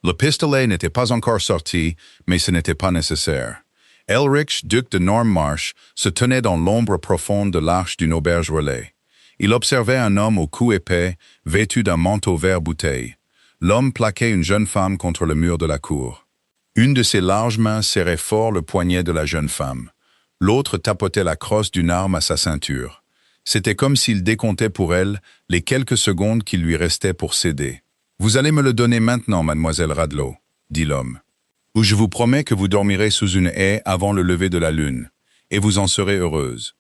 Le pistolet n'était pas encore sorti, mais ce n'était pas nécessaire. Elrich, duc de Normmarsh, se tenait dans l'ombre profonde de l'arche d'une auberge relais. Il observait un homme au cou épais, vêtu d'un manteau vert bouteille. L'homme plaquait une jeune femme contre le mur de la cour. Une de ses larges mains serrait fort le poignet de la jeune femme. L'autre tapotait la crosse d'une arme à sa ceinture. C'était comme s'il décomptait pour elle les quelques secondes qu'il lui restait pour céder. « Vous allez me le donner maintenant, mademoiselle Radlow, » dit l'homme. « Ou je vous promets que vous dormirez sous une haie avant le lever de la lune, et vous en serez heureuse. »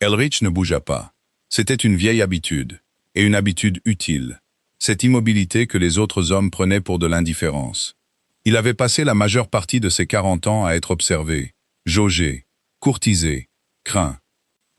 Elrich ne bougea pas. C'était une vieille habitude, et une habitude utile. Cette immobilité que les autres hommes prenaient pour de l'indifférence. Il avait passé la majeure partie de ses 40 ans à être observé, jaugé, courtisé, craint.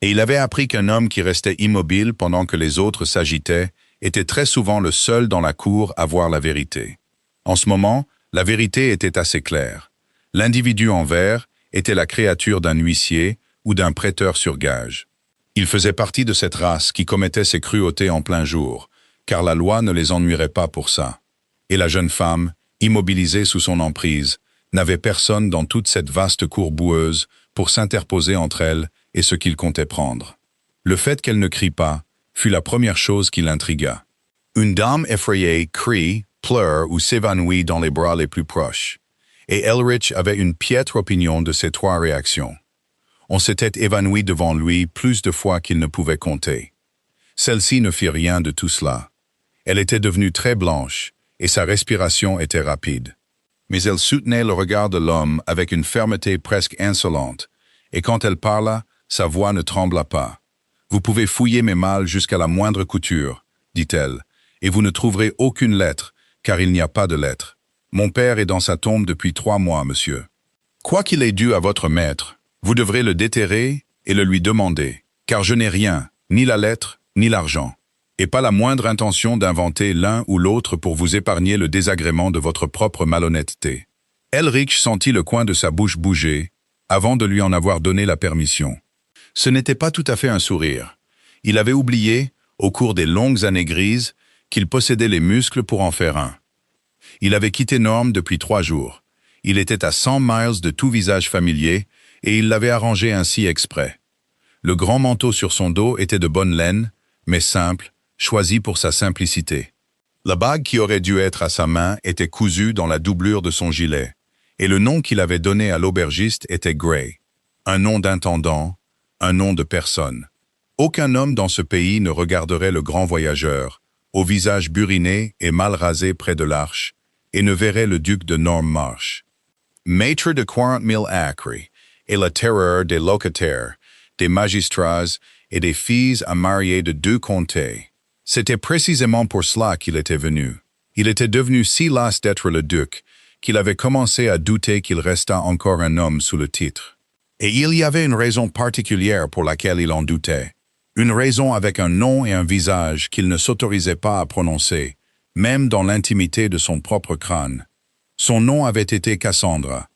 Et il avait appris qu'un homme qui restait immobile pendant que les autres s'agitaient était très souvent le seul dans la cour à voir la vérité. En ce moment, la vérité était assez claire. L'individu en vert était la créature d'un huissier ou d'un prêteur sur gage. Il faisait partie de cette race qui commettait ses cruautés en plein jour, car la loi ne les ennuierait pas pour ça. Et la jeune femme, immobilisée sous son emprise, n'avait personne dans toute cette vaste cour boueuse pour s'interposer entre elle et ce qu'il comptait prendre. Le fait qu'elle ne crie pas fut la première chose qui l'intrigua. Une dame effrayée crie, pleure ou s'évanouit dans les bras les plus proches. Et Elrich avait une piètre opinion de ces trois réactions. On s'était évanoui devant lui plus de fois qu'il ne pouvait compter. Celle-ci ne fit rien de tout cela. Elle était devenue très blanche, et sa respiration était rapide. Mais elle soutenait le regard de l'homme avec une fermeté presque insolente, et quand elle parla, sa voix ne trembla pas. « Vous pouvez fouiller mes malles jusqu'à la moindre couture, » dit-elle, « et vous ne trouverez aucune lettre, car il n'y a pas de lettre. Mon père est dans sa tombe depuis 3 mois, monsieur. Quoi qu'il ait dû à votre maître, vous devrez le déterrer et le lui demander, car je n'ai rien, ni la lettre, ni l'argent, et pas la moindre intention d'inventer l'un ou l'autre pour vous épargner le désagrément de votre propre malhonnêteté. » Elrich sentit le coin de sa bouche bouger, avant de lui en avoir donné la permission. Ce n'était pas tout à fait un sourire. Il avait oublié, au cours des longues années grises, qu'il possédait les muscles pour en faire un. Il avait quitté Norm depuis 3 jours. Il était à 100 miles de tout visage familier, et il l'avait arrangé ainsi exprès. Le grand manteau sur son dos était de bonne laine, mais simple, choisi pour sa simplicité. La bague qui aurait dû être à sa main était cousue dans la doublure de son gilet, et le nom qu'il avait donné à l'aubergiste était Gray. Un nom d'intendant, un nom de personne. Aucun homme dans ce pays ne regarderait le grand voyageur, au visage buriné et mal rasé près de l'arche, et ne verrait le duc de Normmarsh. Maître de 40 000 acres, et la terreur des locataires, des magistrats et des filles à marier de 2 comtés. C'était précisément pour cela qu'il était venu. Il était devenu si las d'être le duc qu'il avait commencé à douter qu'il restât encore un homme sous le titre. Et il y avait une raison particulière pour laquelle il en doutait. Une raison avec un nom et un visage qu'il ne s'autorisait pas à prononcer, même dans l'intimité de son propre crâne. Son nom avait été Cassandra,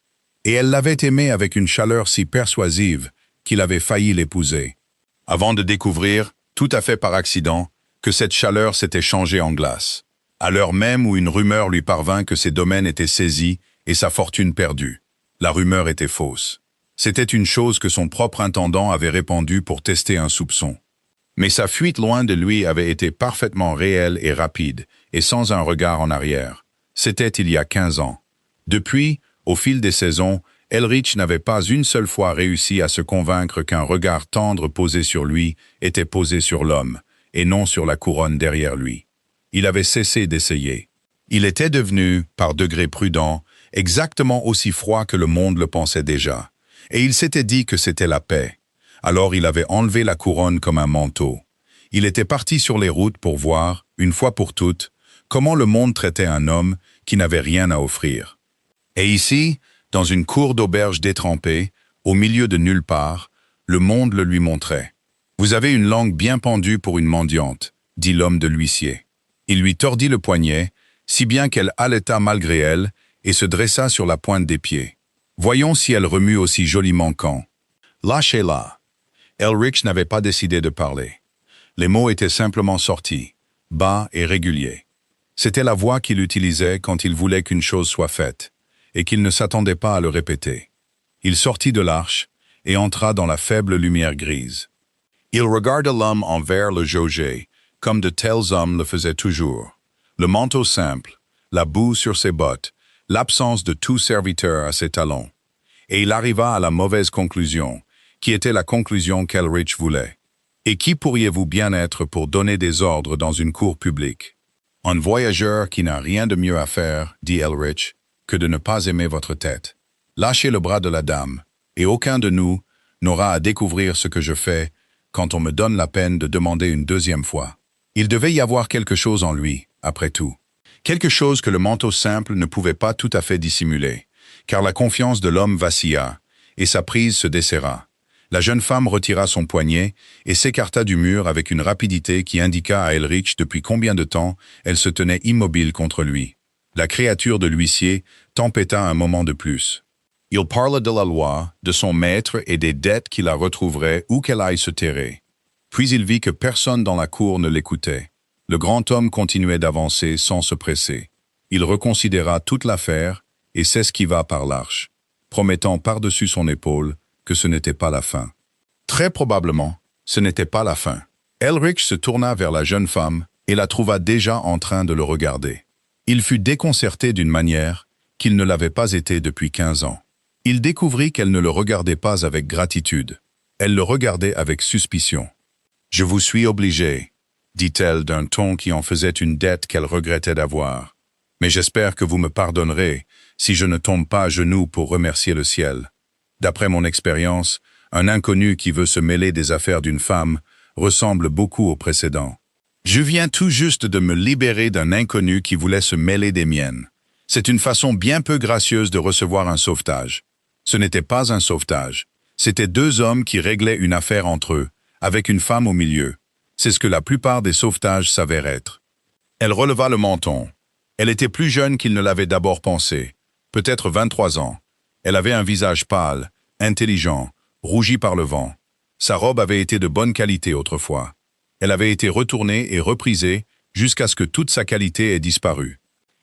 et elle l'avait aimé avec une chaleur si persuasive qu'il avait failli l'épouser. Avant de découvrir, tout à fait par accident, que cette chaleur s'était changée en glace, à l'heure même où une rumeur lui parvint que ses domaines étaient saisis et sa fortune perdue. La rumeur était fausse. C'était une chose que son propre intendant avait répandue pour tester un soupçon. Mais sa fuite loin de lui avait été parfaitement réelle et rapide, et sans un regard en arrière. C'était il y a 15 ans. Depuis, au fil des saisons, Elrich n'avait pas une seule fois réussi à se convaincre qu'un regard tendre posé sur lui était posé sur l'homme, et non sur la couronne derrière lui. Il avait cessé d'essayer. Il était devenu, par degrés prudents, exactement aussi froid que le monde le pensait déjà. Et il s'était dit que c'était la paix. Alors il avait enlevé la couronne comme un manteau. Il était parti sur les routes pour voir, une fois pour toutes, comment le monde traitait un homme qui n'avait rien à offrir. Et ici, dans une cour d'auberge détrempée, au milieu de nulle part, le monde le lui montrait. « Vous avez une langue bien pendue pour une mendiante », dit l'homme de l'huissier. Il lui tordit le poignet, si bien qu'elle haleta malgré elle et se dressa sur la pointe des pieds. Voyons si elle remue aussi joliment quand. Lâchez-la. Elrich n'avait pas décidé de parler. Les mots étaient simplement sortis, bas et réguliers. C'était la voix qu'il utilisait quand il voulait qu'une chose soit faite, et qu'il ne s'attendait pas à le répéter. Il sortit de l'arche et entra dans la faible lumière grise. Il regarda l'homme envers le jauger, comme de tels hommes le faisaient toujours. Le manteau simple, la boue sur ses bottes, l'absence de tout serviteur à ses talons. Et il arriva à la mauvaise conclusion, qui était la conclusion qu'Elrich voulait. Et qui pourriez-vous bien être pour donner des ordres dans une cour publique? Un voyageur qui n'a rien de mieux à faire, dit Elrich, que de ne pas aimer votre tête. Lâchez le bras de la dame, et aucun de nous n'aura à découvrir ce que je fais quand on me donne la peine de demander une deuxième fois. Il devait y avoir quelque chose en lui, après tout. Quelque chose que le manteau simple ne pouvait pas tout à fait dissimuler, car la confiance de l'homme vacilla, et sa prise se desserra. La jeune femme retira son poignet et s'écarta du mur avec une rapidité qui indiqua à Elrich depuis combien de temps elle se tenait immobile contre lui. La créature de l'huissier tempêta un moment de plus. Il parla de la loi, de son maître et des dettes qui la retrouveraient où qu'elle aille se terrer. Puis il vit que personne dans la cour ne l'écoutait. Le grand homme continuait d'avancer sans se presser. Il reconsidéra toute l'affaire et s'esquiva par l'arche, promettant par-dessus son épaule que ce n'était pas la fin. Très probablement, ce n'était pas la fin. Elrich se tourna vers la jeune femme et la trouva déjà en train de le regarder. Il fut déconcerté d'une manière qu'il ne l'avait pas été depuis 15 ans. Il découvrit qu'elle ne le regardait pas avec gratitude. Elle le regardait avec suspicion. « Je vous suis obligé », dit-elle d'un ton qui en faisait une dette qu'elle regrettait d'avoir. « Mais j'espère que vous me pardonnerez si je ne tombe pas à genoux pour remercier le ciel. D'après mon expérience, un inconnu qui veut se mêler des affaires d'une femme ressemble beaucoup au précédent. Je viens tout juste de me libérer d'un inconnu qui voulait se mêler des miennes. C'est une façon bien peu gracieuse de recevoir un sauvetage. Ce n'était pas un sauvetage. C'était deux hommes qui réglaient une affaire entre eux, avec une femme au milieu. C'est ce que la plupart des sauvetages s'avèrent être. » Elle releva le menton. Elle était plus jeune qu'il ne l'avait d'abord pensé, peut-être 23 ans. Elle avait un visage pâle, intelligent, rougi par le vent. Sa robe avait été de bonne qualité autrefois. Elle avait été retournée et reprisée jusqu'à ce que toute sa qualité ait disparu.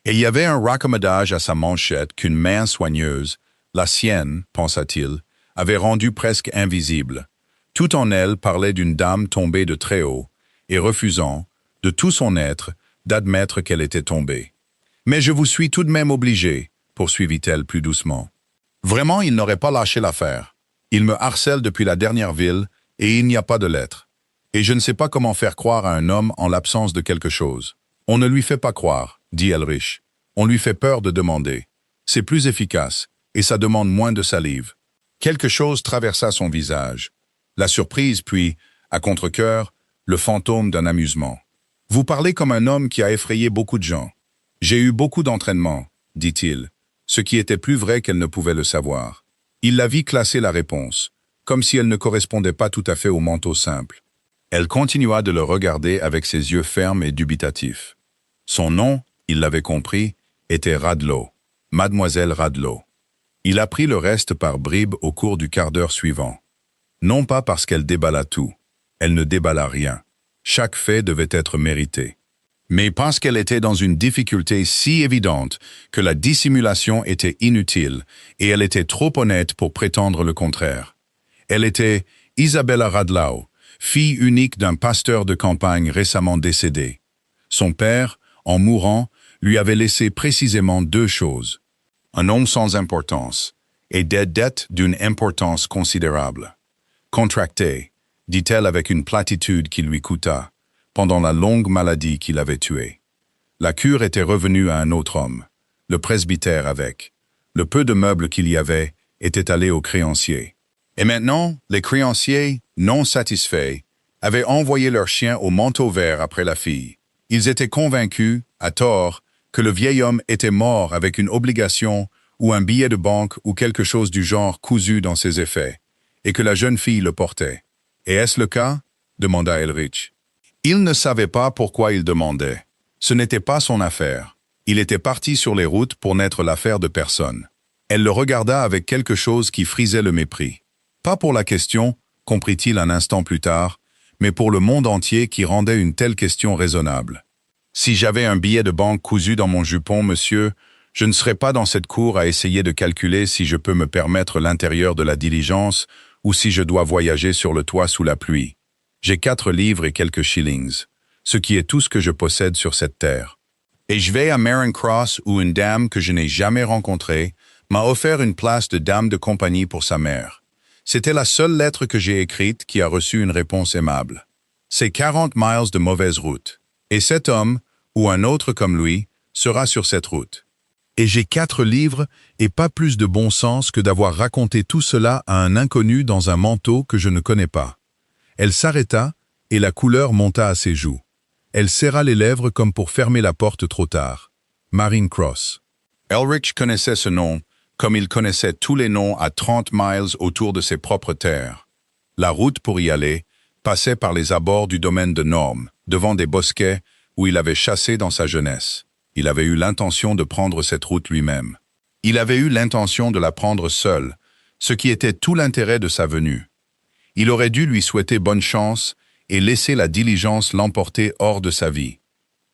Et il y avait un raccommodage à sa manchette qu'une main soigneuse, la sienne, pensa-t-il, avait rendu presque invisible. Tout en elle parlait d'une dame tombée de très haut, et refusant, de tout son être, d'admettre qu'elle était tombée. « Mais je vous suis tout de même obligé, » poursuivit-elle plus doucement. « Vraiment, il n'aurait pas lâché l'affaire. Il me harcèle depuis la dernière ville, et il n'y a pas de lettre. Et je ne sais pas comment faire croire à un homme en l'absence de quelque chose. »« On ne lui fait pas croire, » dit Elrich. « On lui fait peur de demander. C'est plus efficace, et ça demande moins de salive. » Quelque chose traversa son visage. La surprise, puis, à contre-cœur, le fantôme d'un amusement. « Vous parlez comme un homme qui a effrayé beaucoup de gens. J'ai eu beaucoup d'entraînement, » dit-il, ce qui était plus vrai qu'elle ne pouvait le savoir. Il la vit classer la réponse, comme si elle ne correspondait pas tout à fait au manteau simple. Elle continua de le regarder avec ses yeux fermes et dubitatifs. Son nom, il l'avait compris, était Radlow, Mademoiselle Radlow. Il apprit le reste par bribes au cours du quart d'heure suivant. Non pas parce qu'elle déballa tout. Elle ne déballa rien. Chaque fait devait être mérité. Mais parce qu'elle était dans une difficulté si évidente que la dissimulation était inutile et elle était trop honnête pour prétendre le contraire. Elle était Isabella Radlow, fille unique d'un pasteur de campagne récemment décédé. Son père, en mourant, lui avait laissé précisément deux choses. Un homme sans importance et des dettes d'une importance considérable. Contractées, dit-elle avec une platitude qui lui coûta, pendant la longue maladie qui l'avait tué. La cure était revenue à un autre homme, le presbytère avec. Le peu de meubles qu'il y avait était allé aux créanciers. Et maintenant, les créanciers, non satisfaits, avaient envoyé leur chien au manteau vert après la fille. Ils étaient convaincus, à tort, que le vieil homme était mort avec une obligation ou un billet de banque ou quelque chose du genre cousu dans ses effets, et que la jeune fille le portait. « Et est-ce le cas ?» demanda Elrich. Il ne savait pas pourquoi il demandait. Ce n'était pas son affaire. Il était parti sur les routes pour n'être l'affaire de personne. Elle le regarda avec quelque chose qui frisait le mépris. Pas pour la question, comprit-il un instant plus tard, mais pour le monde entier qui rendait une telle question raisonnable. Si j'avais un billet de banque cousu dans mon jupon, monsieur, je ne serais pas dans cette cour à essayer de calculer si je peux me permettre l'intérieur de la diligence ou si je dois voyager sur le toit sous la pluie. J'ai 4 livres et quelques shillings, ce qui est tout ce que je possède sur cette terre. Et je vais à Marin Cross où une dame que je n'ai jamais rencontrée m'a offert une place de dame de compagnie pour sa mère. C'était la seule lettre que j'ai écrite qui a reçu une réponse aimable. C'est 40 miles de mauvaise route. Et cet homme, ou un autre comme lui, sera sur cette route. Et j'ai 4 livres et pas plus de bon sens que d'avoir raconté tout cela à un inconnu dans un manteau que je ne connais pas. Elle s'arrêta et la couleur monta à ses joues. Elle serra les lèvres comme pour fermer la porte trop tard. Marin Cross. Elrich connaissait ce nom, comme il connaissait tous les noms à 30 miles autour de ses propres terres. La route pour y aller passait par les abords du domaine de Norm, devant des bosquets où il avait chassé dans sa jeunesse. Il avait eu l'intention de prendre cette route lui-même. Il avait eu l'intention de la prendre seul, ce qui était tout l'intérêt de sa venue. Il aurait dû lui souhaiter bonne chance et laisser la diligence l'emporter hors de sa vie.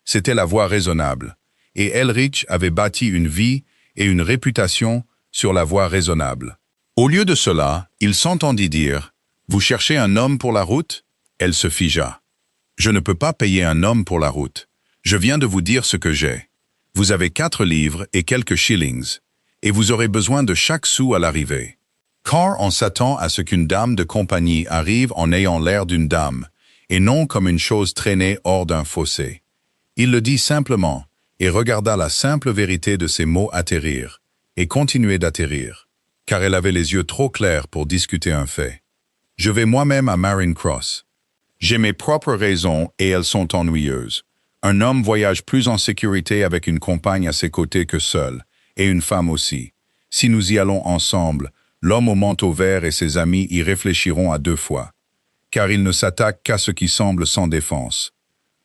C'était la voie raisonnable, et Elrich avait bâti une vie et une réputation sur la voie raisonnable. Au lieu de cela, il s'entendit dire « Vous cherchez un homme pour la route ?» Elle se figea. « Je ne peux pas payer un homme pour la route. Je viens de vous dire ce que j'ai. Vous avez 4 livres et quelques shillings, et vous aurez besoin de chaque sou à l'arrivée. Car on s'attend à ce qu'une dame de compagnie arrive en ayant l'air d'une dame, et non comme une chose traînée hors d'un fossé. » Il le dit simplement, et regarda la simple vérité de ces mots atterrir, et continuer d'atterrir, car elle avait les yeux trop clairs pour discuter un fait. « Je vais moi-même à Marin Cross. J'ai mes propres raisons et elles sont ennuyeuses. Un homme voyage plus en sécurité avec une compagne à ses côtés que seul, et une femme aussi. Si nous y allons ensemble, l'homme au manteau vert et ses amis y réfléchiront à 2 fois, car ils ne s'attaquent qu'à ce qui semble sans défense.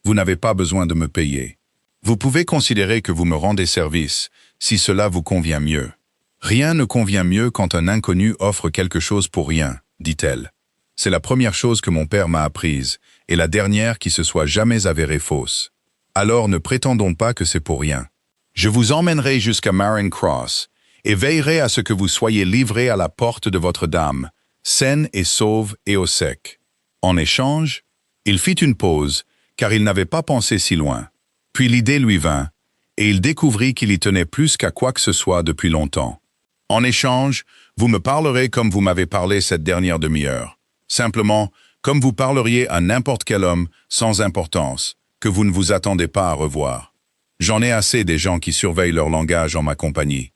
Vous n'avez pas besoin de me payer. Vous pouvez considérer que vous me rendez service, si cela vous convient mieux. Rien ne convient mieux quand un inconnu offre quelque chose pour rien, dit-elle. C'est la première chose que mon père m'a apprise, et la dernière qui se soit jamais avérée fausse. Alors ne prétendons pas que c'est pour rien. Je vous emmènerai jusqu'à Marin Cross, et veillerai à ce que vous soyez livrés à la porte de votre dame, saine et sauve et au sec. En échange, il fit une pause, car il n'avait pas pensé si loin. Puis l'idée lui vint, et il découvrit qu'il y tenait plus qu'à quoi que ce soit depuis longtemps. En échange, vous me parlerez comme vous m'avez parlé cette dernière demi-heure. Simplement, comme vous parleriez à n'importe quel homme, sans importance, que vous ne vous attendez pas à revoir. J'en ai assez des gens qui surveillent leur langage en ma compagnie.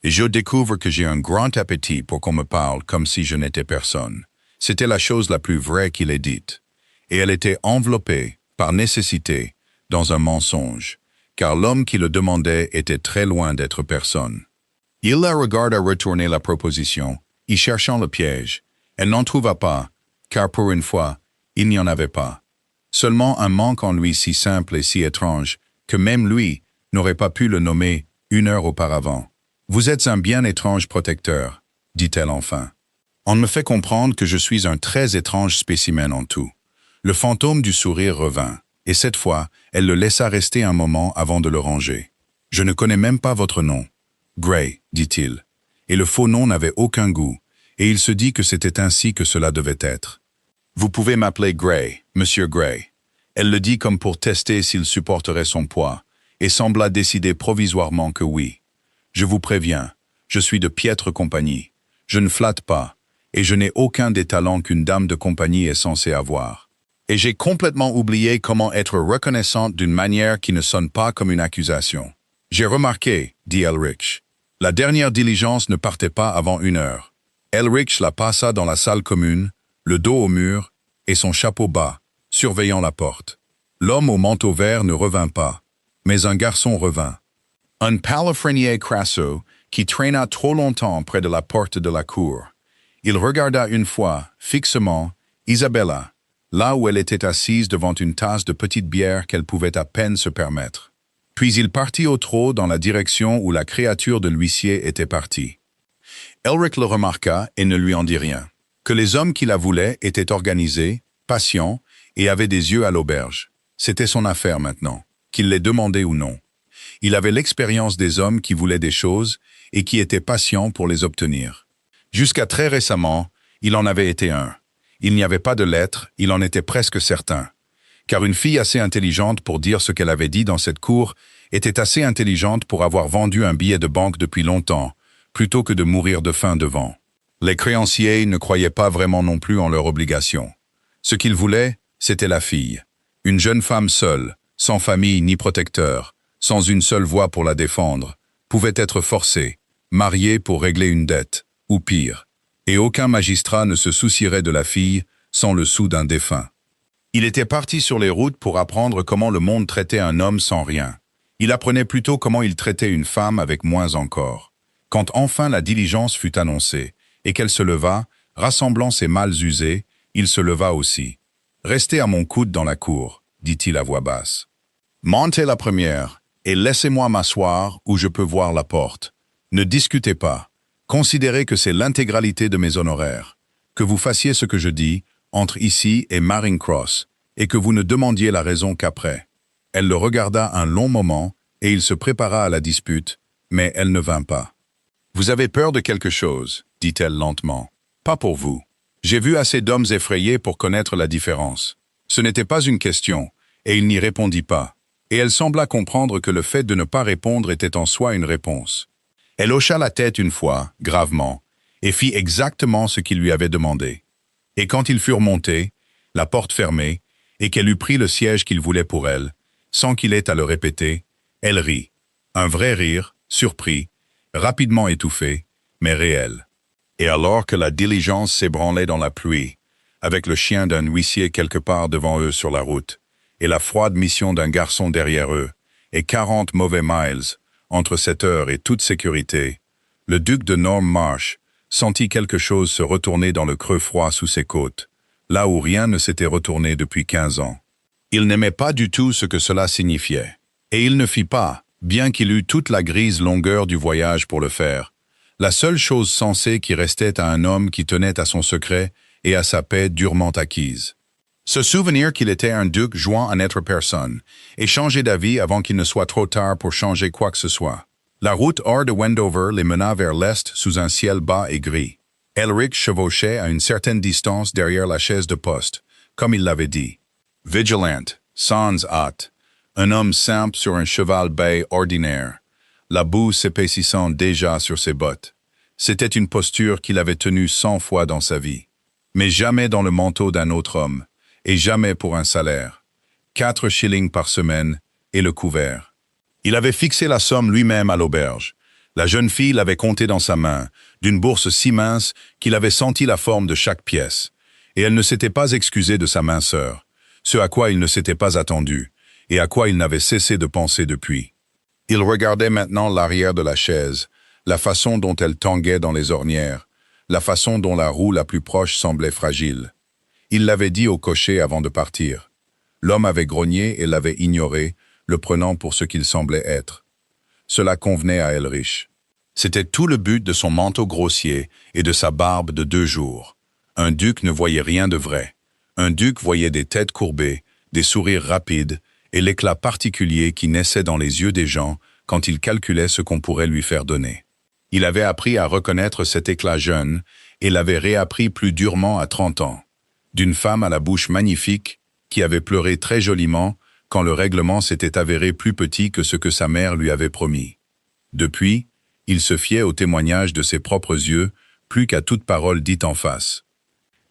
Et je découvre que j'ai un grand appétit pour qu'on me parle comme si je n'étais personne. C'était la chose la plus vraie qu'il ait dite. Et elle était enveloppée, par nécessité, dans un mensonge, car l'homme qui le demandait était très loin d'être personne. Il la regarda retourner la proposition, y cherchant le piège. Elle n'en trouva pas, car pour une fois, il n'y en avait pas. Seulement un manque en lui si simple et si étrange, que même lui n'aurait pas pu le nommer 1 heure auparavant. « Vous êtes un bien étrange protecteur, » dit-elle enfin. « On me fait comprendre que je suis un très étrange spécimen en tout. » Le fantôme du sourire revint, et cette fois, elle le laissa rester un moment avant de le ranger. « Je ne connais même pas votre nom. »« Gray, » dit-il. Et le faux nom n'avait aucun goût, et il se dit que c'était ainsi que cela devait être. « Vous pouvez m'appeler Gray, Monsieur Gray. » Elle le dit comme pour tester s'il supporterait son poids, et sembla décider provisoirement que oui. « Je vous préviens, je suis de piètre compagnie. Je ne flatte pas, et je n'ai aucun des talents qu'une dame de compagnie est censée avoir. Et j'ai complètement oublié comment être reconnaissante d'une manière qui ne sonne pas comme une accusation. J'ai remarqué, dit Elrich. La dernière diligence ne partait pas avant 1 heure. Elrich la passa dans la salle commune, le dos au mur, et son chapeau bas, surveillant la porte. L'homme au manteau vert ne revint pas, mais un garçon revint. Un palefrenier crasseux qui traîna trop longtemps près de la porte de la cour. Il regarda une fois, fixement, Isabella, là où elle était assise devant une tasse de petite bière qu'elle pouvait à peine se permettre. Puis il partit au trot dans la direction où la créature de l'huissier était partie. Elric le remarqua et ne lui en dit rien. Que les hommes qui la voulaient étaient organisés, patients, et avaient des yeux à l'auberge. C'était son affaire maintenant. qu'il les demandait ou non. Il avait l'expérience des hommes qui voulaient des choses et qui étaient patients pour les obtenir. Jusqu'à très récemment, il en avait été un. Il n'y avait pas de lettre, il en était presque certain. Car une fille assez intelligente pour dire ce qu'elle avait dit dans cette cour était assez intelligente pour avoir vendu un billet de banque depuis longtemps, plutôt que de mourir de faim devant. Les créanciers ne croyaient pas vraiment non plus en leur obligation. Ce qu'ils voulaient, c'était la fille. Une jeune femme seule, sans famille ni protecteur, sans une seule voix pour la défendre, pouvait être forcée, mariée pour régler une dette, ou pire. Et aucun magistrat ne se soucierait de la fille sans le sou d'un défunt. Il était parti sur les routes pour apprendre comment le monde traitait un homme sans rien. Il apprenait plutôt comment il traitait une femme avec moins encore. Quand enfin la diligence fut annoncée, et qu'elle se leva, rassemblant ses malles usées, il se leva aussi. « Restez à mon coude dans la cour, dit-il à voix basse. Montez la première, et laissez-moi m'asseoir où je peux voir la porte. Ne discutez pas. Considérez que c'est l'intégralité de mes honoraires. Que vous fassiez ce que je dis, entre ici et Maring Cross, et que vous ne demandiez la raison qu'après. » Elle le regarda un long moment, et il se prépara à la dispute, mais elle ne vint pas. « Vous avez peur de quelque chose, dit-elle lentement. Pas pour vous. J'ai vu assez d'hommes effrayés pour connaître la différence. Ce n'était pas une question, et il n'y répondit pas. Et elle sembla comprendre que le fait de ne pas répondre était en soi une réponse. Elle hocha la tête une fois, gravement, et fit exactement ce qu'il lui avait demandé. Et quand ils furent montés, la porte fermée, et qu'elle eut pris le siège qu'il voulait pour elle, sans qu'il ait à le répéter, elle rit. Un vrai rire, surpris, rapidement étouffé, mais réel. Et alors que la diligence s'ébranlait dans la pluie, avec le chien d'un huissier quelque part devant eux sur la route, et la froide mission d'un garçon derrière eux, et 40 mauvais miles, entre cette heure et toute sécurité, le duc de Normmarsh sentit quelque chose se retourner dans le creux froid sous ses côtes, là où rien ne s'était retourné depuis 15 ans. Il n'aimait pas du tout ce que cela signifiait. Et il ne fit pas, bien qu'il eût toute la grise longueur du voyage pour le faire, la seule chose sensée qui restait à un homme qui tenait à son secret et à sa paix durement acquise. Se souvenir qu'il était un duc jouant à n'être personne, et changer d'avis avant qu'il ne soit trop tard pour changer quoi que ce soit. La route hors de Wendover les mena vers l'est sous un ciel bas et gris. Elric chevauchait à une certaine distance derrière la chaise de poste, comme il l'avait dit. Vigilant, sans hâte, un homme simple sur un cheval bai ordinaire, la boue s'épaississant déjà sur ses bottes. C'était une posture qu'il avait tenue 100 fois dans sa vie, mais jamais dans le manteau d'un autre homme, et jamais pour un salaire. 4 shillings par semaine et le couvert. Il avait fixé la somme lui-même à l'auberge. La jeune fille l'avait compté dans sa main, d'une bourse si mince qu'il avait senti la forme de chaque pièce, et elle ne s'était pas excusée de sa minceur, ce à quoi il ne s'était pas attendu, et à quoi il n'avait cessé de penser depuis. Il regardait maintenant l'arrière de la chaise, la façon dont elle tanguait dans les ornières, la façon dont la roue la plus proche semblait fragile. Il l'avait dit au cocher avant de partir. L'homme avait grogné et l'avait ignoré, le prenant pour ce qu'il semblait être. Cela convenait à Elrich. C'était tout le but de son manteau grossier et de sa barbe de 2 jours. Un duc ne voyait rien de vrai. Un duc voyait des têtes courbées, des sourires rapides et l'éclat particulier qui naissait dans les yeux des gens quand il calculait ce qu'on pourrait lui faire donner. Il avait appris à reconnaître cet éclat jeune et l'avait réappris plus durement à 30 ans. D'une femme à la bouche magnifique qui avait pleuré très joliment quand le règlement s'était avéré plus petit que ce que sa mère lui avait promis. Depuis, il se fiait au témoignage de ses propres yeux plus qu'à toute parole dite en face.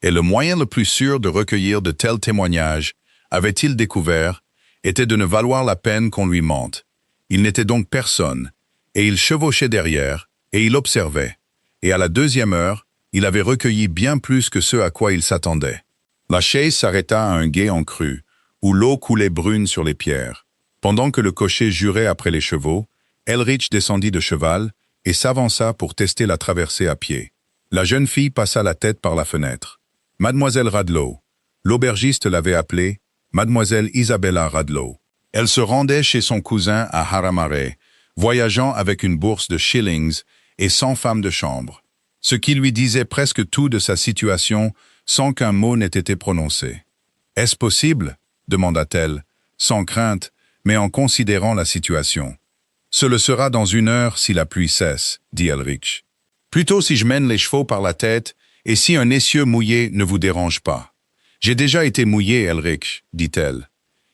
Et le moyen le plus sûr de recueillir de tels témoignages, avait-il découvert, était de ne valoir la peine qu'on lui mente. Il n'était donc personne, et il chevauchait derrière, et il observait. Et à la 2e heure, il avait recueilli bien plus que ce à quoi il s'attendait. La chaise s'arrêta à un gué en crue, où l'eau coulait brune sur les pierres. Pendant que le cocher jurait après les chevaux, Elrich descendit de cheval et s'avança pour tester la traversée à pied. La jeune fille passa la tête par la fenêtre. Mademoiselle Radlow. L'aubergiste l'avait appelée Mademoiselle Isabella Radlow. Elle se rendait chez son cousin à Haramare, voyageant avec une bourse de shillings et 100 femmes de chambre. Ce qui lui disait presque tout de sa situation sans qu'un mot n'ait été prononcé. « Est-ce possible ?» demanda-t-elle, sans crainte, mais en considérant la situation. « Ce le sera dans 1 heure si la pluie cesse, dit Elrich. Plutôt si je mène les chevaux par la tête, et si un essieu mouillé ne vous dérange pas. J'ai déjà été mouillé, Elrich, dit-elle.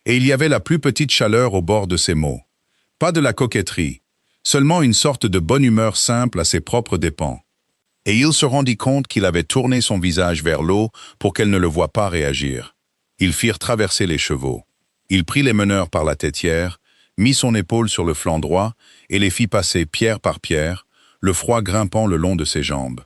Et il y avait la plus petite chaleur au bord de ces mots. Pas de la coquetterie, seulement une sorte de bonne humeur simple à ses propres dépens. Et il se rendit compte qu'il avait tourné son visage vers l'eau pour qu'elle ne le voie pas réagir. Ils firent traverser les chevaux. Il prit les meneurs par la têtière, mit son épaule sur le flanc droit et les fit passer pierre par pierre, le froid grimpant le long de ses jambes.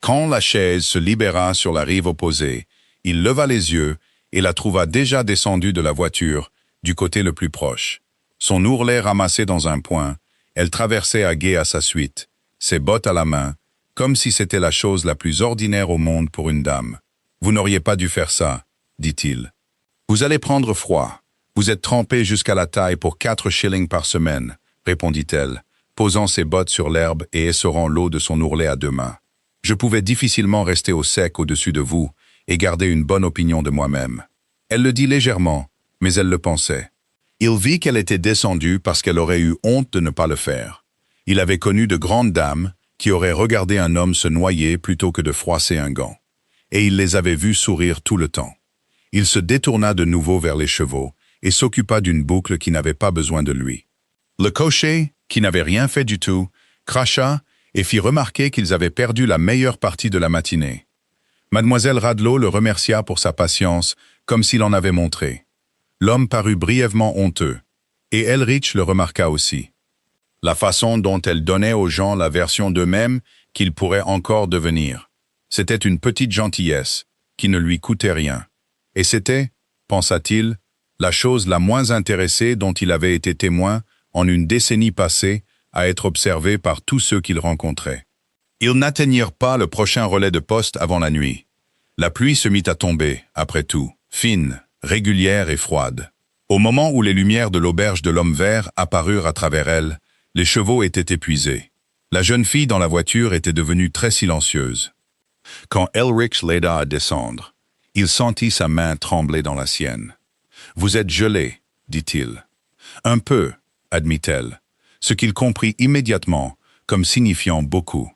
Quand la chaise se libéra sur la rive opposée, il leva les yeux et la trouva déjà descendue de la voiture, du côté le plus proche. Son ourlet ramassé dans un point, elle traversait à gué à sa suite, ses bottes à la main, comme si c'était la chose la plus ordinaire au monde pour une dame. « Vous n'auriez pas dû faire ça, » dit-il. « Vous allez prendre froid. Vous êtes trempé jusqu'à la taille pour 4 shillings par semaine, » répondit-elle, posant ses bottes sur l'herbe et essorant l'eau de son ourlet à 2 mains. « Je pouvais difficilement rester au sec au-dessus de vous et garder une bonne opinion de moi-même. » Elle le dit légèrement, mais elle le pensait. Il vit qu'elle était descendue parce qu'elle aurait eu honte de ne pas le faire. Il avait connu de grandes dames qui auraient regardé un homme se noyer plutôt que de froisser un gant. Et il les avait vues sourire tout le temps. Il se détourna de nouveau vers les chevaux et s'occupa d'une boucle qui n'avait pas besoin de lui. Le cocher, qui n'avait rien fait du tout, cracha et fit remarquer qu'ils avaient perdu la meilleure partie de la matinée. Mademoiselle Radlow le remercia pour sa patience, comme s'il en avait montré. L'homme parut brièvement honteux, et Elrich le remarqua aussi. La façon dont elle donnait aux gens la version d'eux-mêmes qu'ils pourraient encore devenir. C'était une petite gentillesse, qui ne lui coûtait rien. Et c'était, pensa-t-il, la chose la moins intéressée dont il avait été témoin en une décennie passée à être observé par tous ceux qu'il rencontrait. Ils n'atteignirent pas le prochain relais de poste avant la nuit. La pluie se mit à tomber, après tout, fine, régulière et froide. Au moment où les lumières de l'auberge de l'Homme Vert apparurent à travers elle, les chevaux étaient épuisés. La jeune fille dans la voiture était devenue très silencieuse. Quand Elrich l'aida à descendre, il sentit sa main trembler dans la sienne. « Vous êtes gelé, dit-il. »« Un peu, » admit-elle, ce qu'il comprit immédiatement comme signifiant beaucoup.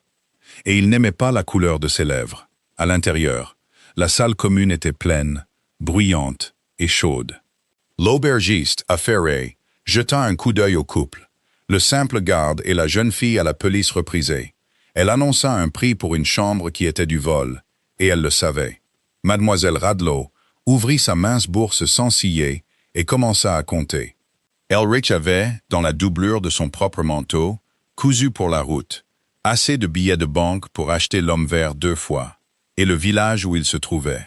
Et il n'aimait pas la couleur de ses lèvres. À l'intérieur, la salle commune était pleine, bruyante et chaude. L'aubergiste, affairé, jeta un coup d'œil au couple. Le simple garde et la jeune fille à la pelisse reprisée. Elle annonça un prix pour une chambre qui était du vol, et elle le savait. Mademoiselle Radlow ouvrit sa mince bourse sans ciller et commença à compter. Elrich avait, dans la doublure de son propre manteau, cousu pour la route, assez de billets de banque pour acheter l'Homme Vert 2 fois, et le village où il se trouvait.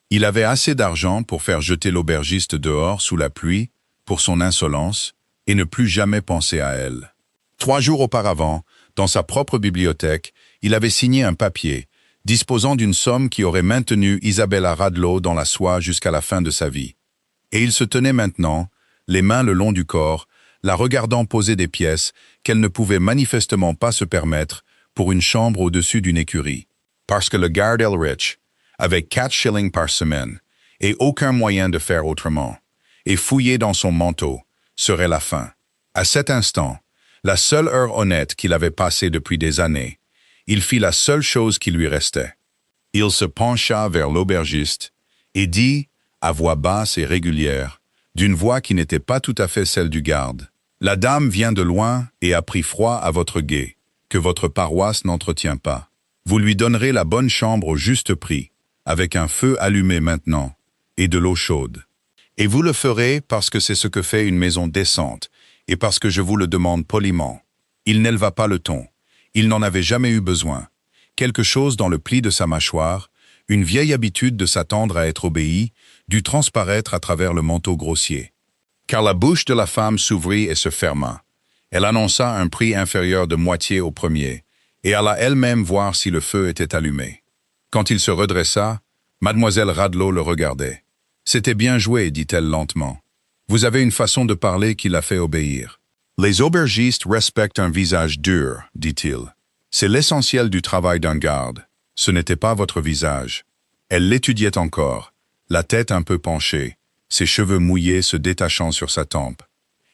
Il avait assez d'argent pour faire jeter l'aubergiste dehors sous la pluie, pour son insolence, et ne plus jamais penser à elle. 3 jours auparavant, dans sa propre bibliothèque, il avait signé un papier, disposant d'une somme qui aurait maintenu Isabella Radlow dans la soie jusqu'à la fin de sa vie. Et il se tenait maintenant, les mains le long du corps, la regardant poser des pièces qu'elle ne pouvait manifestement pas se permettre pour une chambre au-dessus d'une écurie. Parce que le garde Elrich avait 4 shillings par semaine et aucun moyen de faire autrement, et fouiller dans son manteau serait la fin. À cet instant, la seule heure honnête qu'il avait passée depuis des années, il fit la seule chose qui lui restait. Il se pencha vers l'aubergiste et dit, à voix basse et régulière, d'une voix qui n'était pas tout à fait celle du garde, « La dame vient de loin et a pris froid à votre gué, que votre paroisse n'entretient pas. Vous lui donnerez la bonne chambre au juste prix, avec un feu allumé maintenant, et de l'eau chaude. Et vous le ferez parce que c'est ce que fait une maison décente, et parce que je vous le demande poliment. » Il n'éleva pas le ton. Il n'en avait jamais eu besoin. Quelque chose dans le pli de sa mâchoire, une vieille habitude de s'attendre à être obéi, dut transparaître à travers le manteau grossier. Car la bouche de la femme s'ouvrit et se ferma. Elle annonça un prix inférieur de moitié au premier, et alla elle-même voir si le feu était allumé. Quand il se redressa, mademoiselle Radlow le regardait. « C'était bien joué, dit-elle lentement. Vous avez une façon de parler qui l'a fait obéir. Les aubergistes respectent un visage dur, dit-il. C'est l'essentiel du travail d'un garde. Ce n'était pas votre visage. » Elle l'étudiait encore, la tête un peu penchée, ses cheveux mouillés se détachant sur sa tempe.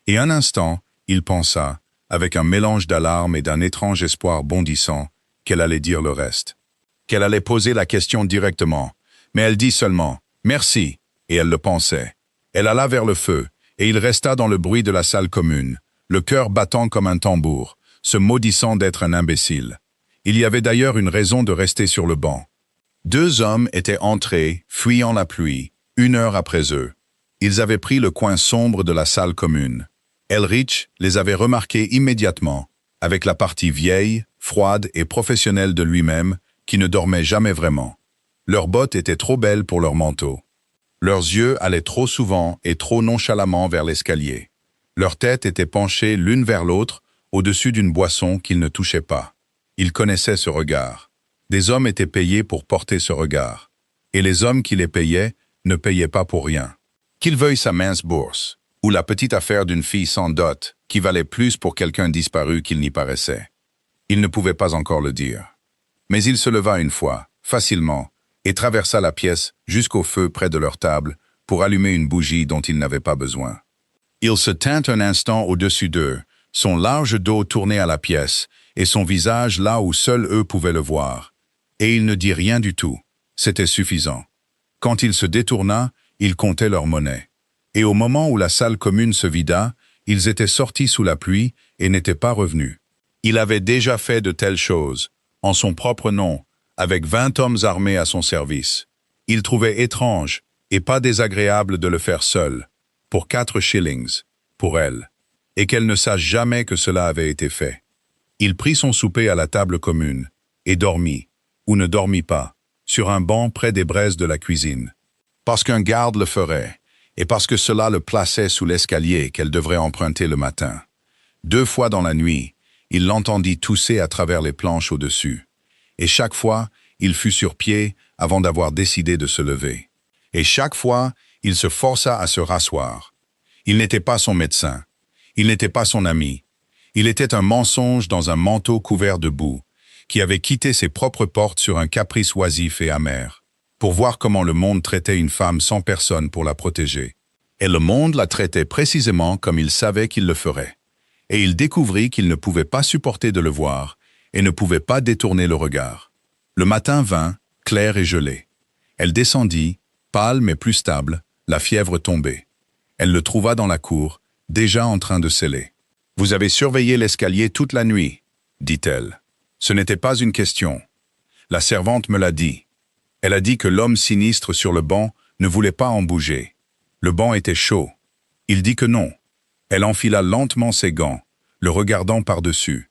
Et un instant, il pensa, avec un mélange d'alarme et d'un étrange espoir bondissant, qu'elle allait dire le reste. Qu'elle allait poser la question directement, mais elle dit seulement « Merci », et elle le pensait. Elle alla vers le feu, et il resta dans le bruit de la salle commune, le cœur battant comme un tambour, se maudissant d'être un imbécile. Il y avait d'ailleurs une raison de rester sur le banc. 2 hommes étaient entrés, fuyant la pluie, 1 heure après eux. Ils avaient pris le coin sombre de la salle commune. Elrich les avait remarqués immédiatement, avec la partie vieille, froide et professionnelle de lui-même, qui ne dormait jamais vraiment. Leurs bottes étaient trop belles pour leurs manteaux. Leurs yeux allaient trop souvent et trop nonchalamment vers l'escalier. Leurs têtes étaient penchées l'une vers l'autre, au-dessus d'une boisson qu'ils ne touchaient pas. Ils connaissaient ce regard. Des hommes étaient payés pour porter ce regard. Et les hommes qui les payaient ne payaient pas pour rien. Qu'ils veuillent sa mince bourse, ou la petite affaire d'une fille sans dot, qui valait plus pour quelqu'un disparu qu'il n'y paraissait. Il ne pouvait pas encore le dire. Mais il se leva une fois, facilement, et traversa la pièce jusqu'au feu près de leur table pour allumer une bougie dont il n'avait pas besoin. Il se tint un instant au-dessus d'eux, son large dos tourné à la pièce, et son visage là où seuls eux pouvaient le voir. Et il ne dit rien du tout. C'était suffisant. Quand il se détourna, il comptait leur monnaie. Et au moment où la salle commune se vida, ils étaient sortis sous la pluie et n'étaient pas revenus. Il avait déjà fait de telles choses, en son propre nom, avec 20 hommes armés à son service. Il trouvait étrange, et pas désagréable de le faire seul, pour 4 shillings, pour elle, et qu'elle ne sache jamais que cela avait été fait. Il prit son souper à la table commune, et dormit, ou ne dormit pas, sur un banc près des braises de la cuisine. Parce qu'un garde le ferait, et parce que cela le plaçait sous l'escalier qu'elle devrait emprunter le matin. 2 fois dans la nuit, il l'entendit tousser à travers les planches au-dessus. Et chaque fois, il fut sur pied avant d'avoir décidé de se lever. Et chaque fois, il se força à se rasseoir. Il n'était pas son médecin. Il n'était pas son ami. Il était un mensonge dans un manteau couvert de boue, qui avait quitté ses propres portes sur un caprice oisif et amer, pour voir comment le monde traitait une femme sans personne pour la protéger. Et le monde la traitait précisément comme il savait qu'il le ferait. Et il découvrit qu'il ne pouvait pas supporter de le voir, et ne pouvait pas détourner le regard. Le matin vint, clair et gelé. Elle descendit, pâle mais plus stable, la fièvre tombée. Elle le trouva dans la cour, déjà en train de sceller. « Vous avez surveillé l'escalier toute la nuit, » dit-elle. Ce n'était pas une question. La servante me l'a dit. Elle a dit que l'homme sinistre sur le banc ne voulait pas en bouger. Le banc était chaud. Il dit que non. Elle enfila lentement ses gants, le regardant par-dessus.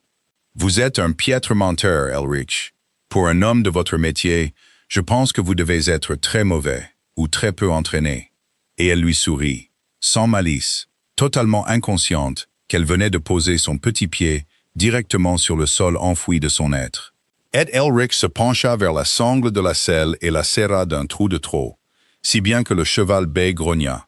Vous êtes un piètre menteur, Elrich. Pour un homme de votre métier, je pense que vous devez être très mauvais ou très peu entraîné. Et elle lui sourit, sans malice, totalement inconsciente qu'elle venait de poser son petit pied directement sur le sol enfoui de son être. Ed Elric se pencha vers la sangle de la selle et la serra d'un trou de trop, si bien que le cheval bai grogna.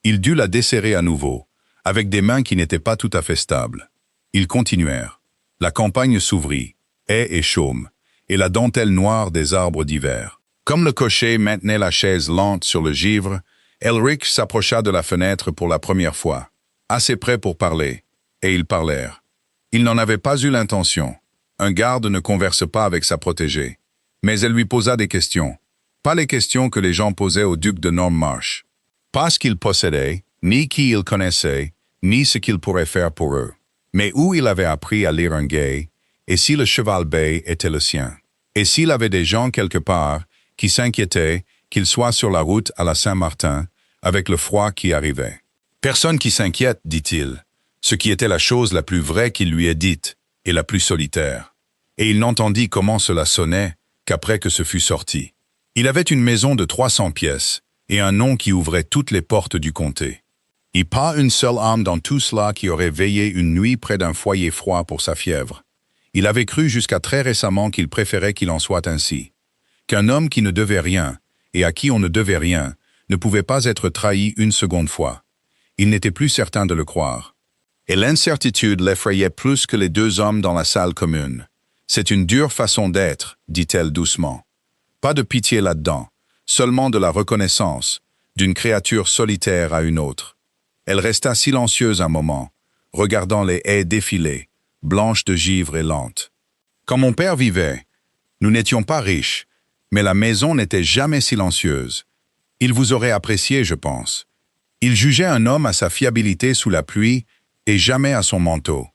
Il dut la desserrer à nouveau, avec des mains qui n'étaient pas tout à fait stables. Ils continuèrent. La campagne s'ouvrit, haies et chaume, et la dentelle noire des arbres d'hiver. Comme le cocher maintenait la chaise lente sur le givre, Elric s'approcha de la fenêtre pour la première fois, assez près pour parler, et ils parlèrent. Il n'en avait pas eu l'intention. Un garde ne converse pas avec sa protégée. Mais elle lui posa des questions. Pas les questions que les gens posaient au duc de Normmarsh. Pas ce qu'il possédait, ni qui il connaissait, ni ce qu'il pourrait faire pour eux. Mais où il avait appris à lire un guet, et si le cheval bai était le sien. Et s'il avait des gens quelque part qui s'inquiétaient qu'il soit sur la route à la Saint-Martin, avec le froid qui arrivait. Personne qui s'inquiète, dit-il, ce qui était la chose la plus vraie qu'il lui ait dite, et la plus solitaire. Et il n'entendit comment cela sonnait qu'après que ce fut sorti. Il avait une maison de 300 pièces, et un nom qui ouvrait toutes les portes du comté. Et pas une seule âme dans tout cela qui aurait veillé une nuit près d'un foyer froid pour sa fièvre. Il avait cru jusqu'à très récemment qu'il préférait qu'il en soit ainsi. Qu'un homme qui ne devait rien, et à qui on ne devait rien, ne pouvait pas être trahi une seconde fois. Il n'était plus certain de le croire. Et l'incertitude l'effrayait plus que les 2 hommes dans la salle commune. « C'est une dure façon d'être, » dit-elle doucement. Pas de pitié là-dedans, seulement de la reconnaissance, d'une créature solitaire à une autre. Elle resta silencieuse un moment, regardant les haies défiler, blanches de givre et lentes. Quand mon père vivait, nous n'étions pas riches, mais la maison n'était jamais silencieuse. Il vous aurait apprécié, je pense. Il jugeait un homme à sa fiabilité sous la pluie et jamais à son manteau.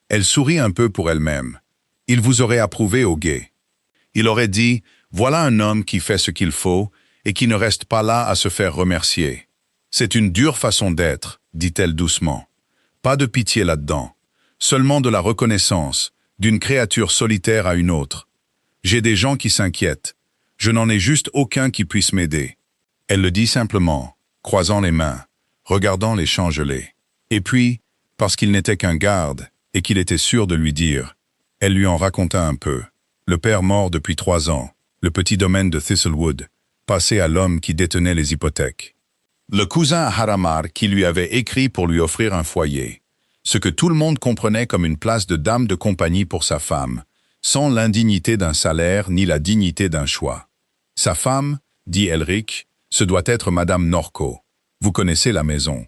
Elle sourit un peu pour elle-même. Il vous aurait approuvé au guet. Il aurait dit, voilà un homme qui fait ce qu'il faut et qui ne reste pas là à se faire remercier. C'est une dure façon d'être, dit-elle doucement. Pas de pitié là-dedans, seulement de la reconnaissance, d'une créature solitaire à une autre. J'ai des gens qui s'inquiètent. Je n'en ai juste aucun qui puisse m'aider. Elle le dit simplement, croisant les mains, regardant les champs gelés. Et puis, parce qu'il n'était qu'un garde et qu'il était sûr de lui dire, elle lui en raconta un peu. Le père mort depuis 3 ans, le petit domaine de Thistlewood, passé à l'homme qui détenait les hypothèques. Le cousin Haramar qui lui avait écrit pour lui offrir un foyer, ce que tout le monde comprenait comme une place de dame de compagnie pour sa femme, sans l'indignité d'un salaire ni la dignité d'un choix. Sa femme, dit Elric, ce doit être Madame Norco. Vous connaissez la maison.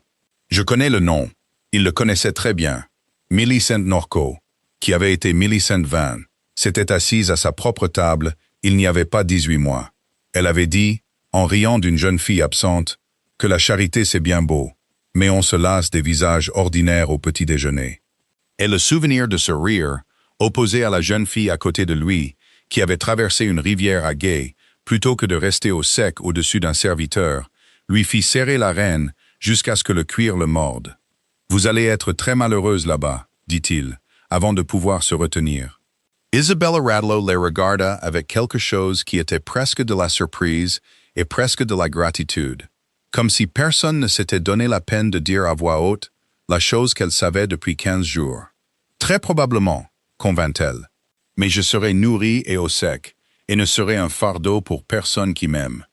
Je connais le nom. Il le connaissait très bien. Millicent Norco, qui avait été Millicent Van, s'était assise à sa propre table, il n'y avait pas 18 mois. Elle avait dit, en riant d'une jeune fille absente, que la charité c'est bien beau, mais on se lasse des visages ordinaires au petit déjeuner. Et le souvenir de ce rire, opposé à la jeune fille à côté de lui, qui avait traversé une rivière à gué, plutôt que de rester au sec au-dessus d'un serviteur, lui fit serrer la reine jusqu'à ce que le cuir le morde. « Vous allez être très malheureuse là-bas, dit-il, avant de pouvoir se retenir. » Isabella Radlow les regarda avec quelque chose qui était presque de la surprise et presque de la gratitude, comme si personne ne s'était donné la peine de dire à voix haute la chose qu'elle savait depuis 15 jours. « Très probablement, convint-elle, mais je serai nourrie et au sec, et ne serai un fardeau pour personne qui m'aime.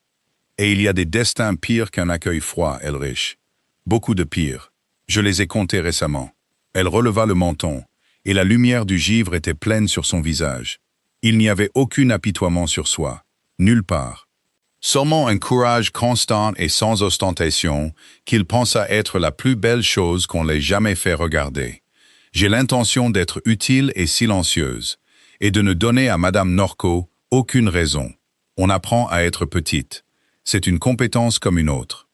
Et il y a des destins pires qu'un accueil froid, Elrich. Beaucoup de pires. Je les ai comptés récemment. » Elle releva le menton, et la lumière du givre était pleine sur son visage. Il n'y avait aucun apitoiement sur soi, nulle part. Seulement un courage constant et sans ostentation qu'il pensa être la plus belle chose qu'on l'ait jamais fait regarder. J'ai l'intention d'être utile et silencieuse, et de ne donner à Madame Norco aucune raison. On apprend à être petite. C'est une compétence comme une autre.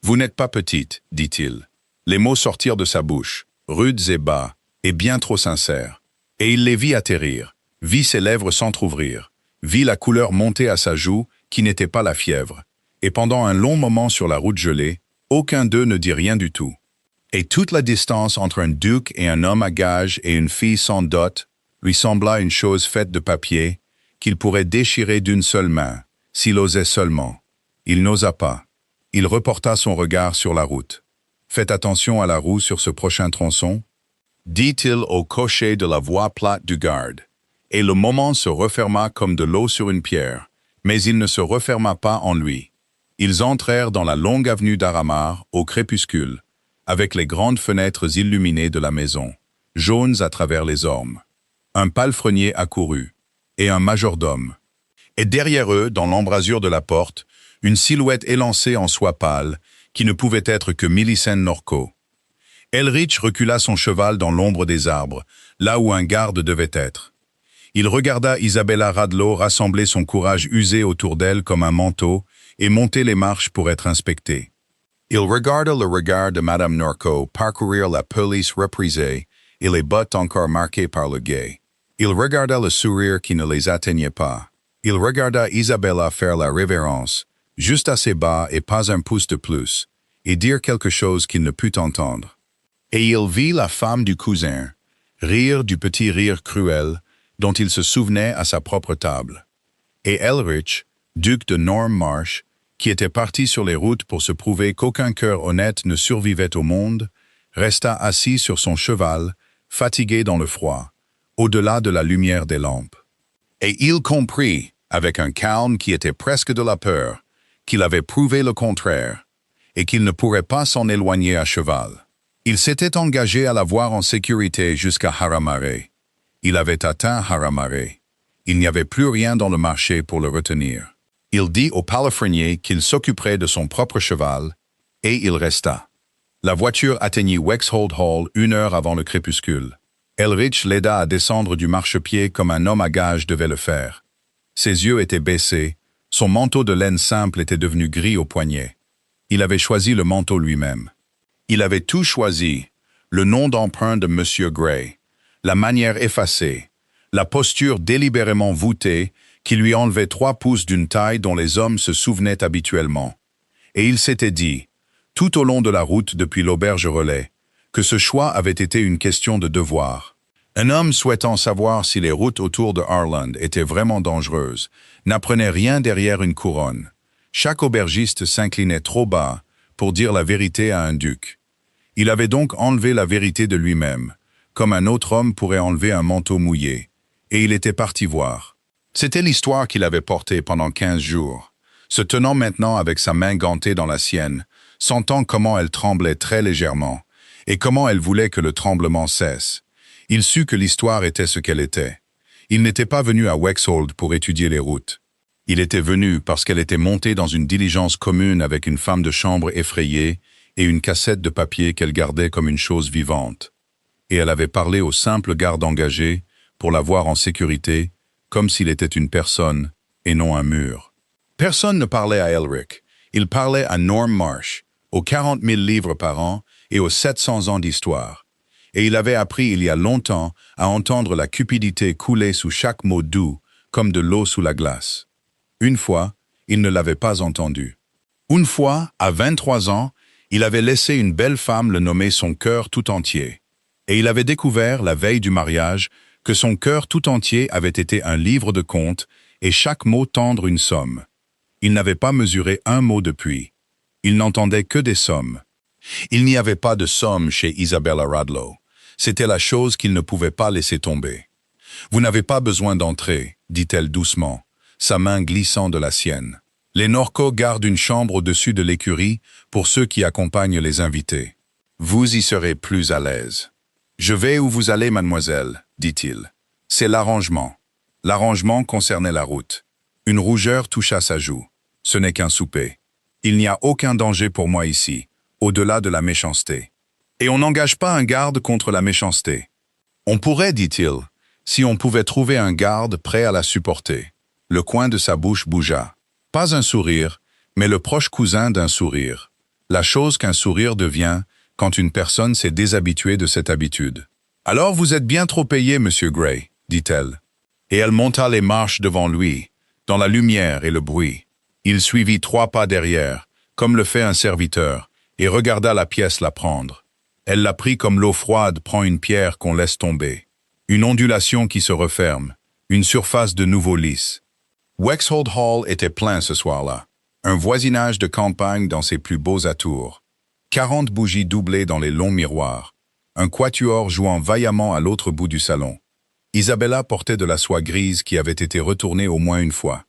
Vous n'êtes pas petite, dit-il. Les mots sortirent de sa bouche, rudes et bas, et bien trop sincères. Et il les vit atterrir, vit ses lèvres s'entr'ouvrir, vit la couleur monter à sa joue, qui n'était pas la fièvre. Et pendant un long moment sur la route gelée, aucun d'eux ne dit rien du tout. Et toute la distance entre un duc et un homme à gages et une fille sans dot lui sembla une chose faite de papier qu'il pourrait déchirer d'une seule main, s'il osait seulement. Il n'osa pas. Il reporta son regard sur la route. « Faites attention à la roue sur ce prochain tronçon » dit-il au cocher de la voie plate du garde. Et le moment se referma comme de l'eau sur une pierre, mais il ne se referma pas en lui. Ils entrèrent dans la longue avenue d'Aramar au crépuscule, avec les grandes fenêtres illuminées de la maison, jaunes à travers les ormes. Un palefrenier accourut, et un majordome. Et derrière eux, dans l'embrasure de la porte, une silhouette élancée en soie pâle, qui ne pouvait être que Millicent Norco. Elrich recula son cheval dans l'ombre des arbres, là où un garde devait être. Il regarda Isabella Radlow rassembler son courage usé autour d'elle comme un manteau et monter les marches pour être inspecté. Il regarda le regard de Madame Norco parcourir la police reprisée et les bottes encore marquées par le guet. Il regarda le sourire qui ne les atteignait pas. Il regarda Isabella faire la révérence, juste assez bas et pas un pouce de plus, et dire quelque chose qu'il ne put entendre. Et il vit la femme du cousin rire du petit rire cruel dont il se souvenait à sa propre table. Et Elrich, duc de Normmarsh, qui était parti sur les routes pour se prouver qu'aucun cœur honnête ne survivait au monde, resta assis sur son cheval, fatigué dans le froid, au-delà de la lumière des lampes. Et il comprit, avec un calme qui était presque de la peur, qu'il avait prouvé le contraire, et qu'il ne pourrait pas s'en éloigner à cheval. Il s'était engagé à la voir en sécurité jusqu'à Haramare. Il avait atteint Haramare. Il n'y avait plus rien dans le marché pour le retenir. Il dit au palefrenier qu'il s'occuperait de son propre cheval, et il resta. La voiture atteignit Wexhold Hall 1 heure avant le crépuscule. Elrich l'aida à descendre du marchepied comme un homme à gage devait le faire. Ses yeux étaient baissés, son manteau de laine simple était devenu gris au poignet. Il avait choisi le manteau lui-même. Il avait tout choisi, le nom d'emprunt de Monsieur Gray, la manière effacée, la posture délibérément voûtée qui lui enlevait 3 pouces d'une taille dont les hommes se souvenaient habituellement. Et il s'était dit, tout au long de la route depuis l'auberge Relais, que ce choix avait été une question de devoir. Un homme souhaitant savoir si les routes autour de Harland étaient vraiment dangereuses n'apprenait rien derrière une couronne. Chaque aubergiste s'inclinait trop bas pour dire la vérité à un duc. Il avait donc enlevé la vérité de lui-même, comme un autre homme pourrait enlever un manteau mouillé, et il était parti voir. C'était l'histoire qu'il avait portée pendant 15 jours, se tenant maintenant avec sa main gantée dans la sienne, sentant comment elle tremblait très légèrement, et comment elle voulait que le tremblement cesse. Il sut que l'histoire était ce qu'elle était. Il n'était pas venu à Wexhold pour étudier les routes. Il était venu parce qu'elle était montée dans une diligence commune avec une femme de chambre effrayée et une cassette de papier qu'elle gardait comme une chose vivante. Et elle avait parlé au simple garde engagé pour la voir en sécurité, comme s'il était une personne et non un mur. Personne ne parlait à Elric. Il parlait à Norm Marsh, aux 40 000 livres par an et aux 700 ans d'histoire. Et il avait appris il y a longtemps à entendre la cupidité couler sous chaque mot doux, comme de l'eau sous la glace. Une fois, il ne l'avait pas entendu. Une fois, à 23 ans, il avait laissé une belle femme le nommer son cœur tout entier. Et il avait découvert, la veille du mariage, que son cœur tout entier avait été un livre de comptes et chaque mot tendre une somme. Il n'avait pas mesuré un mot depuis. Il n'entendait que des sommes. Il n'y avait pas de somme chez Isabella Radlow. C'était la chose qu'il ne pouvait pas laisser tomber. « Vous n'avez pas besoin d'entrer », dit-elle doucement, sa main glissant de la sienne. « Les Norco gardent une chambre au-dessus de l'écurie pour ceux qui accompagnent les invités. Vous y serez plus à l'aise. »« Je vais où vous allez, mademoiselle, » dit-il. « C'est l'arrangement. » L'arrangement concernait la route. Une rougeur toucha sa joue. « Ce n'est qu'un souper. Il n'y a aucun danger pour moi ici, au-delà de la méchanceté. Et on n'engage pas un garde contre la méchanceté. On pourrait, dit-il, si on pouvait trouver un garde prêt à la supporter. » Le coin de sa bouche bougea. Pas un sourire, mais le proche cousin d'un sourire. La chose qu'un sourire devient quand une personne s'est déshabituée de cette habitude. « Alors vous êtes bien trop payé, Monsieur Gray, » dit-elle. Et elle monta les marches devant lui, dans la lumière et le bruit. Il suivit 3 pas derrière, comme le fait un serviteur, et regarda la pièce la prendre. Elle la prit comme l'eau froide prend une pierre qu'on laisse tomber. Une ondulation qui se referme, une surface de nouveau lisse. Wexhold Hall était plein ce soir-là. Un voisinage de campagne dans ses plus beaux atours. 40 bougies doublées dans les longs miroirs. Un quatuor jouant vaillamment à l'autre bout du salon. Isabella portait de la soie grise qui avait été retournée au moins une fois.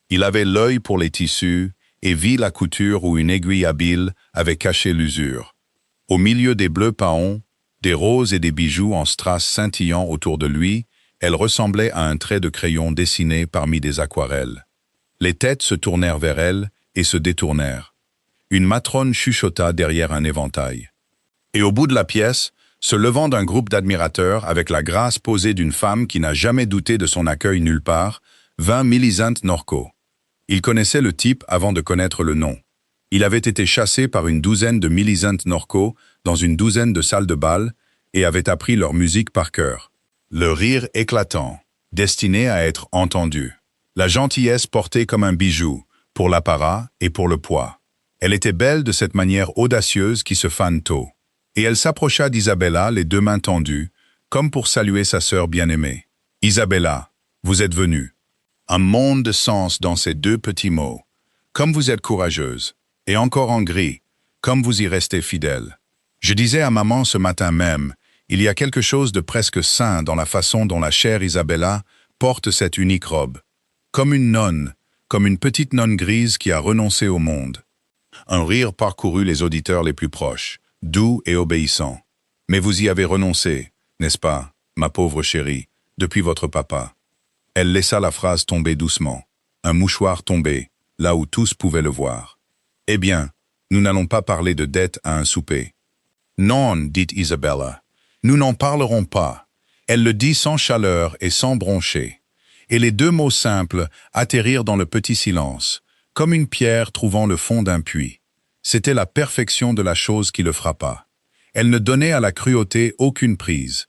Il avait l'œil pour les tissus et vit la couture où une aiguille habile avait caché l'usure. Au milieu des bleus paons, des roses et des bijoux en strass scintillant autour de lui, elle ressemblait à un trait de crayon dessiné parmi des aquarelles. Les têtes se tournèrent vers elle et se détournèrent. Une matrone chuchota derrière un éventail. Et au bout de la pièce, se levant d'un groupe d'admirateurs avec la grâce posée d'une femme qui n'a jamais douté de son accueil nulle part, vint Millicent Norco. Il connaissait le type avant de connaître le nom. Il avait été chassé par une douzaine de Millicent Norco dans une douzaine de salles de bal et avait appris leur musique par cœur. Le rire éclatant, destiné à être entendu. La gentillesse portée comme un bijou, pour l'apparat et pour le poids. Elle était belle de cette manière audacieuse qui se fane tôt. Et elle s'approcha d'Isabella, les 2 mains tendues, comme pour saluer sa sœur bien-aimée. « Isabella, vous êtes venue. » Un monde de sens dans ces 2 petits mots. Comme vous êtes courageuse, et encore en gris, comme vous y restez fidèle. Je disais à maman ce matin même, il y a quelque chose de presque saint dans la façon dont la chère Isabella porte cette unique robe. Comme une nonne, comme une petite nonne grise qui a renoncé au monde. Un rire parcourut les auditeurs les plus proches, doux et obéissant. Mais vous y avez renoncé, n'est-ce pas, ma pauvre chérie, depuis votre papa. Elle laissa la phrase tomber doucement. Un mouchoir tombé, là où tous pouvaient le voir. Eh bien, nous n'allons pas parler de dette à un souper. Non, dit Isabella, nous n'en parlerons pas. Elle le dit sans chaleur et sans broncher. Et les deux mots simples atterrirent dans le petit silence, comme une pierre trouvant le fond d'un puits. C'était la perfection de la chose qui le frappa. Elle ne donnait à la cruauté aucune prise,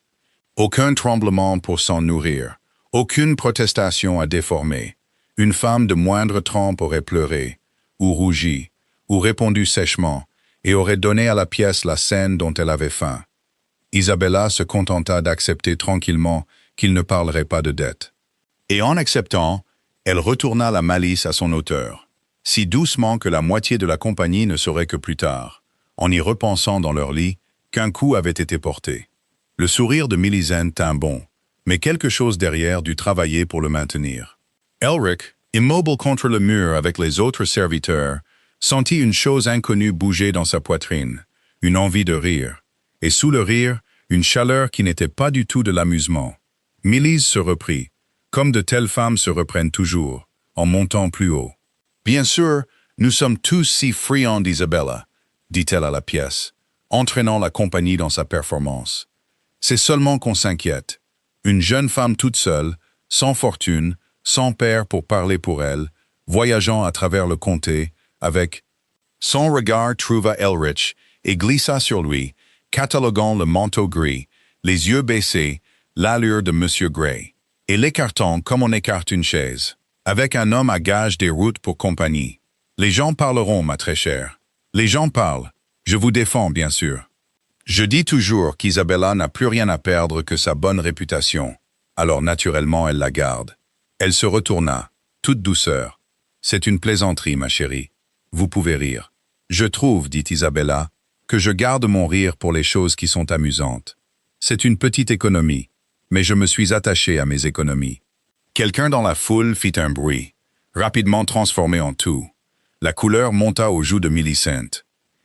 aucun tremblement pour s'en nourrir, aucune protestation à déformer. Une femme de moindre trempe aurait pleuré, ou rougi, ou répondu sèchement, et aurait donné à la pièce la scène dont elle avait faim. Isabella se contenta d'accepter tranquillement qu'il ne parlerait pas de dette. Et en acceptant, elle retourna la malice à son auteur, si doucement que la moitié de la compagnie ne saurait que plus tard, en y repensant dans leur lit, qu'un coup avait été porté. Le sourire de Millicent tint bon, mais quelque chose derrière dut travailler pour le maintenir. Elric, immobile contre le mur avec les autres serviteurs, sentit une chose inconnue bouger dans sa poitrine, une envie de rire, et sous le rire, une chaleur qui n'était pas du tout de l'amusement. Milise se reprit, comme de telles femmes se reprennent toujours, en montant plus haut. « Bien sûr, nous sommes tous si friands d'Isabella, » dit-elle à la pièce, entraînant la compagnie dans sa performance. « C'est seulement qu'on s'inquiète. Une jeune femme toute seule, sans fortune, sans père pour parler pour elle, voyageant à travers le comté, avec... » Son regard trouva Elric et glissa sur lui, cataloguant le manteau gris, les yeux baissés, l'allure de Monsieur Gray, et l'écartant comme on écarte une chaise, avec un homme à gage des routes pour compagnie. « Les gens parleront, ma très chère. Les gens parlent. Je vous défends, bien sûr. Je dis toujours qu'Isabella n'a plus rien à perdre que sa bonne réputation. Alors naturellement, elle la garde. » Elle se retourna, toute douceur. « C'est une plaisanterie, ma chérie. Vous pouvez rire. »« Je trouve, dit Isabella, que je garde mon rire pour les choses qui sont amusantes. C'est une petite économie, mais je me suis attaché à mes économies. » Quelqu'un dans la foule fit un bruit, rapidement transformé en tout. La couleur monta aux joues de Millicent.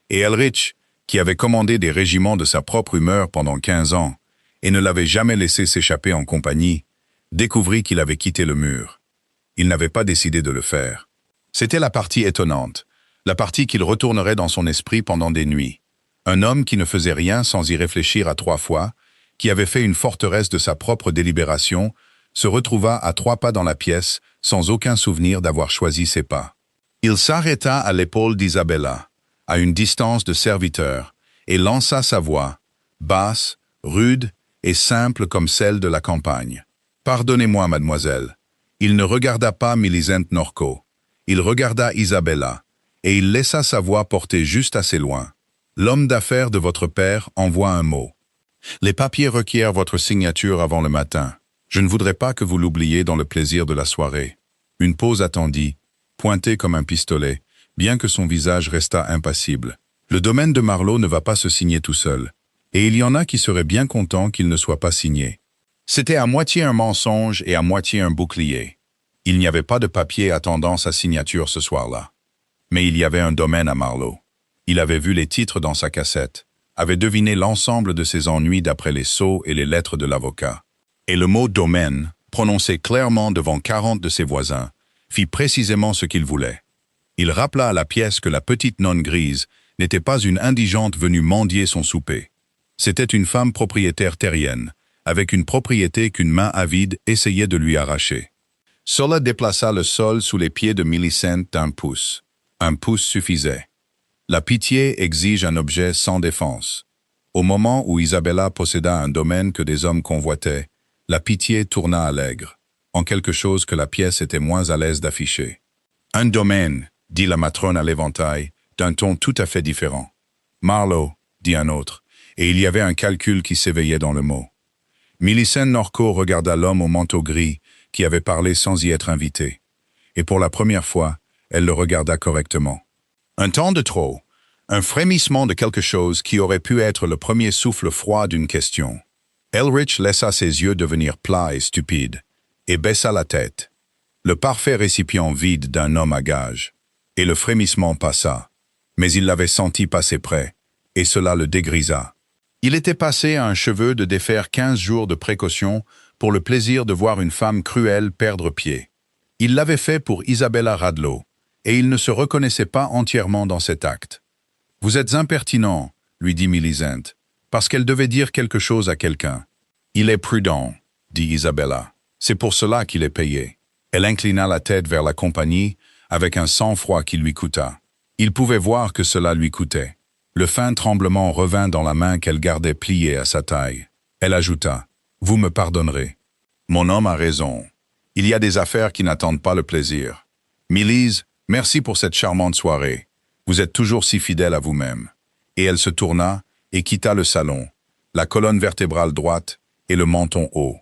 Et Elric, qui avait commandé des régiments de sa propre humeur pendant 15 ans, et ne l'avait jamais laissé s'échapper en compagnie, découvrit qu'il avait quitté le mur. Il n'avait pas décidé de le faire. C'était la partie étonnante, la partie qu'il retournerait dans son esprit pendant des nuits. Un homme qui ne faisait rien sans y réfléchir à 3 fois, qui avait fait une forteresse de sa propre délibération, se retrouva à 3 pas dans la pièce, sans aucun souvenir d'avoir choisi ses pas. Il s'arrêta à l'épaule d'Isabella, à une distance de serviteur, et lança sa voix, basse, rude et simple comme celle de la campagne. « Pardonnez-moi, mademoiselle. » Il ne regarda pas Millicent Norco. Il regarda Isabella, et il laissa sa voix porter juste assez loin. « L'homme d'affaires de votre père envoie un mot. Les papiers requièrent votre signature avant le matin. Je ne voudrais pas que vous l'oubliez dans le plaisir de la soirée. » Une pause attendit, pointée comme un pistolet, bien que son visage restât impassible. Le domaine de Marlowe ne va pas se signer tout seul, et il y en a qui seraient bien contents qu'il ne soit pas signé. C'était à moitié un mensonge et à moitié un bouclier. Il n'y avait pas de papier attendant sa signature ce soir-là. Mais il y avait un domaine à Marlowe. Il avait vu les titres dans sa cassette, avait deviné l'ensemble de ses ennuis d'après les sceaux et les lettres de l'avocat. Et le mot « domaine », prononcé clairement devant 40 de ses voisins, fit précisément ce qu'il voulait. Il rappela à la pièce que la petite nonne grise n'était pas une indigente venue mendier son souper. C'était une femme propriétaire terrienne, avec une propriété qu'une main avide essayait de lui arracher. Cela déplaça le sol sous les pieds de Millicent d'1 pouce. 1 pouce suffisait. La pitié exige un objet sans défense. Au moment où Isabella posséda un domaine que des hommes convoitaient, la pitié tourna à l'aigre, en quelque chose que la pièce était moins à l'aise d'afficher. « Un domaine », dit la matrone à l'éventail, d'un ton tout à fait différent. « Marlowe », dit un autre, et il y avait un calcul qui s'éveillait dans le mot. Millicent Norco regarda l'homme au manteau gris qui avait parlé sans y être invité, et pour la première fois, elle le regarda correctement. Un temps de trop, un frémissement de quelque chose qui aurait pu être le premier souffle froid d'une question. Elric laissa ses yeux devenir plats et stupides, et baissa la tête, le parfait récipient vide d'un homme à gage. Et le frémissement passa, mais il l'avait senti passer près, et cela le dégrisa. Il était passé à un cheveu de défaire 15 jours de précaution pour le plaisir de voir une femme cruelle perdre pied. Il l'avait fait pour Isabella Radlow, et il ne se reconnaissait pas entièrement dans cet acte. « Vous êtes impertinent, lui dit Millicent, parce qu'elle devait dire quelque chose à quelqu'un. Il est prudent, dit Isabella. C'est pour cela qu'il est payé. Elle inclina la tête vers la compagnie avec un sang-froid qui lui coûta. Il pouvait voir que cela lui coûtait. Le fin tremblement revint dans la main qu'elle gardait pliée à sa taille. Elle ajouta, « Vous me pardonnerez. Mon homme a raison. Il y a des affaires qui n'attendent pas le plaisir. Millise, merci pour cette charmante soirée. Vous êtes toujours si fidèle à vous-même. » Et elle se tourna et quitta le salon, la colonne vertébrale droite et le menton haut.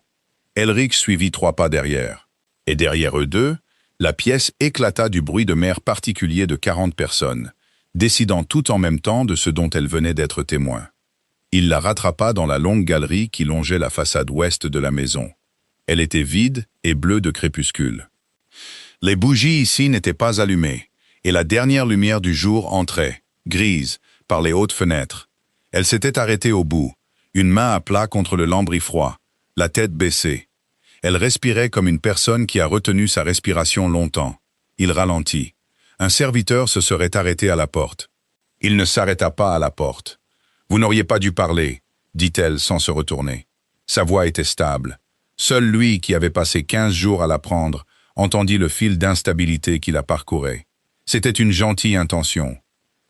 Elric suivit 3 pas derrière. Et derrière eux deux, la pièce éclata du bruit de mer particulier de 40 personnes, décidant tout en même temps de ce dont elle venait d'être témoin. Il la rattrapa dans la longue galerie qui longeait la façade ouest de la maison. Elle était vide et bleue de crépuscule. Les bougies ici n'étaient pas allumées, et la dernière lumière du jour entrait, grise, par les hautes fenêtres. Elle s'était arrêtée au bout, une main à plat contre le lambris froid, la tête baissée. Elle respirait comme une personne qui a retenu sa respiration longtemps. Il ralentit. Un serviteur se serait arrêté à la porte. Il ne s'arrêta pas à la porte. « Vous n'auriez pas dû parler », dit-elle sans se retourner. Sa voix était stable. Seul lui, qui avait passé 15 jours à l'apprendre, entendit le fil d'instabilité qui la parcourait. C'était une gentille intention.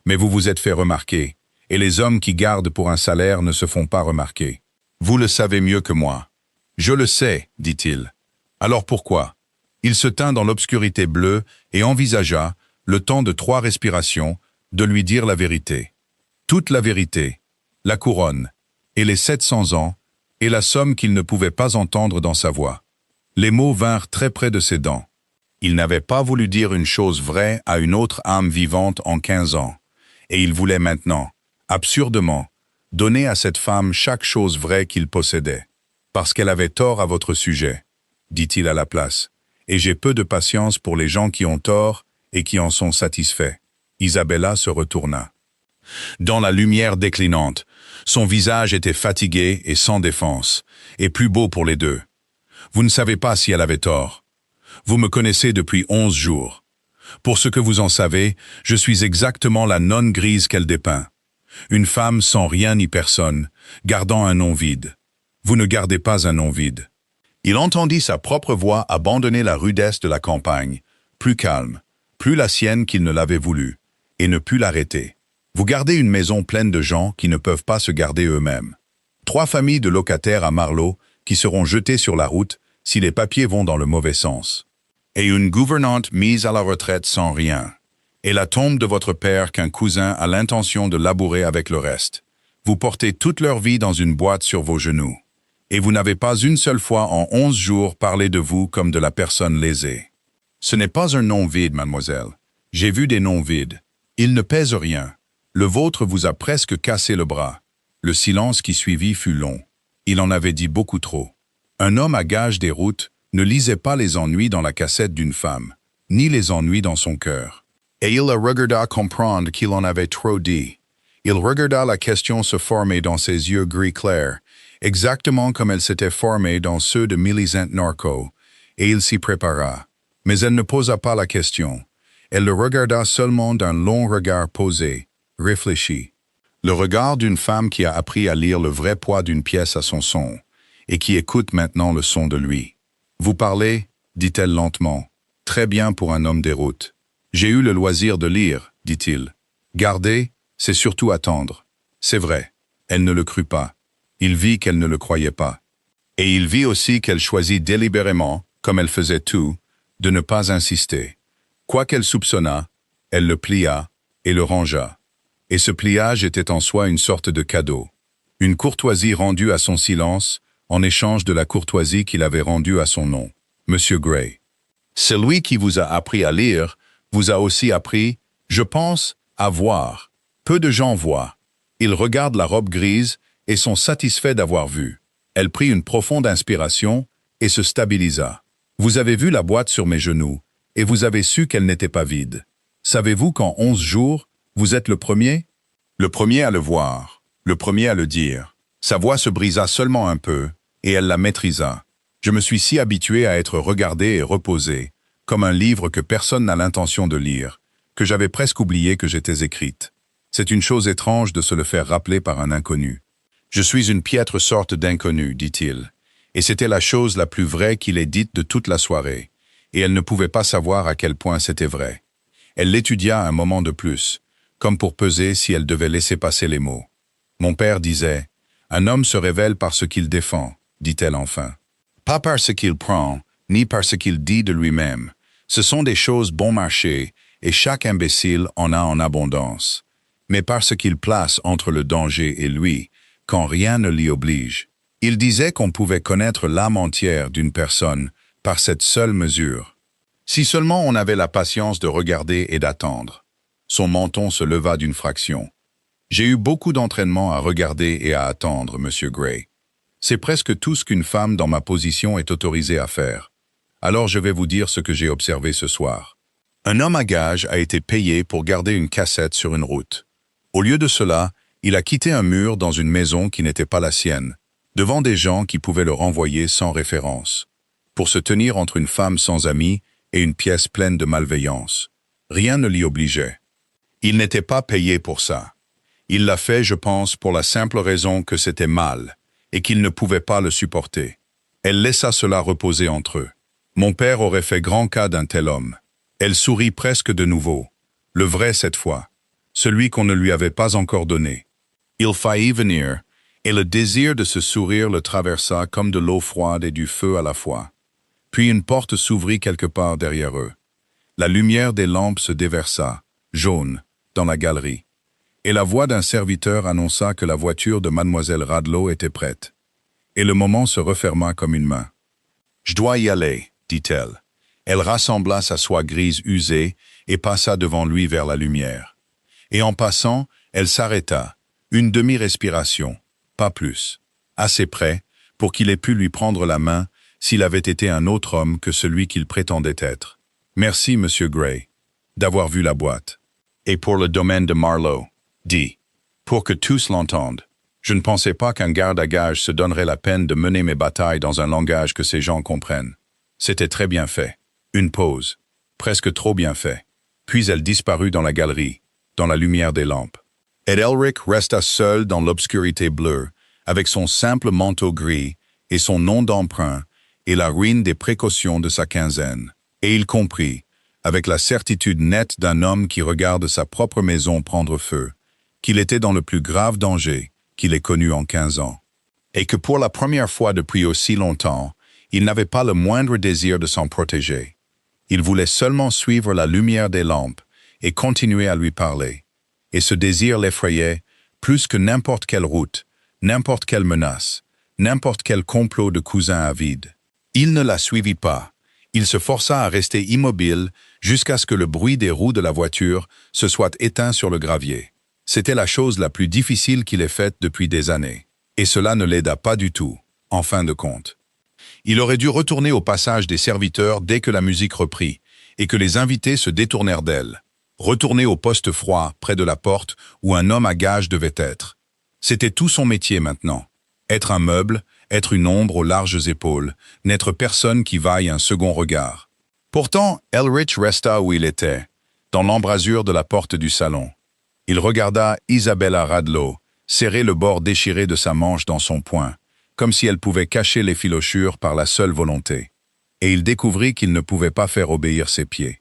Mais vous vous êtes fait remarquer, et les hommes qui gardent pour un salaire ne se font pas remarquer. Vous le savez mieux que moi. Je le sais, dit-il. Alors pourquoi? Il se tint dans l'obscurité bleue et envisagea, le temps de 3 respirations, de lui dire la vérité. Toute la vérité, la couronne, et les 700 ans, et la somme qu'il ne pouvait pas entendre dans sa voix. Les mots vinrent très près de ses dents. Il n'avait pas voulu dire une chose vraie à une autre âme vivante en 15 ans, et il voulait maintenant, absurdement, donner à cette femme chaque chose vraie qu'il possédait. Parce qu'elle avait tort à votre sujet, dit-il à la place, et j'ai peu de patience pour les gens qui ont tort et qui en sont satisfaits. Isabella se retourna. Dans la lumière déclinante, son visage était fatigué et sans défense, et plus beau pour les deux. Vous ne savez pas si elle avait tort. Vous me connaissez depuis 11 jours. Pour ce que vous en savez, je suis exactement la nonne grise qu'elle dépeint. Une femme sans rien ni personne, gardant un nom vide. Vous ne gardez pas un nom vide. Il entendit sa propre voix abandonner la rudesse de la campagne, plus calme, plus la sienne qu'il ne l'avait voulu, et ne put l'arrêter. Vous gardez une maison pleine de gens qui ne peuvent pas se garder eux-mêmes. 3 familles de locataires à Marlow qui seront jetées sur la route si les papiers vont dans le mauvais sens. Et une gouvernante mise à la retraite sans rien. Et la tombe de votre père qu'un cousin a l'intention de labourer avec le reste. Vous portez toute leur vie dans une boîte sur vos genoux. Et vous n'avez pas une seule fois en 11 jours parlé de vous comme de la personne lésée. Ce n'est pas un nom vide, mademoiselle. J'ai vu des noms vides. Ils ne pèsent rien. Le vôtre vous a presque cassé le bras. Le silence qui suivit fut long. Il en avait dit beaucoup trop. Un homme à gage des routes ne lisait pas les ennuis dans la cassette d'une femme, ni les ennuis dans son cœur. Et il la regarda comprendre qu'il en avait trop dit. Il regarda la question se former dans ses yeux gris clairs, exactement comme elle s'était formée dans ceux de Millicent Norco, et il s'y prépara. Mais elle ne posa pas la question. Elle le regarda seulement d'un long regard posé, réfléchi. Le regard d'une femme qui a appris à lire le vrai poids d'une pièce à son son, et qui écoute maintenant le son de lui. « Vous parlez, dit-elle lentement, très bien pour un homme des routes. J'ai eu le loisir de lire, dit-il. Garder, c'est surtout attendre. C'est vrai. Elle ne le crut pas. Il vit qu'elle ne le croyait pas. Et il vit aussi qu'elle choisit délibérément, comme elle faisait tout, de ne pas insister. Quoi qu'elle soupçonnât, elle le plia et le rangea. Et ce pliage était en soi une sorte de cadeau. Une courtoisie rendue à son silence, en échange de la courtoisie qu'il avait rendue à son nom, Monsieur Gray. Celui qui vous a appris à lire vous a aussi appris, je pense, à voir. Peu de gens voient. Ils regardent la robe grise et sont satisfaits d'avoir vu. Elle prit une profonde inspiration et se stabilisa. Vous avez vu la boîte sur mes genoux, et vous avez su qu'elle n'était pas vide. Savez-vous qu'en 11 jours, vous êtes le premier? Le premier à le voir, le premier à le dire. Sa voix se brisa seulement un peu, et elle la maîtrisa. Je me suis si habitué à être regardé et reposé, comme un livre que personne n'a l'intention de lire, que j'avais presque oublié que j'étais écrite. C'est une chose étrange de se le faire rappeler par un inconnu. « Je suis une piètre sorte d'inconnu, dit-il. » Et c'était la chose la plus vraie qu'il ait dite de toute la soirée, et elle ne pouvait pas savoir à quel point c'était vrai. Elle l'étudia un moment de plus, comme pour peser si elle devait laisser passer les mots. Mon père disait, « Un homme se révèle par ce qu'il défend, dit-elle enfin. Pas par ce qu'il prend, ni par ce qu'il dit de lui-même. Ce sont des choses bon marché, et chaque imbécile en a en abondance. Mais par ce qu'il place entre le danger et lui, quand rien ne l'y oblige. Il disait qu'on pouvait connaître l'âme entière d'une personne par cette seule mesure. Si seulement on avait la patience de regarder et d'attendre. » Son menton se leva d'une fraction. « J'ai eu beaucoup d'entraînement à regarder et à attendre, Monsieur Gray. C'est presque tout ce qu'une femme dans ma position est autorisée à faire. Alors je vais vous dire ce que j'ai observé ce soir. Un homme à gage a été payé pour garder une cassette sur une route. Au lieu de cela, il a quitté un mur dans une maison qui n'était pas la sienne, devant des gens qui pouvaient le renvoyer sans référence, pour se tenir entre une femme sans amis et une pièce pleine de malveillance. Rien ne l'y obligeait. Il n'était pas payé pour ça. Il l'a fait, je pense, pour la simple raison que c'était mal, et qu'il ne pouvait pas le supporter. Elle laissa cela reposer entre eux. Mon père aurait fait grand cas d'un tel homme. Elle sourit presque de nouveau. Le vrai cette fois. Celui qu'on ne lui avait pas encore donné. Il faillit venir, et le désir de ce sourire le traversa comme de l'eau froide et du feu à la fois. Puis une porte s'ouvrit quelque part derrière eux. La lumière des lampes se déversa, jaune, dans la galerie. Et la voix d'un serviteur annonça que la voiture de mademoiselle Radlow était prête. Et le moment se referma comme une main. « Je dois y aller, » dit-elle. Elle rassembla sa soie grise usée et passa devant lui vers la lumière. Et en passant, elle s'arrêta, une demi-respiration, pas plus, assez près pour qu'il ait pu lui prendre la main s'il avait été un autre homme que celui qu'il prétendait être. « Merci, Monsieur Gray, d'avoir vu la boîte. Et pour le domaine de Marlowe, dit, pour que tous l'entendent. Je ne pensais pas qu'un garde à gages se donnerait la peine de mener mes batailles dans un langage que ces gens comprennent. C'était très bien fait. Une pause, presque trop bien fait. Puis elle disparut dans la galerie, dans la lumière des lampes. Et Elric resta seul dans l'obscurité bleue, avec son simple manteau gris et son nom d'emprunt et la ruine des précautions de sa quinzaine. Et il comprit, avec la certitude nette d'un homme qui regarde sa propre maison prendre feu, qu'il était dans le plus grave danger qu'il ait connu en 15 ans. Et que pour la première fois depuis aussi longtemps, il n'avait pas le moindre désir de s'en protéger. Il voulait seulement suivre la lumière des lampes et continuer à lui parler. Et ce désir l'effrayait plus que n'importe quelle route, n'importe quelle menace, n'importe quel complot de cousins avides. Il ne la suivit pas. Il se força à rester immobile jusqu'à ce que le bruit des roues de la voiture se soit éteint sur le gravier. C'était la chose la plus difficile qu'il ait faite depuis des années. Et cela ne l'aida pas du tout, en fin de compte. Il aurait dû retourner au passage des serviteurs dès que la musique reprit, et que les invités se détournèrent d'elle. Retourner au poste froid, près de la porte, où un homme à gages devait être. C'était tout son métier maintenant. Être un meuble, être une ombre aux larges épaules, n'être personne qui vaille un second regard. Pourtant, Elric resta où il était, dans l'embrasure de la porte du salon. Il regarda Isabella Radlow, serrer le bord déchiré de sa manche dans son poing, comme si elle pouvait cacher les filochures par la seule volonté. Et il découvrit qu'il ne pouvait pas faire obéir ses pieds.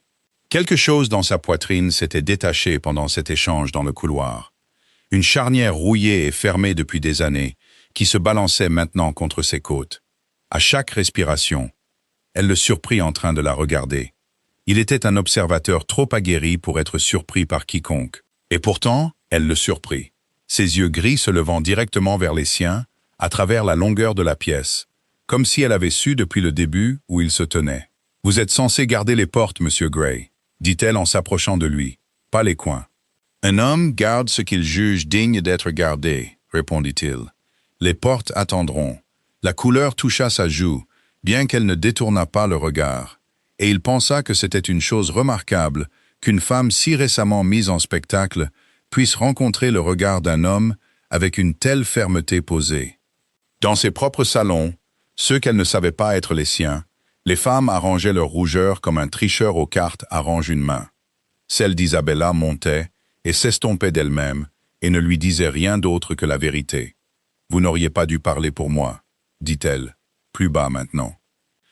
Quelque chose dans sa poitrine s'était détaché pendant cet échange dans le couloir. Une charnière rouillée et fermée depuis des années, qui se balançait maintenant contre ses côtes. À chaque respiration, elle le surprit en train de la regarder. Il était un observateur trop aguerri pour être surpris par quiconque. Et pourtant, elle le surprit. Ses yeux gris se levant directement vers les siens, à travers la longueur de la pièce, comme si elle avait su depuis le début où il se tenait. « Vous êtes censé garder les portes, Monsieur Gray, » dit-elle en s'approchant de lui, « pas les coins. »« Un homme garde ce qu'il juge digne d'être gardé, » répondit-il. « Les portes attendront. » La couleur toucha sa joue, bien qu'elle ne détournât pas le regard, et il pensa que c'était une chose remarquable qu'une femme si récemment mise en spectacle puisse rencontrer le regard d'un homme avec une telle fermeté posée. Dans ses propres salons, ceux qu'elle ne savait pas être les siens, les femmes arrangeaient leur rougeur comme un tricheur aux cartes arrange une main. Celle d'Isabella montait, et s'estompait d'elle-même, et ne lui disait rien d'autre que la vérité. « Vous n'auriez pas dû parler pour moi, » dit-elle, plus bas maintenant.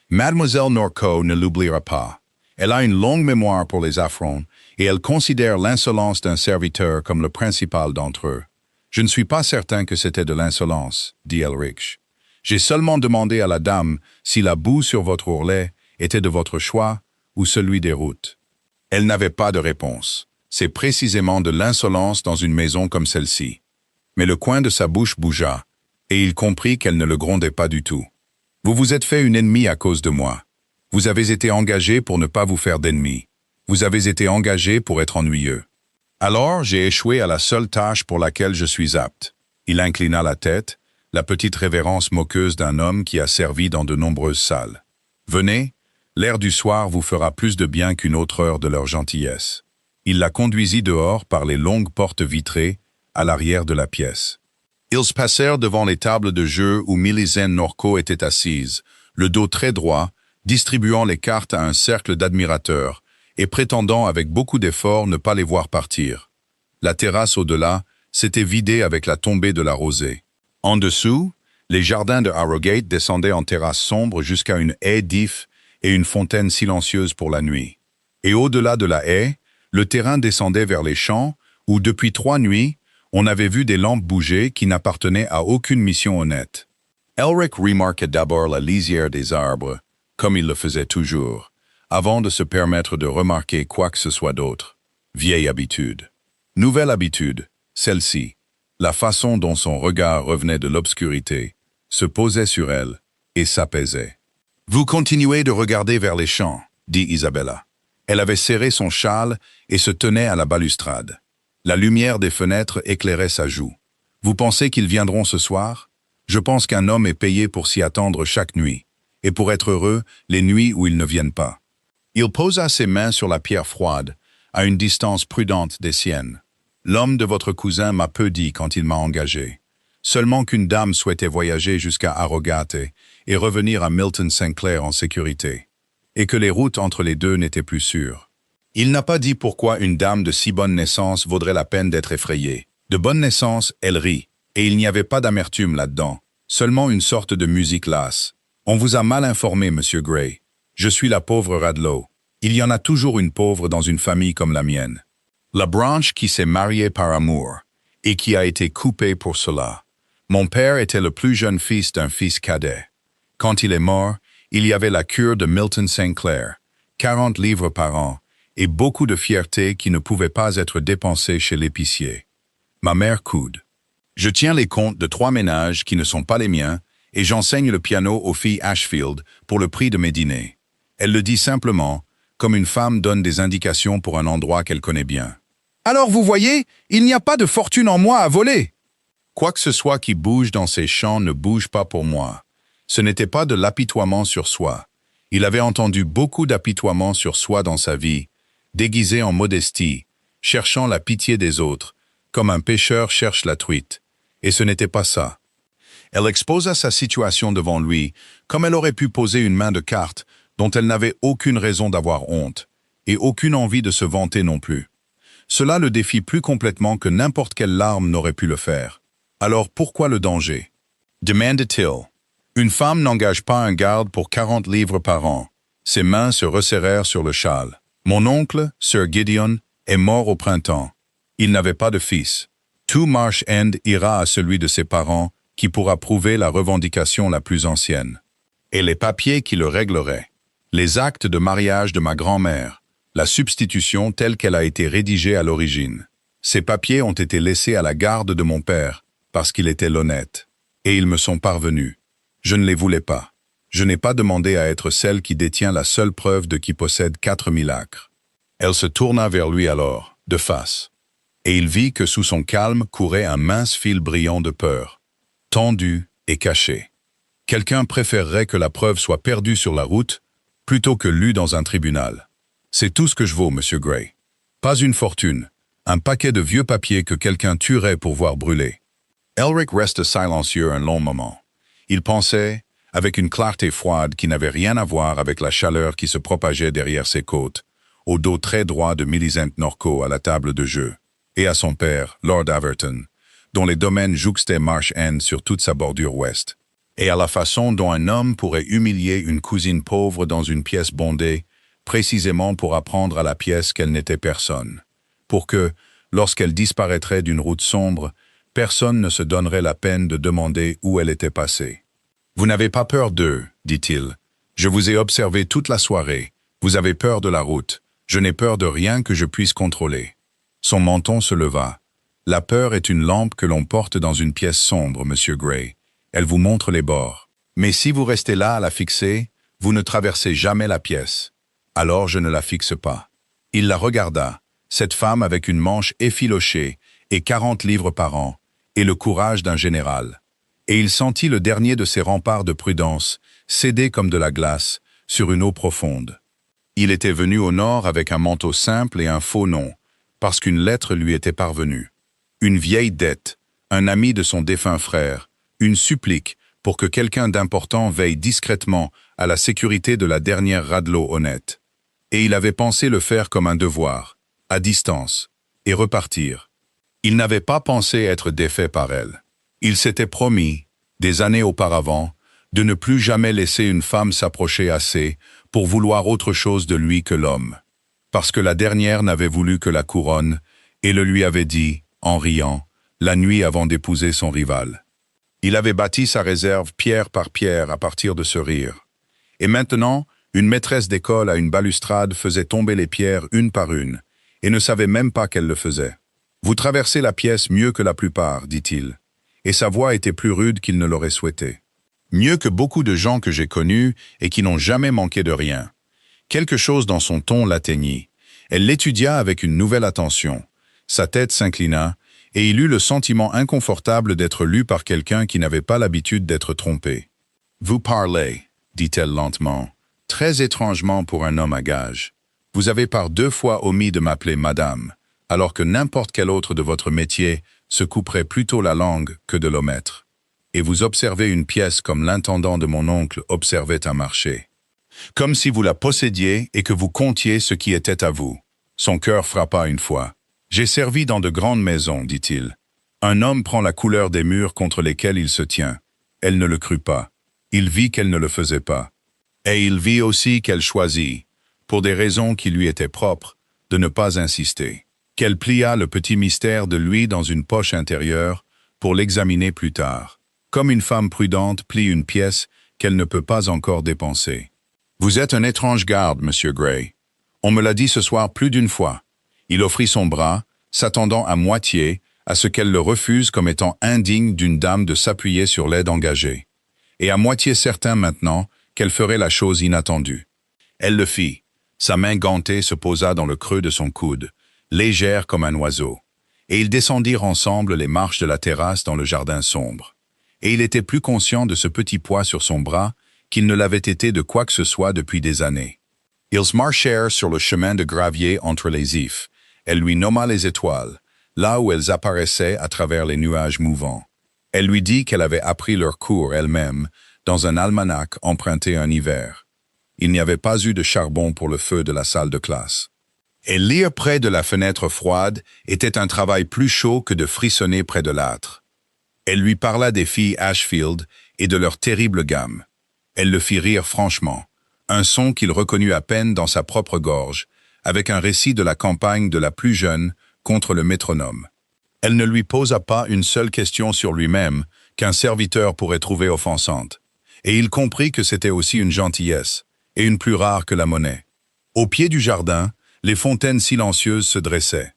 Mademoiselle Norco ne l'oubliera pas. Elle a une longue mémoire pour les affronts, et elle considère l'insolence d'un serviteur comme le principal d'entre eux. « Je ne suis pas certain que c'était de l'insolence, » dit Elrich. « J'ai seulement demandé à la dame si la boue sur votre ourlet était de votre choix ou celui des routes. » Elle n'avait pas de réponse. C'est précisément de l'insolence dans une maison comme celle-ci. Mais le coin de sa bouche bougea, et il comprit qu'elle ne le grondait pas du tout. « Vous vous êtes fait une ennemie à cause de moi. Vous avez été engagé pour ne pas vous faire d'ennemis. Vous avez été engagé pour être ennuyeux. Alors j'ai échoué à la seule tâche pour laquelle je suis apte. » Il inclina la tête, la petite révérence moqueuse d'un homme qui a servi dans de nombreuses salles. « Venez, l'air du soir vous fera plus de bien qu'une autre heure de leur gentillesse. » Il la conduisit dehors par les longues portes vitrées, à l'arrière de la pièce. Ils passèrent devant les tables de jeu où Millicent Norco était assise, le dos très droit, distribuant les cartes à un cercle d'admirateurs, et prétendant avec beaucoup d'efforts ne pas les voir partir. La terrasse au-delà s'était vidée avec la tombée de la rosée. En dessous, les jardins de Harrogate descendaient en terrasse sombre jusqu'à une haie d'ifs et une fontaine silencieuse pour la nuit. Et au-delà de la haie, le terrain descendait vers les champs où, depuis 3 nuits, on avait vu des lampes bouger qui n'appartenaient à aucune mission honnête. Elric remarqua d'abord la lisière des arbres, comme il le faisait toujours, avant de se permettre de remarquer quoi que ce soit d'autre. Vieille habitude. Nouvelle habitude, celle-ci, la façon dont son regard revenait de l'obscurité, se posait sur elle et s'apaisait. « Vous continuez de regarder vers les champs, » dit Isabella. Elle avait serré son châle et se tenait à la balustrade. La lumière des fenêtres éclairait sa joue. « Vous pensez qu'ils viendront ce soir? Je pense qu'un homme est payé pour s'y attendre chaque nuit, et pour être heureux les nuits où ils ne viennent pas. » Il posa ses mains sur la pierre froide, à une distance prudente des siennes. « L'homme de votre cousin m'a peu dit quand il m'a engagé. Seulement qu'une dame souhaitait voyager jusqu'à Harrogate et revenir à Milton Sinclair en sécurité, et que les routes entre les deux n'étaient plus sûres. Il n'a pas dit pourquoi une dame de si bonne naissance vaudrait la peine d'être effrayée. De bonne naissance, elle rit, et il n'y avait pas d'amertume là-dedans, seulement une sorte de musique lasse. On vous a mal informé, Monsieur Gray. Je suis la pauvre Radlow. Il y en a toujours une pauvre dans une famille comme la mienne. La branche qui s'est mariée par amour, et qui a été coupée pour cela. Mon père était le plus jeune fils d'un fils cadet. Quand il est mort, il y avait la cure de Milton Sinclair, 40 livres par an, et beaucoup de fierté qui ne pouvait pas être dépensée chez l'épicier. Ma mère coude. Je tiens les comptes de 3 ménages qui ne sont pas les miens, et j'enseigne le piano aux filles Ashfield pour le prix de mes dîners. Elle le dit simplement, comme une femme donne des indications pour un endroit qu'elle connaît bien. Alors vous voyez, il n'y a pas de fortune en moi à voler. Quoi que ce soit qui bouge dans ces champs ne bouge pas pour moi. Ce n'était pas de l'apitoiement sur soi. Il avait entendu beaucoup d'apitoiement sur soi dans sa vie, déguisé en modestie, cherchant la pitié des autres, comme un pêcheur cherche la truite. Et ce n'était pas ça. Elle exposa sa situation devant lui, comme elle aurait pu poser une main de cartes dont elle n'avait aucune raison d'avoir honte, et aucune envie de se vanter non plus. Cela le défie plus complètement que n'importe quelle larme n'aurait pu le faire. Alors pourquoi le danger? Demanda-t-il. Une femme n'engage pas un garde pour 40 livres par an. Ses mains se resserrèrent sur le châle. Mon oncle, Sir Gideon, est mort au printemps. Il n'avait pas de fils. Tout Marsh End ira à celui de ses parents, qui pourra prouver la revendication la plus ancienne. Et les papiers qui le régleraient. Les actes de mariage de ma grand-mère. La substitution telle qu'elle a été rédigée à l'origine. Ces papiers ont été laissés à la garde de mon père, parce qu'il était l'honnête. Et ils me sont parvenus. Je ne les voulais pas. Je n'ai pas demandé à être celle qui détient la seule preuve de qui possède 4000 acres. Elle se tourna vers lui alors, de face. Et il vit que sous son calme courait un mince fil brillant de peur, tendu et caché. Quelqu'un préférerait que la preuve soit perdue sur la route, plutôt que lue dans un tribunal. C'est tout ce que je vaux, Monsieur Gray. Pas une fortune, un paquet de vieux papiers que quelqu'un tuerait pour voir brûler. Elric resta silencieux un long moment. Il pensait, avec une clarté froide qui n'avait rien à voir avec la chaleur qui se propageait derrière ses côtes, au dos très droit de Millicent Norco à la table de jeu. et à son père, Lord Averton, dont les domaines jouxtaient Marsh End sur toute sa bordure ouest, et à la façon dont un homme pourrait humilier une cousine pauvre dans une pièce bondée, précisément pour apprendre à la pièce qu'elle n'était personne, pour que, lorsqu'elle disparaîtrait d'une route sombre, personne ne se donnerait la peine de demander où elle était passée. « Vous n'avez pas peur d'eux, dit-il. Je vous ai observé toute la soirée. Vous avez peur de la route. Je n'ai peur de rien que je puisse contrôler. » Son menton se leva. « La peur est une lampe que l'on porte dans une pièce sombre, Monsieur Gray. Elle vous montre les bords. Mais si vous restez là à la fixer, vous ne traversez jamais la pièce. Alors je ne la fixe pas. » Il la regarda, cette femme avec une manche effilochée et 40 livres par an, et le courage d'un général. Et il sentit le dernier de ses remparts de prudence céder comme de la glace sur une eau profonde. Il était venu au nord avec un manteau simple et un faux nom, parce qu'une lettre lui était parvenue. Une vieille dette, un ami de son défunt frère, une supplique pour que quelqu'un d'important veille discrètement à la sécurité de la dernière Radelau honnête. Et il avait pensé le faire comme un devoir, à distance, et repartir. Il n'avait pas pensé être défait par elle. Il s'était promis, des années auparavant, de ne plus jamais laisser une femme s'approcher assez pour vouloir autre chose de lui que l'homme. Parce que la dernière n'avait voulu que la couronne, et le lui avait dit, en riant, la nuit avant d'épouser son rival. Il avait bâti sa réserve pierre par pierre à partir de ce rire. Et maintenant, une maîtresse d'école à une balustrade faisait tomber les pierres une par une, et ne savait même pas qu'elle le faisait. « Vous traversez la pièce mieux que la plupart, dit-il, et sa voix était plus rude qu'il ne l'aurait souhaité. Mieux que beaucoup de gens que j'ai connus et qui n'ont jamais manqué de rien. » Quelque chose dans son ton l'atteignit. Elle l'étudia avec une nouvelle attention. Sa tête s'inclina, et il eut le sentiment inconfortable d'être lu par quelqu'un qui n'avait pas l'habitude d'être trompé. « Vous parlez, dit-elle lentement, très étrangement pour un homme à gages. Vous avez par 2 fois omis de m'appeler madame, alors que n'importe quel autre de votre métier se couperait plutôt la langue que de l'omettre. Et vous observez une pièce comme l'intendant de mon oncle observait un marché. Comme si vous la possédiez et que vous comptiez ce qui était à vous. » Son cœur frappa une fois. « J'ai servi dans de grandes maisons, dit-il. Un homme prend la couleur des murs contre lesquels il se tient. Elle ne le crut pas. Il vit qu'elle ne le faisait pas. Et il vit aussi qu'elle choisit, pour des raisons qui lui étaient propres, de ne pas insister. Qu'elle plia le petit mystère de lui dans une poche intérieure pour l'examiner plus tard, comme une femme prudente plie une pièce qu'elle ne peut pas encore dépenser. « Vous êtes un étrange garde, Monsieur Gray. On me l'a dit ce soir plus d'une fois. » Il offrit son bras, s'attendant à moitié à ce qu'elle le refuse comme étant indigne d'une dame de s'appuyer sur l'aide engagée, et à moitié certain maintenant qu'elle ferait la chose inattendue. Elle le fit. Sa main gantée se posa dans le creux de son coude, légère comme un oiseau, et ils descendirent ensemble les marches de la terrasse dans le jardin sombre. Et il était plus conscient de ce petit poids sur son bras qu'il ne l'avait été de quoi que ce soit depuis des années. Ils marchèrent sur le chemin de gravier entre les ifs. Elle lui nomma les étoiles, là où elles apparaissaient à travers les nuages mouvants. Elle lui dit qu'elle avait appris leur cours elle-même dans un almanach emprunté un hiver. Il n'y avait pas eu de charbon pour le feu de la salle de classe. Et lire près de la fenêtre froide était un travail plus chaud que de frissonner près de l'âtre. Elle lui parla des filles Ashfield et de leur terrible gamme. Elle le fit rire franchement, un son qu'il reconnut à peine dans sa propre gorge, avec un récit de la campagne de la plus jeune contre le métronome. Elle ne lui posa pas une seule question sur lui-même qu'un serviteur pourrait trouver offensante, et il comprit que c'était aussi une gentillesse, et une plus rare que la monnaie. Au pied du jardin, les fontaines silencieuses se dressaient,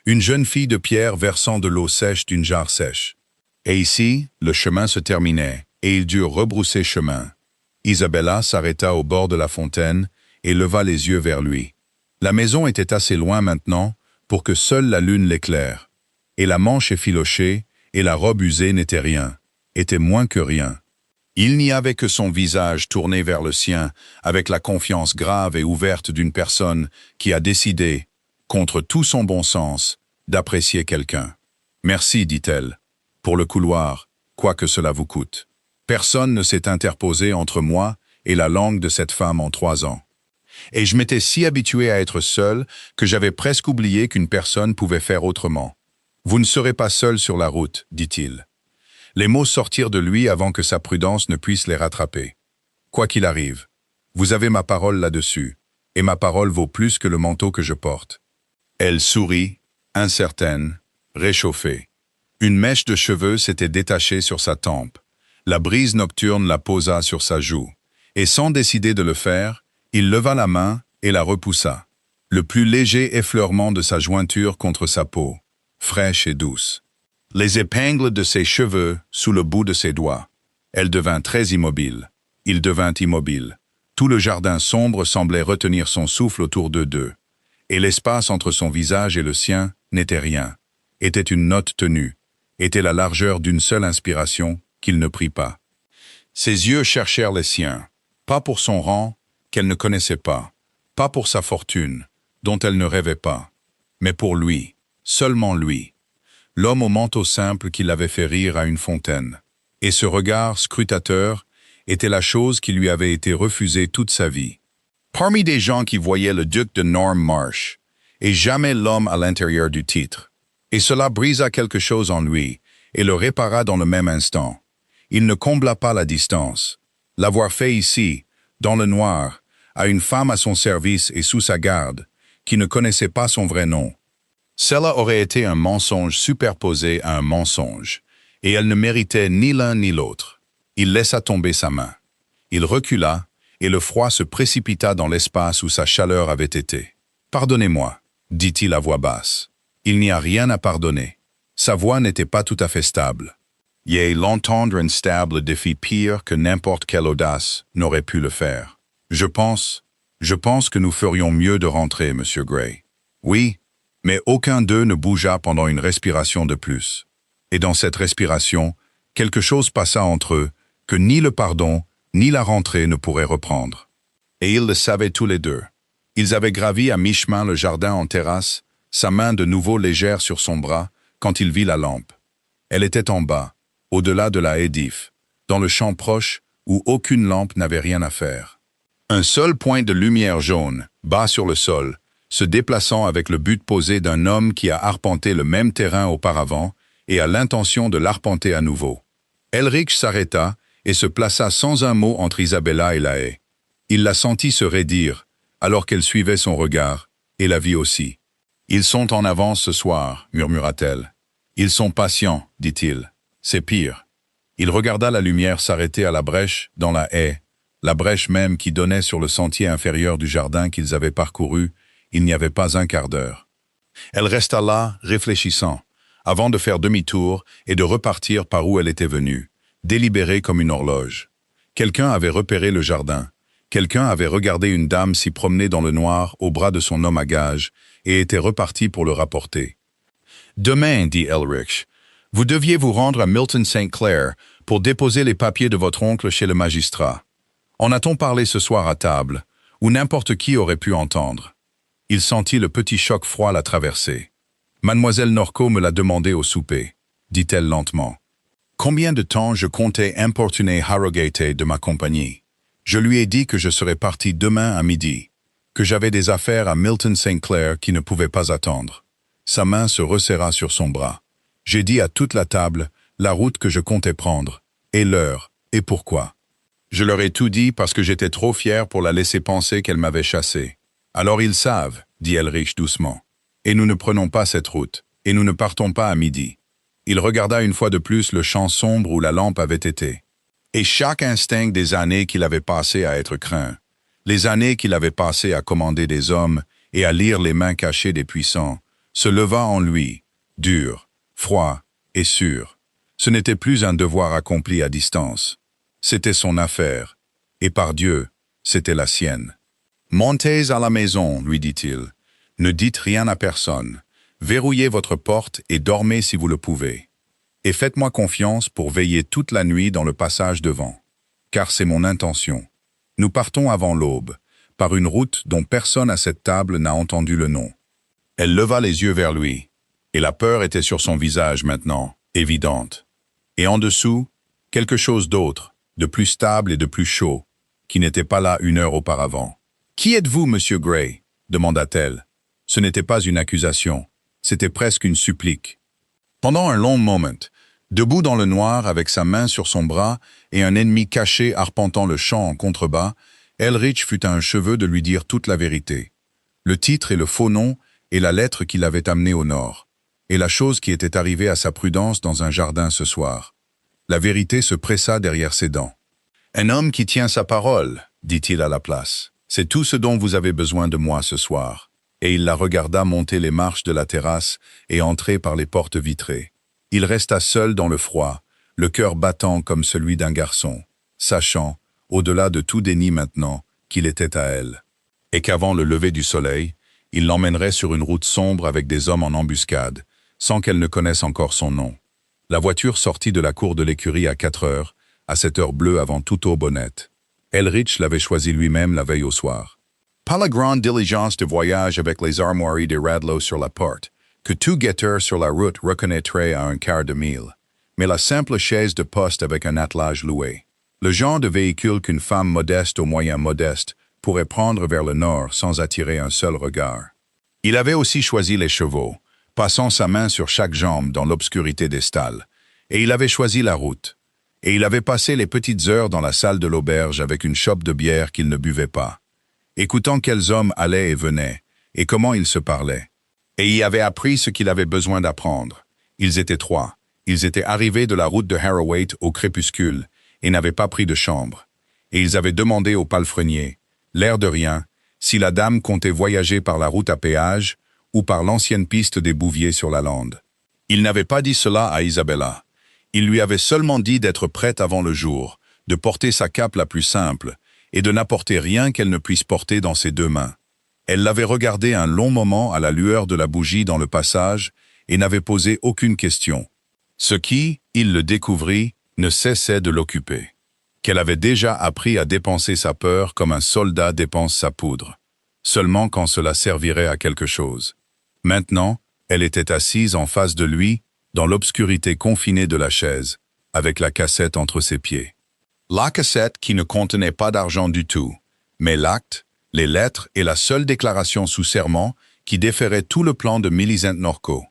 une jeune fille de pierre versant de l'eau sèche d'une jarre sèche. Et ici, le chemin se terminait, et ils durent rebrousser chemin. Isabella s'arrêta au bord de la fontaine et leva les yeux vers lui. La maison était assez loin maintenant pour que seule la lune l'éclaire, et la manche effilochée et la robe usée n'étaient rien, étaient moins que rien. Il n'y avait que son visage tourné vers le sien, avec la confiance grave et ouverte d'une personne qui a décidé, contre tout son bon sens, d'apprécier quelqu'un. « Merci, dit-elle, pour le couloir, quoi que cela vous coûte. Personne ne s'est interposé entre moi et la langue de cette femme en 3 ans. Et je m'étais si habitué à être seul que j'avais presque oublié qu'une personne pouvait faire autrement. Vous ne serez pas seul sur la route, dit-il. Les mots sortirent de lui avant que sa prudence ne puisse les rattraper. Quoi qu'il arrive, vous avez ma parole là-dessus, et ma parole vaut plus que le manteau que je porte. Elle sourit, incertaine, réchauffée. Une mèche de cheveux s'était détachée sur sa tempe. La brise nocturne la posa sur sa joue, et sans décider de le faire, il leva la main et la repoussa. Le plus léger effleurement de sa jointure contre sa peau, fraîche et douce. Les épingles de ses cheveux sous le bout de ses doigts. Elle devint très immobile. Il devint immobile. Tout le jardin sombre semblait retenir son souffle autour d'eux deux. Et l'espace entre son visage et le sien n'était rien. Était une note tenue. Était la largeur d'une seule inspiration qu'il ne prit pas. Ses yeux cherchèrent les siens. Pas pour son rang, qu'elle ne connaissait pas. Pas pour sa fortune, dont elle ne rêvait pas. Mais pour lui, seulement lui. L'homme au manteau simple qui l'avait fait rire à une fontaine. Et ce regard scrutateur était la chose qui lui avait été refusée toute sa vie. Parmi des gens qui voyaient le duc de Normmarsh, et jamais l'homme à l'intérieur du titre. Et cela brisa quelque chose en lui, et le répara dans le même instant. Il ne combla pas la distance. L'avoir fait ici, dans le noir, à une femme à son service et sous sa garde, qui ne connaissait pas son vrai nom. Cela aurait été un mensonge superposé à un mensonge, et elle ne méritait ni l'un ni l'autre. Il laissa tomber sa main. Il recula, et le froid se précipita dans l'espace où sa chaleur avait été. « Pardonnez-moi », dit-il à voix basse. Il n'y a rien à pardonner. Sa voix n'était pas tout à fait stable. L'entendre instable défie pire que n'importe quelle audace n'aurait pu le faire. Je pense que nous ferions mieux de rentrer, Monsieur Gray. Oui, mais aucun d'eux ne bougea pendant une respiration de plus. Et dans cette respiration, quelque chose passa entre eux que ni le pardon ni la rentrée ne pourraient reprendre. Et ils le savaient tous les deux. Ils avaient gravi à mi-chemin le jardin en terrasse, sa main de nouveau légère sur son bras, quand il vit la lampe. Elle était en bas, au-delà de la haie d'if, dans le champ proche où aucune lampe n'avait rien à faire. Un seul point de lumière jaune, bas sur le sol, se déplaçant avec le but posé d'un homme qui a arpenté le même terrain auparavant et a l'intention de l'arpenter à nouveau. Elrich s'arrêta et se plaça sans un mot entre Isabella et la haie. Il la sentit se raidir, alors qu'elle suivait son regard, et la vit aussi. « Ils sont en avance ce soir, murmura-t-elle. Ils sont patients, dit-il. C'est pire. » Il regarda la lumière s'arrêter à la brèche dans la haie, la brèche même qui donnait sur le sentier inférieur du jardin qu'ils avaient parcouru, il n'y avait pas un quart d'heure. Elle resta là, réfléchissant, avant de faire demi-tour et de repartir par où elle était venue, délibérée comme une horloge. Quelqu'un avait repéré le jardin. Quelqu'un avait regardé une dame s'y promener dans le noir au bras de son homme à gage et était reparti pour le rapporter. « Demain, dit Elrich, vous deviez vous rendre à Milton St. Clair pour déposer les papiers de votre oncle chez le magistrat. En a-t-on parlé ce soir à table, où n'importe qui aurait pu entendre? » Il sentit le petit choc froid la traverser. « Mademoiselle Norco me l'a demandé au souper, » dit-elle lentement. « Combien de temps je comptais importuner Harrogate de ma compagnie? Je lui ai dit que je serais parti demain à midi, que j'avais des affaires à Milton St. Clair qui ne pouvaient pas attendre. » Sa main se resserra sur son bras. J'ai dit à toute la table la route que je comptais prendre, et l'heure, et pourquoi. Je leur ai tout dit parce que j'étais trop fier pour la laisser penser qu'elle m'avait chassé. Alors ils savent, dit Elrich doucement. Et nous ne prenons pas cette route, et nous ne partons pas à midi. Il regarda une fois de plus le champ sombre où la lampe avait été. Et chaque instinct des années qu'il avait passées à être craint, les années qu'il avait passées à commander des hommes et à lire les mains cachées des puissants, se leva en lui, dur, froid et sûr. Ce n'était plus un devoir accompli à distance. C'était son affaire, et par Dieu, c'était la sienne. « Montez à la maison, lui dit-il. Ne dites rien à personne. Verrouillez votre porte et dormez si vous le pouvez. Et faites-moi confiance pour veiller toute la nuit dans le passage devant. Car c'est mon intention. Nous partons avant l'aube, par une route dont personne à cette table n'a entendu le nom. » Elle leva les yeux vers lui, et la peur était sur son visage maintenant, évidente. Et en dessous, quelque chose d'autre, de plus stable et de plus chaud, qui n'était pas là une heure auparavant. « Qui êtes-vous, Monsieur Gray » demanda-t-elle. Ce n'était pas une accusation, c'était presque une supplique. Pendant un long moment, debout dans le noir avec sa main sur son bras et un ennemi caché arpentant le champ en contrebas, Elrich fut à un cheveu de lui dire toute la vérité. Le titre et le faux nom et la lettre qui l'avait amené au nord, et la chose qui était arrivée à sa prudence dans un jardin ce soir. La vérité se pressa derrière ses dents. « Un homme qui tient sa parole, dit-il à la place. C'est tout ce dont vous avez besoin de moi ce soir. » Et il la regarda monter les marches de la terrasse et entrer par les portes vitrées. Il resta seul dans le froid, le cœur battant comme celui d'un garçon, sachant, au-delà de tout déni maintenant, qu'il était à elle. Et qu'avant le lever du soleil, il l'emmènerait sur une route sombre avec des hommes en embuscade, sans qu'elle ne connaisse encore son nom. La voiture sortit de la cour de l'écurie à 4 heures, à cette heure bleue avant toute aube honnête. Elrich l'avait choisi lui-même la veille au soir. Pas la grande diligence de voyage avec les armoiries de Radlow sur la porte, que tout guetteur sur la route reconnaîtrait à un quart de mille, mais la simple chaise de poste avec un attelage loué. Le genre de véhicule qu'une femme modeste aux moyens modestes pourrait prendre vers le nord sans attirer un seul regard. Il avait aussi choisi les chevaux, passant sa main sur chaque jambe dans l'obscurité des stalles, et il avait choisi la route. Et il avait passé les petites heures dans la salle de l'auberge avec une chope de bière qu'il ne buvait pas, écoutant quels hommes allaient et venaient, et comment ils se parlaient. Et y avait appris ce qu'il avait besoin d'apprendre. Ils étaient 3. Ils étaient arrivés de la route de Harrowwaite au crépuscule, et n'avaient pas pris de chambre. Et ils avaient demandé au palefrenier, l'air de rien, si la dame comptait voyager par la route à péage ou par l'ancienne piste des Bouviers sur la lande. Il n'avait pas dit cela à Isabella. Il lui avait seulement dit d'être prête avant le jour, de porter sa cape la plus simple, et de n'apporter rien qu'elle ne puisse porter dans ses 2 mains. Elle l'avait regardé un long moment à la lueur de la bougie dans le passage et n'avait posé aucune question. Ce qui, il le découvrit, ne cessait de l'occuper. Qu'elle avait déjà appris à dépenser sa peur comme un soldat dépense sa poudre, seulement quand cela servirait à quelque chose. Maintenant, elle était assise en face de lui, dans l'obscurité confinée de la chaise, avec la cassette entre ses pieds. La cassette qui ne contenait pas d'argent du tout, mais l'acte, les lettres et la seule déclaration sous serment qui déférait tout le plan de Millicent Norco.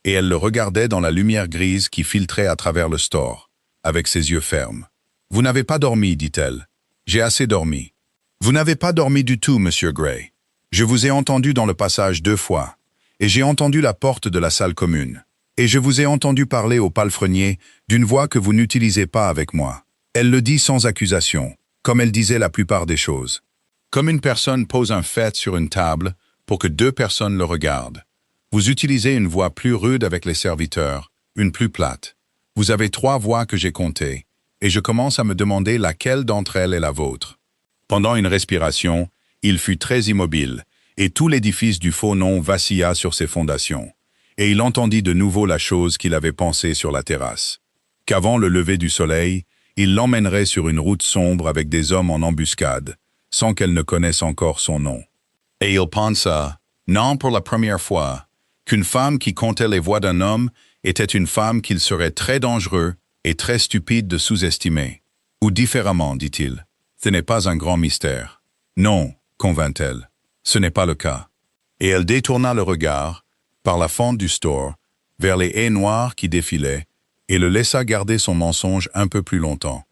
Et elle le regardait dans la lumière grise qui filtrait à travers le store, avec ses yeux fermes. « Vous n'avez pas dormi, dit-elle. J'ai assez dormi. »« Vous n'avez pas dormi du tout, Monsieur Gray. Je vous ai entendu dans le passage 2 fois, et j'ai entendu la porte de la salle commune. Et je vous ai entendu parler au palefrenier d'une voix que vous n'utilisez pas avec moi. Elle le dit sans accusation, comme elle disait la plupart des choses. Comme une personne pose un fait sur une table pour que 2 personnes le regardent. Vous utilisez une voix plus rude avec les serviteurs, une plus plate. Vous avez 3 voix que j'ai comptées, et je commence à me demander laquelle d'entre elles est la vôtre. Pendant une respiration, il fut très immobile, et tout l'édifice du faux nom vacilla sur ses fondations. Et il entendit de nouveau la chose qu'il avait pensée sur la terrasse. Qu'avant le lever du soleil, il l'emmènerait sur une route sombre avec des hommes en embuscade, sans qu'elle ne connaisse encore son nom. Et il pensa, non pour la première fois, qu'une femme qui comptait les voix d'un homme était une femme qu'il serait très dangereux et très stupide de sous-estimer. Ou différemment, dit-il, ce n'est pas un grand mystère. Non, convint-elle, ce n'est pas le cas. Et elle détourna le regard, par la fente du store, vers les haies noires qui défilaient, et le laissa garder son mensonge un peu plus longtemps.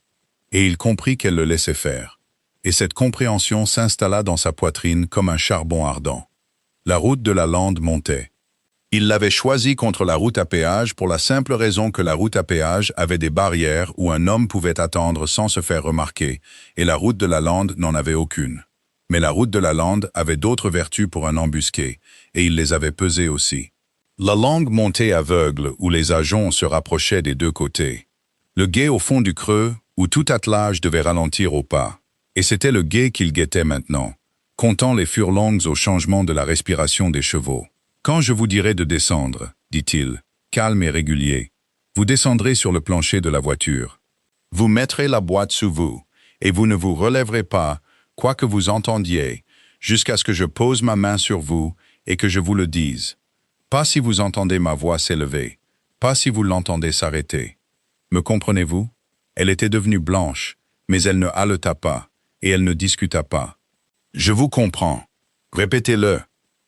Et il comprit qu'elle le laissait faire. Et cette compréhension s'installa dans sa poitrine comme un charbon ardent. La route de la lande montait. Il l'avait choisie contre la route à péage pour la simple raison que la route à péage avait des barrières où un homme pouvait attendre sans se faire remarquer, et la route de la lande n'en avait aucune. Mais la route de la lande avait d'autres vertus pour un embusqué, et il les avait pesées aussi. La longue montée aveugle où les ajoncs se rapprochaient des 2 côtés. Le gué au fond du creux où tout attelage devait ralentir au pas. Et c'était le gué qu'il guettait maintenant, comptant les furlongs au changement de la respiration des chevaux. « Quand je vous dirai de descendre, dit-il, calme et régulier, vous descendrez sur le plancher de la voiture. Vous mettrez la boîte sous vous, et vous ne vous relèverez pas, quoi que vous entendiez, jusqu'à ce que je pose ma main sur vous et que je vous le dise. Pas si vous entendez ma voix s'élever, pas si vous l'entendez s'arrêter. Me comprenez-vous? » Elle était devenue blanche, mais elle ne haleta pas, et elle ne discuta pas. « Je vous comprends. Répétez-le.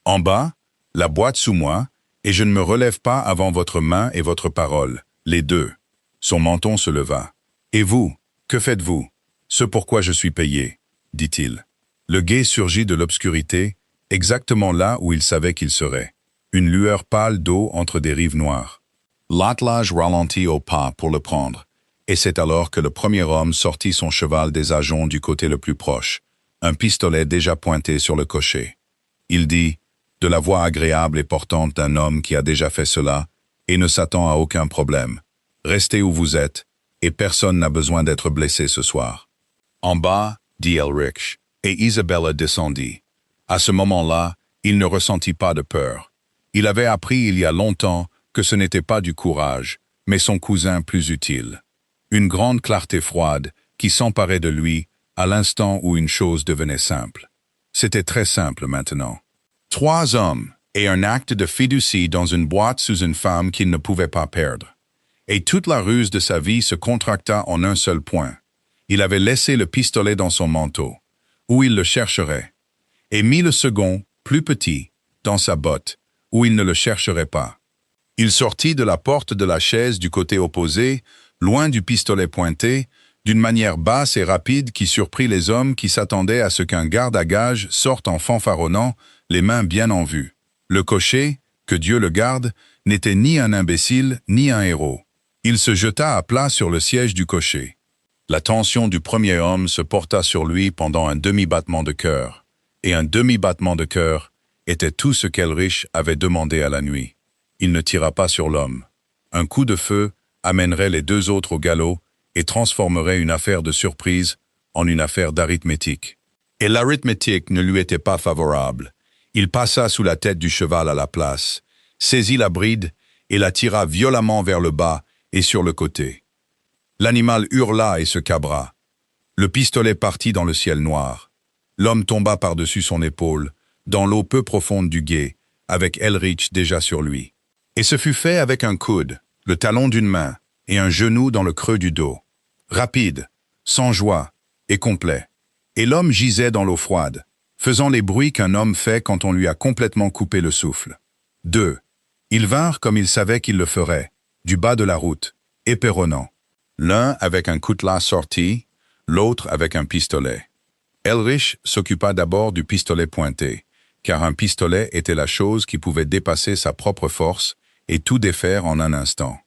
En bas, la boîte sous moi, Et je ne me relève pas avant votre main et votre parole, les deux. Son menton se leva. Et vous, que faites-vous? Ce pourquoi je suis payé, dit-il. Le guet surgit de l'obscurité, exactement là où il savait qu'il serait. Une lueur pâle d'eau entre des rives noires. L'attelage ralentit au pas pour le prendre, et c'est alors que le premier homme sortit son cheval des ajoncs du côté le plus proche, un pistolet déjà pointé sur le cocher. Il dit, de la voix agréable et portante d'un homme qui a déjà fait cela, et ne s'attend à aucun problème. Restez où vous êtes, et personne n'a besoin d'être blessé ce soir. En bas, dit Elrich, et Isabella descendit. À ce moment-là, il ne ressentit pas de peur. Il avait appris il y a longtemps que ce n'était pas du courage, mais son cousin plus utile. Une grande clarté froide qui s'emparait de lui à l'instant où une chose devenait simple. C'était très simple maintenant. 3 hommes et un acte de fiducie dans une boîte sous une femme qu'il ne pouvait pas perdre. Et toute la ruse de sa vie se contracta en un seul point. Il avait laissé le pistolet dans son manteau, où il le chercherait, et mis le second, plus petit, dans sa botte, où il ne le chercherait pas. Il sortit de la porte de la chaise du côté opposé, loin du pistolet pointé, d'une manière basse et rapide qui surprit les hommes qui s'attendaient à ce qu'un garde à gages sorte en fanfaronnant, les mains bien en vue. Le cocher, que Dieu le garde, n'était ni un imbécile ni un héros. Il se jeta à plat sur le siège du cocher. L'attention du premier homme se porta sur lui pendant un demi-battement de cœur, et un demi-battement de cœur était tout ce qu'Elrich avait demandé à la nuit. Il ne tira pas sur l'homme. Un coup de feu amènerait les 2 autres au galop et transformerait une affaire de surprise en une affaire d'arithmétique. Et l'arithmétique ne lui était pas favorable. Il passa sous la tête du cheval à la place, saisit la bride et la tira violemment vers le bas et sur le côté. L'animal hurla et se cabra. Le pistolet partit dans le ciel noir. L'homme tomba par-dessus son épaule, dans l'eau peu profonde du gué, avec Elrich déjà sur lui. Et ce fut fait avec un coude, le talon d'une main, et un genou dans le creux du dos. Rapide, sans joie, et complet. Et l'homme gisait dans l'eau froide, faisant les bruits qu'un homme fait quand on lui a complètement coupé le souffle. 2. Ils vinrent comme ils savaient qu'ils le feraient, du bas de la route, éperonnant. L'un avec un coutelas sorti, l'autre avec un pistolet. Elrich s'occupa d'abord du pistolet pointé, car un pistolet était la chose qui pouvait dépasser sa propre force et tout défaire en un instant.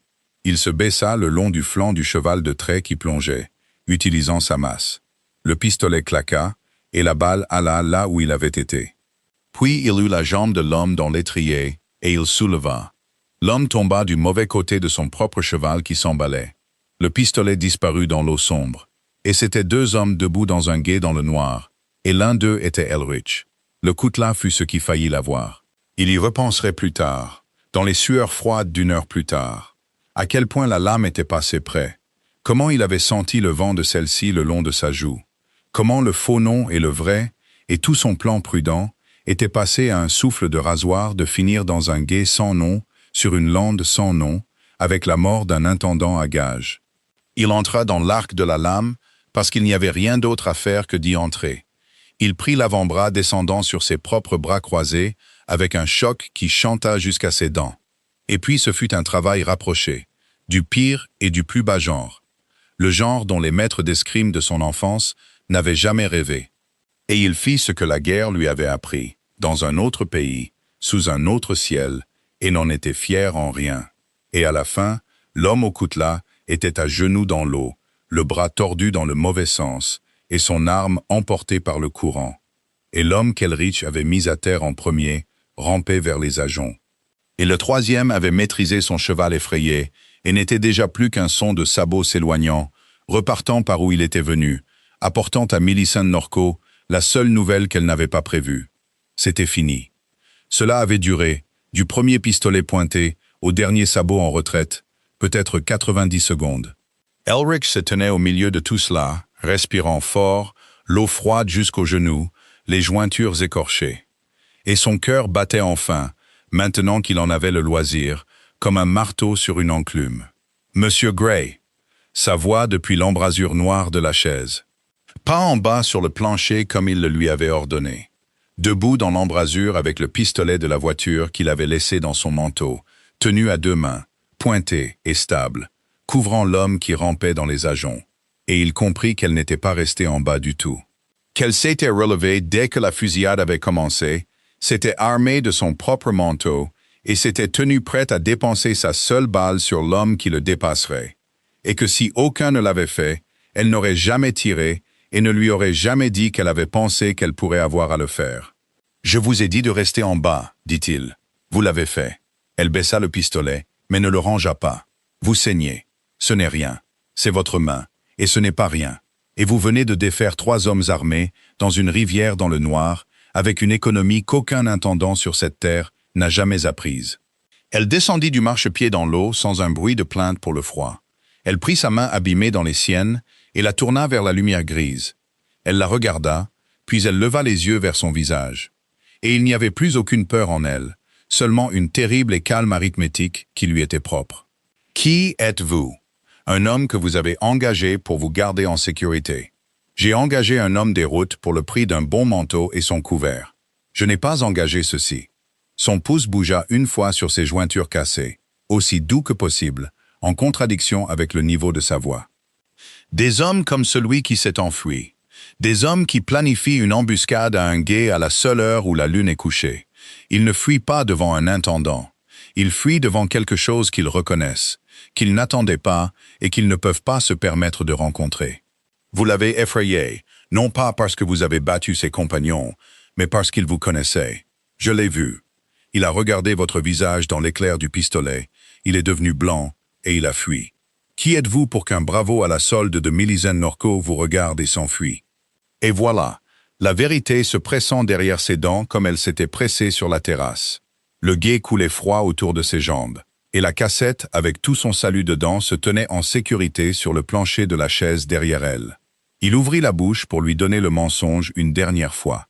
Il se baissa le long du flanc du cheval de trait qui plongeait, utilisant sa masse. Le pistolet claqua, et la balle alla là où il avait été. Puis il eut la jambe de l'homme dans l'étrier, et il souleva. L'homme tomba du mauvais côté de son propre cheval qui s'emballait. Le pistolet disparut dans l'eau sombre, et c'étaient 2 hommes debout dans un gué dans le noir, et l'un d'eux était Elrich. Le coutelas fut ce qui faillit l'avoir. Il y repenserait plus tard, dans les sueurs froides d'1 heure plus tard. À quel point la lame était passée près. Comment il avait senti le vent de celle-ci le long de sa joue. Comment le faux nom et le vrai, et tout son plan prudent, étaient passés à un souffle de rasoir de finir dans un gué sans nom, sur une lande sans nom, avec la mort d'un intendant à gages. Il entra dans l'arc de la lame, parce qu'il n'y avait rien d'autre à faire que d'y entrer. Il prit l'avant-bras descendant sur ses propres bras croisés, avec un choc qui chanta jusqu'à ses dents. Et puis ce fut un travail rapproché, du pire et du plus bas genre. Le genre dont les maîtres d'escrime de son enfance n'avaient jamais rêvé. Et il fit ce que la guerre lui avait appris, dans un autre pays, sous un autre ciel, et n'en était fier en rien. Et à la fin, l'homme au coutelas était à genoux dans l'eau, le bras tordu dans le mauvais sens, et son arme emportée par le courant. Et l'homme qu'Elrich avait mis à terre en premier rampait vers les ajoncs. Et le troisième avait maîtrisé son cheval effrayé, et n'était déjà plus qu'un son de sabots s'éloignant, repartant par où il était venu, apportant à Millicent Norco la seule nouvelle qu'elle n'avait pas prévue. C'était fini. Cela avait duré, du premier pistolet pointé au dernier sabot en retraite, peut-être 90 secondes. Elrich se tenait au milieu de tout cela, respirant fort, l'eau froide jusqu'aux genoux, les jointures écorchées. Et son cœur battait enfin, maintenant qu'il en avait le loisir, comme un marteau sur une enclume. Monsieur Gray, sa voix depuis l'embrasure noire de la chaise. Pas en bas sur le plancher comme il le lui avait ordonné. debout dans l'embrasure avec le pistolet de la voiture qu'il avait laissé dans son manteau, tenu à deux mains, pointé et stable, couvrant l'homme qui rampait dans les ajoncs. Et il comprit qu'elle n'était pas restée en bas du tout. Qu'elle s'était relevée dès que la fusillade avait commencé, s'était armée de son propre manteau et s'était tenue prête à dépenser sa seule balle sur l'homme qui le dépasserait. Et que si aucun ne l'avait fait, elle n'aurait jamais tiré et ne lui aurait jamais dit qu'elle avait pensé qu'elle pourrait avoir à le faire. « Je vous ai dit de rester en bas, dit-il. Vous l'avez fait. » Elle baissa le pistolet, mais ne le rangea pas. « Vous saignez. Ce n'est rien. C'est votre main. Et ce n'est pas rien. Et vous venez de défaire 3 hommes armés dans une rivière dans le noir, avec une économie qu'aucun intendant sur cette terre n'a jamais apprise. » Elle descendit du marchepied dans l'eau sans un bruit de plainte pour le froid. Elle prit sa main abîmée dans les siennes et la tourna vers la lumière grise. Elle la regarda, puis elle leva les yeux vers son visage. Et il n'y avait plus aucune peur en elle, seulement une terrible et calme arithmétique qui lui était propre. « Qui êtes-vous ? Un homme que vous avez engagé pour vous garder en sécurité. J'ai engagé un homme des routes pour le prix d'un bon manteau et son couvert. Je n'ai pas engagé ceci. » Son pouce bougea une fois sur ses jointures cassées, aussi doux que possible, en contradiction avec le niveau de sa voix. Des hommes comme celui qui s'est enfui. Des hommes qui planifient une embuscade à un gué à la seule heure où la lune est couchée. Ils ne fuient pas devant un intendant. Ils fuient devant quelque chose qu'ils reconnaissent, qu'ils n'attendaient pas et qu'ils ne peuvent pas se permettre de rencontrer. Vous l'avez effrayé, non pas parce que vous avez battu ses compagnons, mais parce qu'il vous connaissait. Je l'ai vu. Il a regardé votre visage dans l'éclair du pistolet, il est devenu blanc et il a fui. Qui êtes-vous pour qu'un bravo à la solde de Millicent Norco vous regarde et s'enfuit? Et voilà, la vérité se pressant derrière ses dents comme elle s'était pressée sur la terrasse. Le gué coulait froid autour de ses jambes, et la cassette, avec tout son salut dedans, se tenait en sécurité sur le plancher de la chaise derrière elle. Il ouvrit la bouche pour lui donner le mensonge une dernière fois.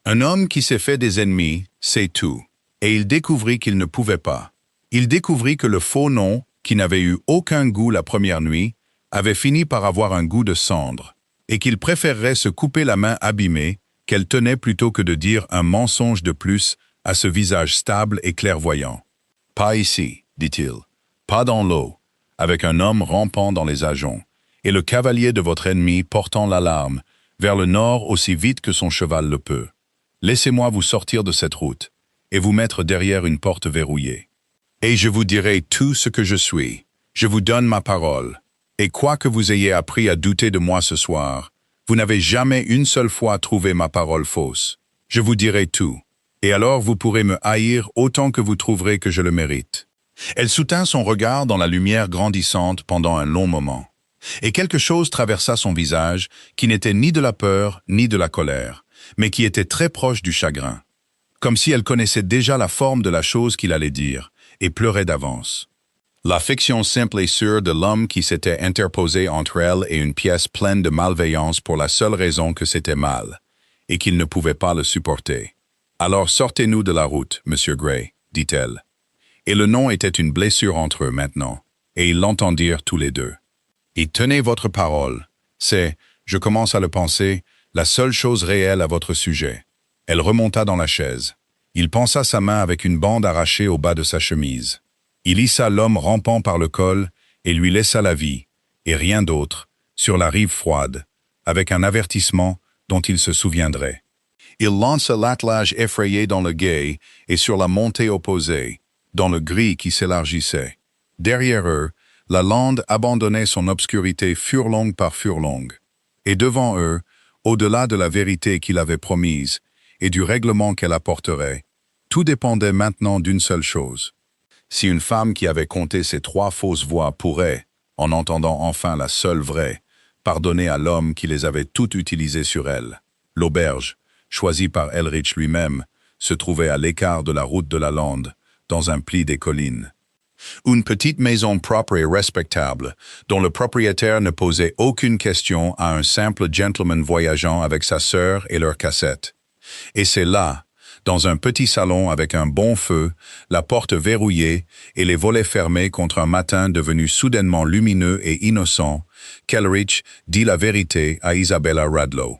Un homme qui s'est fait des ennemis, c'est tout. Et il découvrit qu'il ne pouvait pas. Il découvrit que le faux nom, qui n'avait eu aucun goût la première nuit, avait fini par avoir un goût de cendre, et qu'il préférerait se couper la main abîmée qu'elle tenait plutôt que de dire un mensonge de plus à ce visage stable et clairvoyant. « Pas ici, dit-il, pas dans l'eau, avec un homme rampant dans les ajoncs, et le cavalier de votre ennemi portant l'alarme, vers le nord aussi vite que son cheval le peut. Laissez-moi vous sortir de cette route, et vous mettre derrière une porte verrouillée. Et je vous dirai tout ce que je suis. Je vous donne ma parole. Et quoi que vous ayez appris à douter de moi ce soir, vous n'avez jamais une seule fois trouvé ma parole fausse. Je vous dirai tout. Et alors vous pourrez me haïr autant que vous trouverez que je le mérite. » Elle soutint son regard dans la lumière grandissante pendant un long moment. Et quelque chose traversa son visage qui n'était ni de la peur ni de la colère, mais qui était très proche du chagrin. Comme si elle connaissait déjà la forme de la chose qu'il allait dire, et pleurait d'avance. L'affection simple et sûre de l'homme qui s'était interposé entre elle et une pièce pleine de malveillance pour la seule raison que c'était mal, et qu'il ne pouvait pas le supporter. « Alors sortez-nous de la route, Monsieur Gray, » dit-elle. Et le nom était une blessure entre eux maintenant, et ils l'entendirent tous les deux. « Et tenez votre parole. C'est, je commence à le penser, la seule chose réelle à votre sujet. » Elle remonta dans la chaise. Il pansa sa main avec une bande arrachée au bas de sa chemise. Il hissa l'homme rampant par le col et lui laissa la vie, et rien d'autre, sur la rive froide, avec un avertissement dont il se souviendrait. Il lança l'attelage effrayé dans le gué et sur la montée opposée, dans le gris qui s'élargissait. Derrière eux, la lande abandonnait son obscurité furlong par furlong. Et devant eux, au-delà de la vérité qu'il avait promise, et du règlement qu'elle apporterait, tout dépendait maintenant d'une seule chose. Si une femme qui avait compté ces 3 fausses voix pourrait, en entendant enfin la seule vraie, pardonner à l'homme qui les avait toutes utilisées sur elle, l'auberge, choisie par Elrich lui-même, se trouvait à l'écart de la route de la lande, dans un pli des collines. Une petite maison propre et respectable, dont le propriétaire ne posait aucune question à un simple gentleman voyageant avec sa sœur et leur cassette. Et c'est là, dans un petit salon avec un bon feu, la porte verrouillée et les volets fermés contre un matin devenu soudainement lumineux et innocent, qu'Elrich dit la vérité à Isabella Radlow.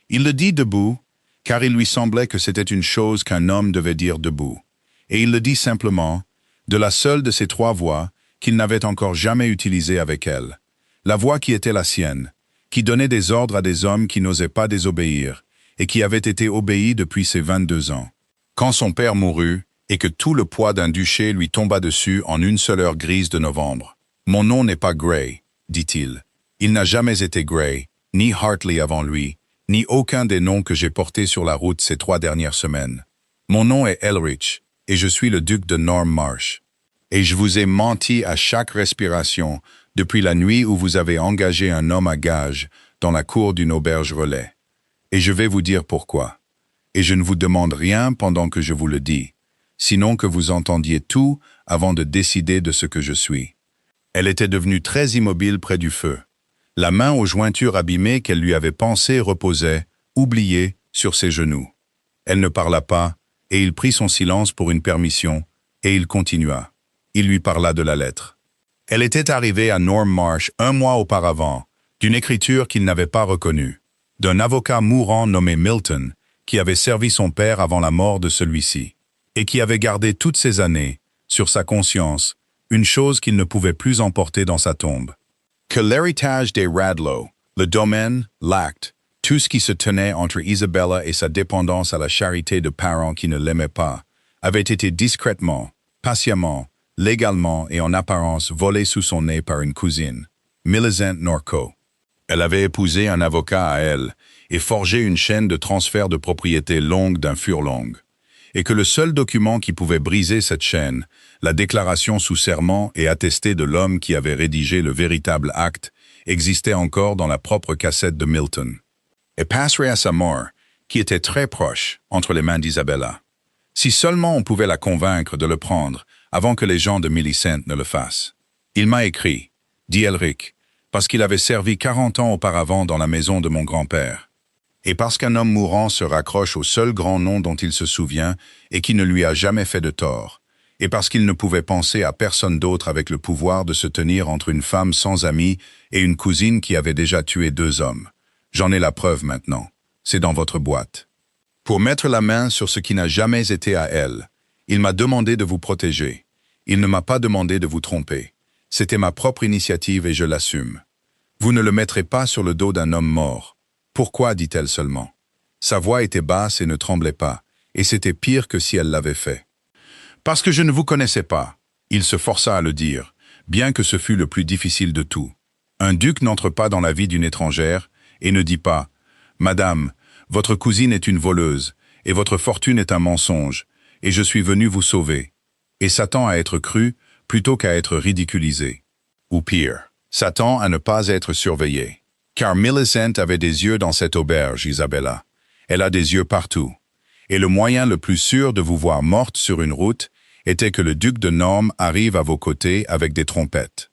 Il le dit debout, car il lui semblait que c'était une chose qu'un homme devait dire debout. Et il le dit simplement, de la seule de ces trois voix qu'il n'avait encore jamais utilisée avec elle. La voix qui était la sienne, qui donnait des ordres à des hommes qui n'osaient pas désobéir, et qui avait été obéi depuis ses 22 ans. Quand son père mourut, et que tout le poids d'un duché lui tomba dessus en une seule heure grise de novembre. « Mon nom n'est pas Gray, dit-il. Il n'a jamais été Gray, ni Hartley avant lui, ni aucun des noms que j'ai portés sur la route ces 3 dernières semaines. Mon nom est Elrich, et je suis le duc de Normmarsh. Et je vous ai menti à chaque respiration depuis la nuit où vous avez engagé un homme à gage dans la cour d'une auberge relais. Et je vais vous dire pourquoi. Et je ne vous demande rien pendant que je vous le dis, sinon que vous entendiez tout avant de décider de ce que je suis. » Elle était devenue très immobile près du feu. La main aux jointures abîmées qu'elle lui avait pensées reposait, oubliée, sur ses genoux. Elle ne parla pas, et il prit son silence pour une permission, et il continua. Il lui parla de la lettre. Elle était arrivée à Normmarsh 1 mois auparavant, d'une écriture qu'il n'avait pas reconnue, d'un avocat mourant nommé Milton, qui avait servi son père avant la mort de celui-ci, et qui avait gardé toutes ces années, sur sa conscience, une chose qu'il ne pouvait plus emporter dans sa tombe. Que l'héritage des Radlow, le domaine, l'acte, tout ce qui se tenait entre Isabella et sa dépendance à la charité de parents qui ne l'aimaient pas, avait été discrètement, patiemment, légalement et en apparence volé sous son nez par une cousine, Millicent Norco. Elle avait épousé un avocat à elle et forgé une chaîne de transfert de propriété longue d'un furlong, et que le seul document qui pouvait briser cette chaîne, la déclaration sous serment et attestée de l'homme qui avait rédigé le véritable acte, existait encore dans la propre cassette de Milton, et passerait à sa mort, qui était très proche, entre les mains d'Isabella. Si seulement on pouvait la convaincre de le prendre avant que les gens de Millicent ne le fassent. Il m'a écrit, dit Elric, parce qu'il avait servi 40 ans auparavant dans la maison de mon grand-père. Et parce qu'un homme mourant se raccroche au seul grand nom dont il se souvient et qui ne lui a jamais fait de tort, et parce qu'il ne pouvait penser à personne d'autre avec le pouvoir de se tenir entre une femme sans amis et une cousine qui avait déjà tué 2 hommes. J'en ai la preuve maintenant. C'est dans votre boîte. Pour mettre la main sur ce qui n'a jamais été à elle, il m'a demandé de vous protéger. Il ne m'a pas demandé de vous tromper. C'était ma propre initiative et je l'assume. Vous ne le mettrez pas sur le dos d'un homme mort. Pourquoi, dit-elle seulement. Sa voix était basse et ne tremblait pas, et c'était pire que si elle l'avait fait. Parce que je ne vous connaissais pas, il se força à le dire, bien que ce fût le plus difficile de tout. Un duc n'entre pas dans la vie d'une étrangère et ne dit pas « Madame, votre cousine est une voleuse, et votre fortune est un mensonge, et je suis venu vous sauver. » Et s'attend à être cru plutôt qu'à être ridiculisé. Ou pire, s'attend à ne pas être surveillé. Car Millicent avait des yeux dans cette auberge, Isabella. Elle a des yeux partout. Et le moyen le plus sûr de vous voir morte sur une route était que le duc de Norme arrive à vos côtés avec des trompettes.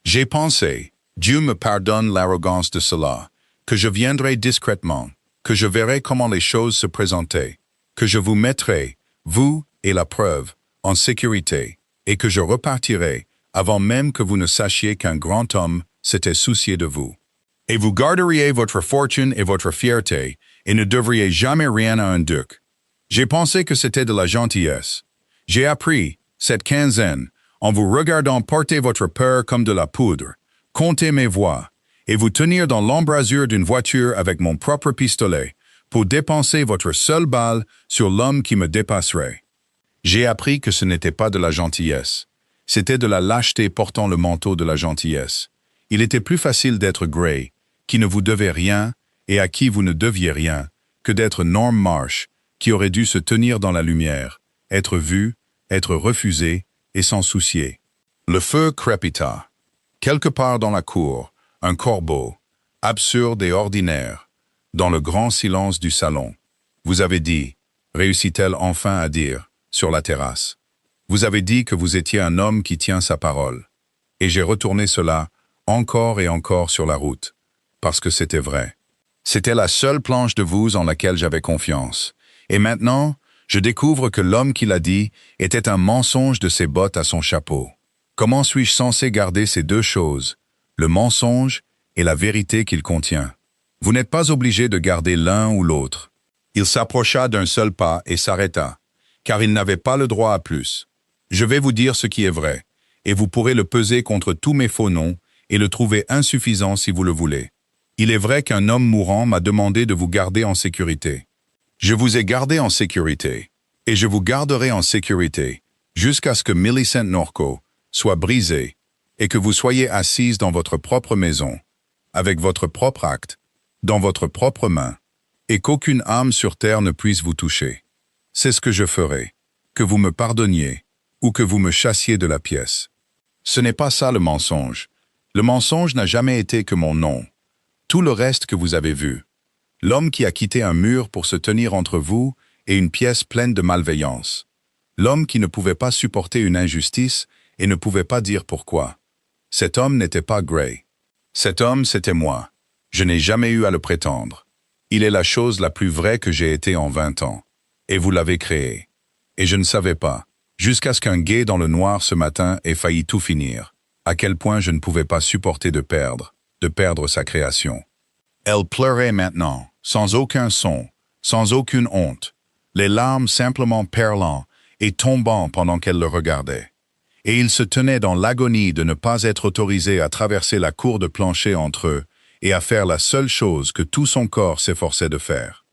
J'ai pensé, Dieu me pardonne l'arrogance de cela, que je viendrai discrètement, que je verrai comment les choses se présentaient, que je vous mettrai, vous et la preuve, en sécurité, et que je repartirai, avant même que vous ne sachiez qu'un grand homme s'était soucié de vous. Et vous garderiez votre fortune et votre fierté, et ne devriez jamais rien à un duc. J'ai pensé que c'était de la gentillesse. J'ai appris, cette quinzaine, en vous regardant porter votre peur comme de la poudre, compter mes voix, et vous tenir dans l'embrasure d'une voiture avec mon propre pistolet, pour dépenser votre seule balle sur l'homme qui me dépasserait. J'ai appris que ce n'était pas de la gentillesse. C'était de la lâcheté portant le manteau de la gentillesse. Il était plus facile d'être Gray, qui ne vous devait rien et à qui vous ne deviez rien, que d'être Normmarsh, qui aurait dû se tenir dans la lumière, être vu, être refusé et s'en soucier. Le feu crépita. Quelque part dans la cour, un corbeau, absurde et ordinaire, dans le grand silence du salon. Vous avez dit, réussit-elle enfin à dire, sur la terrasse. Vous avez dit que vous étiez un homme qui tient sa parole. Et j'ai retourné cela encore et encore sur la route, parce que c'était vrai. C'était la seule planche de vous en laquelle j'avais confiance. Et maintenant, je découvre que l'homme qui l'a dit était un mensonge de ses bottes à son chapeau. Comment suis-je censé garder ces 2 choses, le mensonge et la vérité qu'il contient? Vous n'êtes pas obligé de garder l'un ou l'autre. Il s'approcha d'un seul pas et s'arrêta, car il n'avait pas le droit à plus. Je vais vous dire ce qui est vrai, et vous pourrez le peser contre tous mes faux noms et le trouver insuffisant si vous le voulez. Il est vrai qu'un homme mourant m'a demandé de vous garder en sécurité. Je vous ai gardé en sécurité, et je vous garderai en sécurité, jusqu'à ce que Millicent Norco soit brisée et que vous soyez assise dans votre propre maison, avec votre propre acte, dans votre propre main, et qu'aucune âme sur terre ne puisse vous toucher. C'est ce que je ferai, que vous me pardonniez ou que vous me chassiez de la pièce. Ce n'est pas ça le mensonge. Le mensonge n'a jamais été que mon nom. Tout le reste que vous avez vu. L'homme qui a quitté un mur pour se tenir entre vous et une pièce pleine de malveillance. L'homme qui ne pouvait pas supporter une injustice et ne pouvait pas dire pourquoi. Cet homme n'était pas Gray. Cet homme, c'était moi. Je n'ai jamais eu à le prétendre. Il est la chose la plus vraie que j'ai été en 20 ans. Et vous l'avez créé. Et je ne savais pas, jusqu'à ce qu'un guet dans le noir ce matin ait failli tout finir, à quel point je ne pouvais pas supporter de perdre sa création. Elle pleurait maintenant, sans aucun son, sans aucune honte, les larmes simplement perlant et tombant pendant qu'elle le regardait. Et il se tenait dans l'agonie de ne pas être autorisé à traverser la cour de plancher entre eux et à faire la seule chose que tout son corps s'efforçait de faire.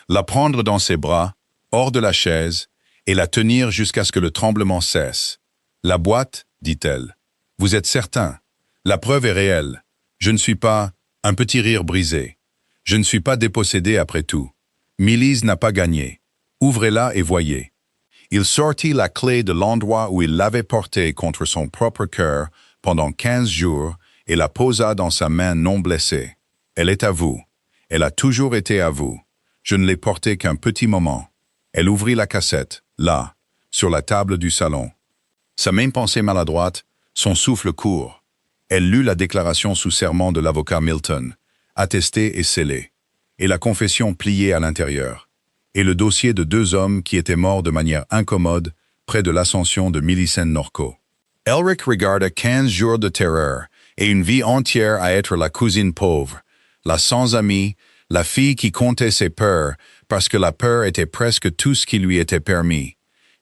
La prendre dans ses bras, hors de la chaise, et la tenir jusqu'à ce que le tremblement cesse. « La boîte, dit-elle. Vous êtes certain. La preuve est réelle. Je ne suis pas... » Un petit rire brisé. « Je ne suis pas dépossédé après tout. Millise n'a pas gagné. Ouvrez-la et voyez. » Il sortit la clé de l'endroit où il l'avait portée contre son propre cœur pendant 15 jours et la posa dans sa main non blessée. « Elle est à vous. Elle a toujours été à vous. Je ne l'ai portée qu'un petit moment. » Elle ouvrit la cassette, là, sur la table du salon. Sa main pensée maladroite, son souffle court. Elle lut la déclaration sous serment de l'avocat Milton, attestée et scellée, et la confession pliée à l'intérieur, et le dossier de 2 hommes qui étaient morts de manière incommode près de l'ascension de Millicent Norco. Elric regarda 15 jours de terreur et une vie entière à être la cousine pauvre, la sans amis, la fille qui comptait ses peurs parce que la peur était presque tout ce qui lui était permis,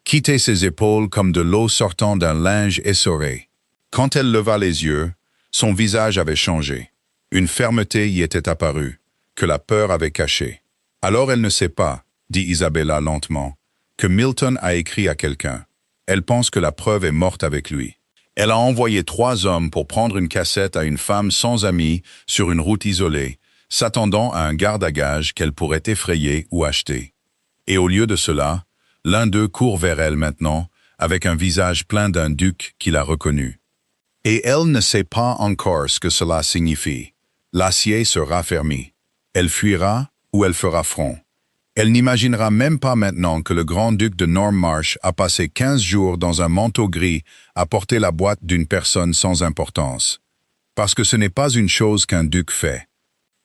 quitter ses épaules comme de l'eau sortant d'un linge essoré. Quand elle leva les yeux, son visage avait changé. Une fermeté y était apparue, que la peur avait cachée. Alors elle ne sait pas, dit Isabella lentement, que Milton a écrit à quelqu'un. Elle pense que la preuve est morte avec lui. Elle a envoyé 3 hommes pour prendre une cassette à une femme sans amis sur une route isolée, s'attendant à un garde à gages qu'elle pourrait effrayer ou acheter. Et au lieu de cela, l'un d'eux court vers elle maintenant, avec un visage plein d'un duc qui l'a reconnu. Et elle ne sait pas encore ce que cela signifie. L'acier se raffermit. Elle fuira ou elle fera front. Elle n'imaginera même pas maintenant que le grand-duc de Normmarsh a passé 15 jours dans un manteau gris à porter la boîte d'une personne sans importance. Parce que ce n'est pas une chose qu'un duc fait.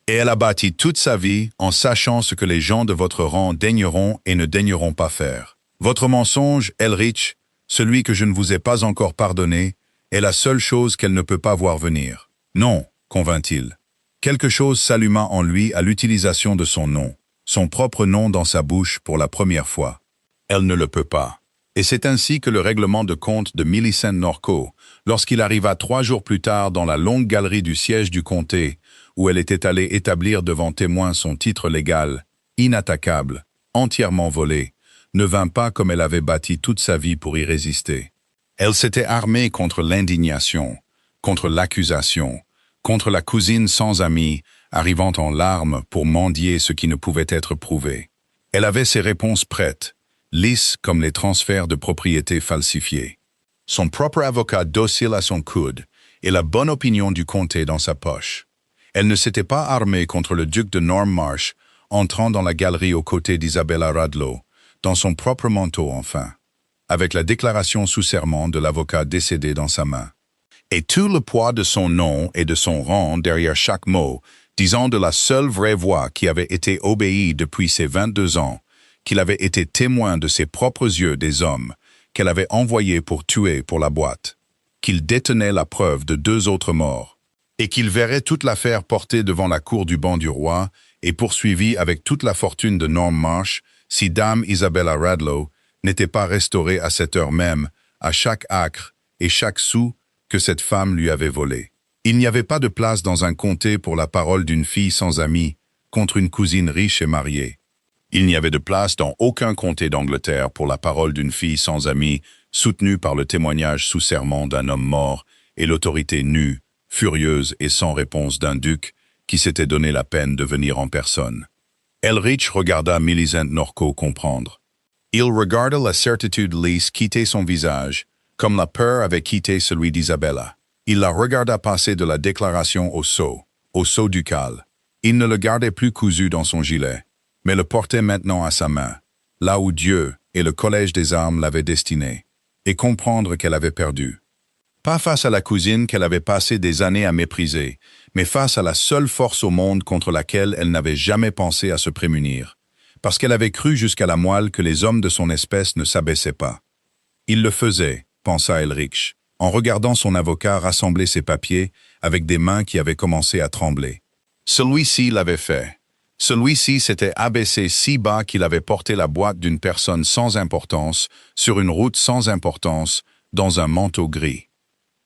Et elle a bâti toute sa vie en sachant ce que les gens de votre rang daigneront et ne daigneront pas faire. Votre mensonge, Elrich, celui que je ne vous ai pas encore pardonné, est la seule chose qu'elle ne peut pas voir venir. Non, convint-il. Quelque chose s'alluma en lui à l'utilisation de son nom, son propre nom dans sa bouche pour la première fois. Elle ne le peut pas. Et c'est ainsi que le règlement de compte de Millicent Norco, lorsqu'il arriva 3 jours plus tard dans la longue galerie du siège du comté, où elle était allée établir devant témoin son titre légal, inattaquable, entièrement volé, ne vint pas comme elle avait bâti toute sa vie pour y résister. Elle s'était armée contre l'indignation, contre l'accusation, contre la cousine sans amis, arrivant en larmes pour mendier ce qui ne pouvait être prouvé. Elle avait ses réponses prêtes, lisses comme les transferts de propriétés falsifiés. Son propre avocat docile à son coude et la bonne opinion du comté dans sa poche. Elle ne s'était pas armée contre le duc de Normmarsh, entrant dans la galerie aux côtés d'Isabella Radlow, dans son propre manteau enfin, avec la déclaration sous serment de l'avocat décédé dans sa main. Et tout le poids de son nom et de son rang derrière chaque mot, disant de la seule vraie voix qui avait été obéie depuis ses 22 ans, qu'il avait été témoin de ses propres yeux des hommes, qu'elle avait envoyés pour tuer pour la boîte, qu'il détenait la preuve de 2 autres morts, et qu'il verrait toute l'affaire portée devant la cour du banc du roi et poursuivit avec toute la fortune de Norm Marsh si Dame Isabella Radlow n'était pas restaurée à cette heure même, à chaque acre et chaque sou que cette femme lui avait volé. Il n'y avait pas de place dans un comté pour la parole d'une fille sans amis contre une cousine riche et mariée. Il n'y avait de place dans aucun comté d'Angleterre pour la parole d'une fille sans amis soutenue par le témoignage sous serment d'un homme mort et l'autorité nue, furieuse et sans réponse d'un duc qui s'était donné la peine de venir en personne. Elrich regarda Millicent Norco comprendre. Il regarda la certitude lisse quitter son visage, comme la peur avait quitté celui d'Isabella. Il la regarda passer de la déclaration au sceau ducal. Il ne le gardait plus cousu dans son gilet, mais le portait maintenant à sa main, là où Dieu et le Collège des armes l'avaient destiné, et comprendre qu'elle avait perdu. Pas face à la cousine qu'elle avait passé des années à mépriser, mais face à la seule force au monde contre laquelle elle n'avait jamais pensé à se prémunir, parce qu'elle avait cru jusqu'à la moelle que les hommes de son espèce ne s'abaissaient pas. Il le faisait, pensa Elrich, en regardant son avocat rassembler ses papiers avec des mains qui avaient commencé à trembler. Celui-ci l'avait fait. Celui-ci s'était abaissé si bas qu'il avait porté la boîte d'une personne sans importance, sur une route sans importance, dans un manteau gris.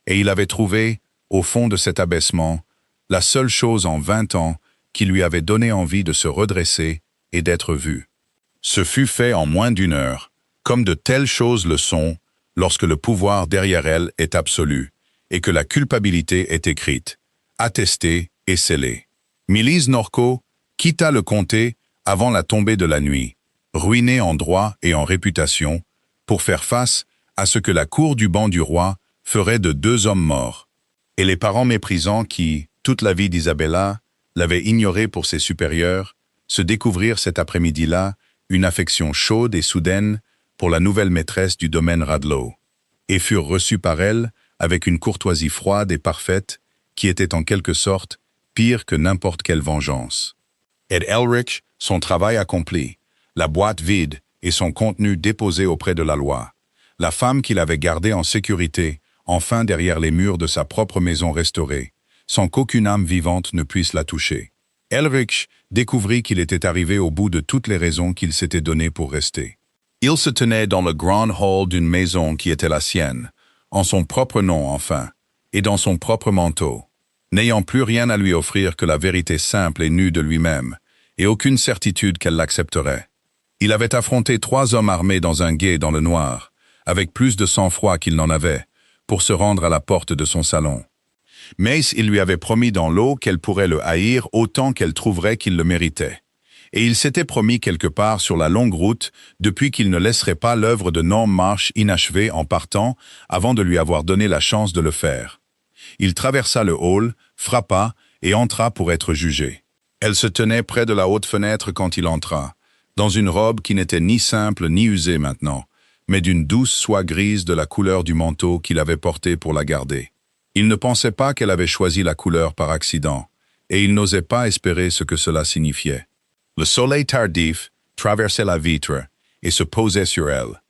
Et il avait trouvé, au fond de cet abaissement, la seule chose en 20 ans qui lui avait donné envie de se redresser et d'être vu. Ce fut fait en moins d'une heure, comme de telles choses le sont lorsque le pouvoir derrière elles est absolu et que la culpabilité est écrite, attestée et scellée. Millicent Norco quitta le comté avant la tombée de la nuit, ruinée en droit et en réputation, pour faire face à ce que la cour du banc du roi ferait de 2 hommes morts, et les parents méprisants qui, toute la vie d'Isabella, l'avaient ignorée pour ses supérieurs, se découvrirent cet après-midi-là une affection chaude et soudaine pour la nouvelle maîtresse du domaine Radlow, et furent reçus par elle avec une courtoisie froide et parfaite qui était en quelque sorte pire que n'importe quelle vengeance. Et Elrich, son travail accompli, la boîte vide et son contenu déposé auprès de la loi, la femme qu'il avait gardée en sécurité, enfin derrière les murs de sa propre maison restaurée, sans qu'aucune âme vivante ne puisse la toucher. Elrich découvrit qu'il était arrivé au bout de toutes les raisons qu'il s'était données pour rester. Il se tenait dans le grand hall d'une maison qui était la sienne, en son propre nom enfin, et dans son propre manteau, n'ayant plus rien à lui offrir que la vérité simple et nue de lui-même, et aucune certitude qu'elle l'accepterait. Il avait affronté 3 hommes armés dans un guet dans le noir, avec plus de sang-froid qu'il n'en avait, pour se rendre à la porte de son salon. Mais il lui avait promis dans l'eau qu'elle pourrait le haïr autant qu'elle trouverait qu'il le méritait. Et il s'était promis quelque part sur la longue route depuis qu'il ne laisserait pas l'œuvre de Norm Marsh inachevée en partant avant de lui avoir donné la chance de le faire. Il traversa le hall, frappa et entra pour être jugé. Elle se tenait près de la haute fenêtre quand il entra, dans une robe qui n'était ni simple ni usée maintenant, mais d'une douce soie grise de la couleur du manteau qu'il avait porté pour la garder. Il ne pensait pas qu'elle avait choisi la couleur par accident, et il n'osait pas espérer ce que cela signifiait. Le soleil tardif traversait la vitre et se posait sur elle.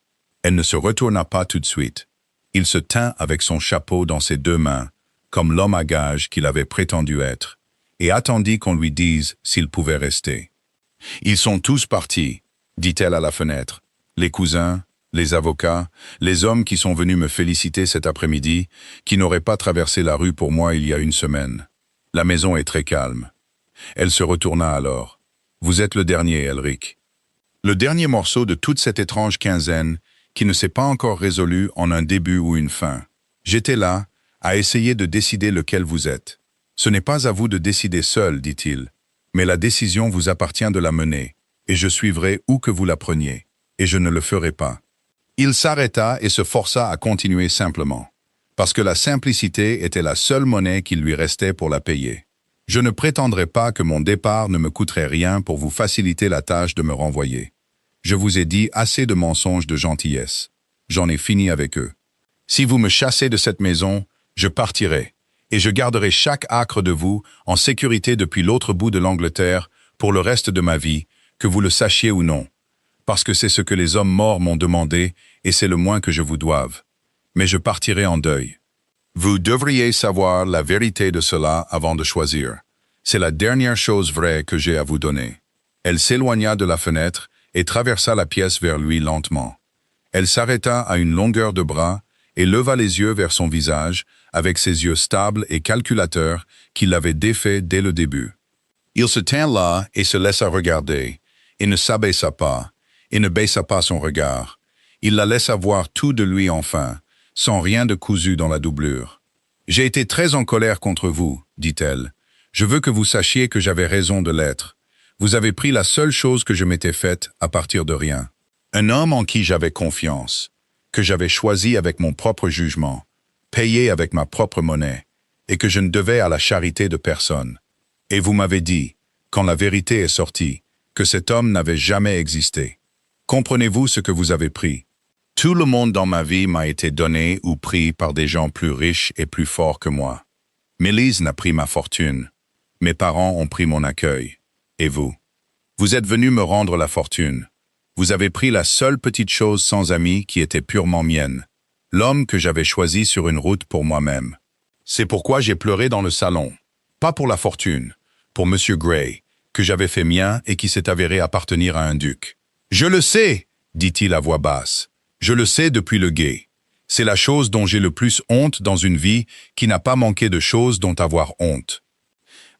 Elle ne se retourna pas tout de suite. Il se tint avec son chapeau dans ses 2 mains, comme l'homme à gage qu'il avait prétendu être, et attendit qu'on lui dise s'il pouvait rester. « Ils sont tous partis », dit-elle à la fenêtre. « Les cousins, les avocats, les hommes qui sont venus me féliciter cet après-midi, qui n'auraient pas traversé la rue pour moi il y a 1 semaine. La maison est très calme. » Elle se retourna alors. « Vous êtes le dernier, Elric. » Le dernier morceau de toute cette étrange quinzaine qui ne s'est pas encore résolu en un début ou une fin. J'étais là, à essayer de décider lequel vous êtes. Ce n'est pas à vous de décider seul, dit-il, mais la décision vous appartient de la mener, et je suivrai où que vous la preniez, et je ne le ferai pas. Il s'arrêta et se força à continuer simplement, parce que la simplicité était la seule monnaie qu'il lui restait pour la payer. Je ne prétendrai pas que mon départ ne me coûterait rien pour vous faciliter la tâche de me renvoyer. Je vous ai dit assez de mensonges de gentillesse. J'en ai fini avec eux. Si vous me chassez de cette maison, je partirai, et je garderai chaque acre de vous en sécurité depuis l'autre bout de l'Angleterre pour le reste de ma vie, que vous le sachiez ou non, parce que c'est ce que les hommes morts m'ont demandé et c'est le moins que je vous doive. Mais je partirai en deuil. Vous devriez savoir la vérité de cela avant de choisir. C'est la dernière chose vraie que j'ai à vous donner. Elle s'éloigna de la fenêtre et traversa la pièce vers lui lentement. Elle s'arrêta à une longueur de bras et leva les yeux vers son visage avec ses yeux stables et calculateurs qui l'avaient défait dès le début. Il se tint là et se laissa regarder. Il ne s'abaissa pas. Il ne baissa pas son regard. Il la laissa voir tout de lui enfin, sans rien de cousu dans la doublure. « J'ai été très en colère contre vous, dit-elle. Je veux que vous sachiez que j'avais raison de l'être. Vous avez pris la seule chose que je m'étais faite à partir de rien. Un homme en qui j'avais confiance, que j'avais choisi avec mon propre jugement, payé avec ma propre monnaie, et que je ne devais à la charité de personne. Et vous m'avez dit, quand la vérité est sortie, que cet homme n'avait jamais existé. Comprenez-vous ce que vous avez pris? Tout le monde dans ma vie m'a été donné ou pris par des gens plus riches et plus forts que moi. Mélise n'a pris ma fortune. Mes parents ont pris mon accueil. Et vous? Vous êtes venu me rendre la fortune. Vous avez pris la seule petite chose sans amis qui était purement mienne. L'homme que j'avais choisi sur une route pour moi-même. C'est pourquoi j'ai pleuré dans le salon. Pas pour la fortune, pour Monsieur Gray, que j'avais fait mien et qui s'est avéré appartenir à un duc. Je le sais, dit-il à voix basse. Je le sais depuis le guet. C'est la chose dont j'ai le plus honte dans une vie qui n'a pas manqué de choses dont avoir honte.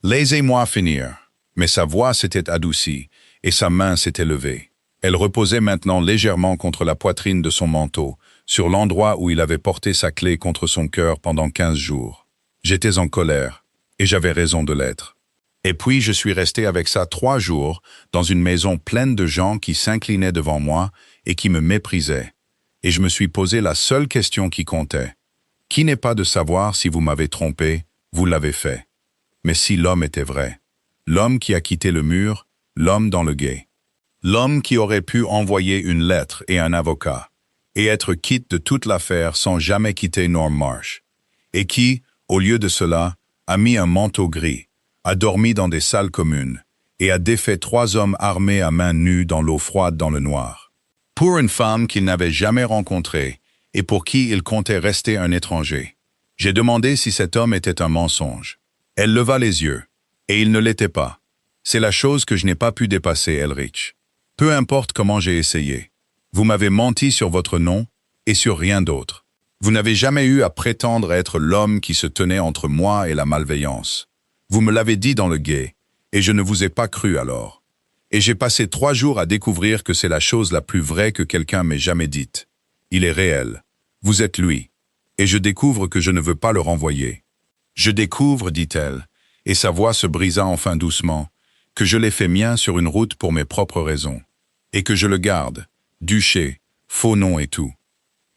Laissez-moi finir. Mais sa voix s'était adoucie et sa main s'était levée. Elle reposait maintenant légèrement contre la poitrine de son manteau, sur l'endroit où il avait porté sa clé contre son cœur pendant 15 jours. J'étais en colère, et j'avais raison de l'être. Et puis je suis resté avec ça 3 jours, dans une maison pleine de gens qui s'inclinaient devant moi et qui me méprisaient. Et je me suis posé la seule question qui comptait. Qui n'est pas de savoir si vous m'avez trompé, vous l'avez fait. Mais si l'homme était vrai. L'homme qui a quitté le mur, l'homme dans le guet. L'homme qui aurait pu envoyer une lettre et un avocat, et être quitte de toute l'affaire sans jamais quitter Norm Marsh. Et qui, au lieu de cela, a mis un manteau gris, a dormi dans des salles communes, et a défait 3 hommes armés à main nue dans l'eau froide dans le noir. Pour une femme qu'il n'avait jamais rencontrée, et pour qui il comptait rester un étranger. J'ai demandé si cet homme était un mensonge. Elle leva les yeux, et il ne l'était pas. C'est la chose que je n'ai pas pu dépasser, Elrich. Peu importe comment j'ai essayé. Vous m'avez menti sur votre nom et sur rien d'autre. Vous n'avez jamais eu à prétendre être l'homme qui se tenait entre moi et la malveillance. Vous me l'avez dit dans le guet, et je ne vous ai pas cru alors. Et j'ai passé 3 jours à découvrir que c'est la chose la plus vraie que quelqu'un m'ait jamais dite. Il est réel. Vous êtes lui. Et je découvre que je ne veux pas le renvoyer. Je découvre, dit-elle, et sa voix se brisa enfin doucement, que je l'ai fait mien sur une route pour mes propres raisons. Et que je le garde, duché, faux nom et tout.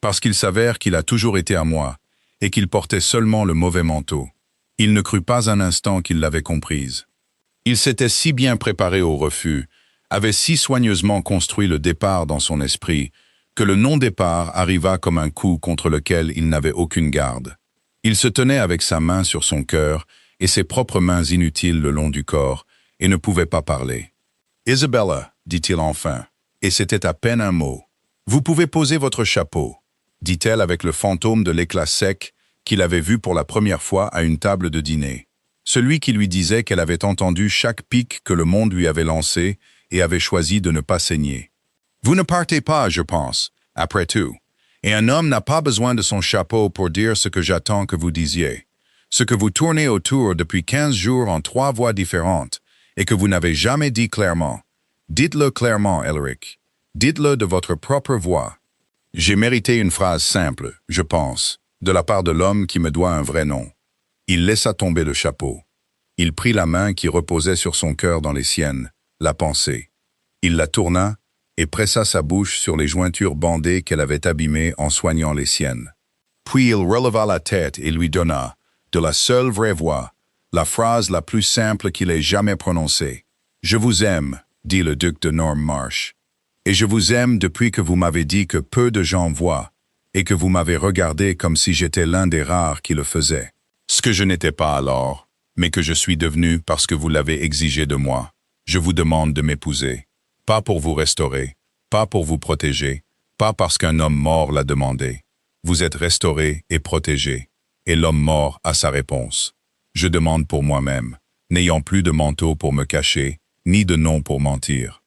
Parce qu'il s'avère qu'il a toujours été à moi, et qu'il portait seulement le mauvais manteau. Il ne crut pas un instant qu'il l'avait comprise. Il s'était si bien préparé au refus, avait si soigneusement construit le départ dans son esprit, que le non-départ arriva comme un coup contre lequel il n'avait aucune garde. Il se tenait avec sa main sur son cœur et ses propres mains inutiles le long du corps, et ne pouvait pas parler. « Isabella, dit-il enfin, et c'était à peine un mot. Vous pouvez poser votre chapeau, dit-elle avec le fantôme de l'éclat sec qu'il avait vu pour la première fois à une table de dîner. Celui qui lui disait qu'elle avait entendu chaque pique que le monde lui avait lancé et avait choisi de ne pas saigner. Vous ne partez pas, je pense, après tout. Et un homme n'a pas besoin de son chapeau pour dire ce que j'attends que vous disiez. Ce que vous tournez autour depuis 15 jours en 3 voix différentes, et que vous n'avez jamais dit clairement. Dites-le clairement, Elric. Dites-le de votre propre voix. J'ai mérité une phrase simple, je pense, de la part de l'homme qui me doit un vrai nom. Il laissa tomber le chapeau. Il prit la main qui reposait sur son cœur dans les siennes, la pensée. Il la tourna et pressa sa bouche sur les jointures bandées qu'elle avait abîmées en soignant les siennes. Puis il releva la tête et lui donna, de la seule vraie voix, la phrase la plus simple qu'il ait jamais prononcée. « Je vous aime », dit le duc de Norm Marsh. « Et je vous aime depuis que vous m'avez dit que peu de gens voient, et que vous m'avez regardé comme si j'étais l'un des rares qui le faisaient. Ce que je n'étais pas alors, mais que je suis devenu parce que vous l'avez exigé de moi. Je vous demande de m'épouser. Pas pour vous restaurer, pas pour vous protéger, pas parce qu'un homme mort l'a demandé. Vous êtes restauré et protégé, et l'homme mort a sa réponse. Je demande pour moi-même. n'ayant plus de manteau pour me cacher, ni de nom pour mentir.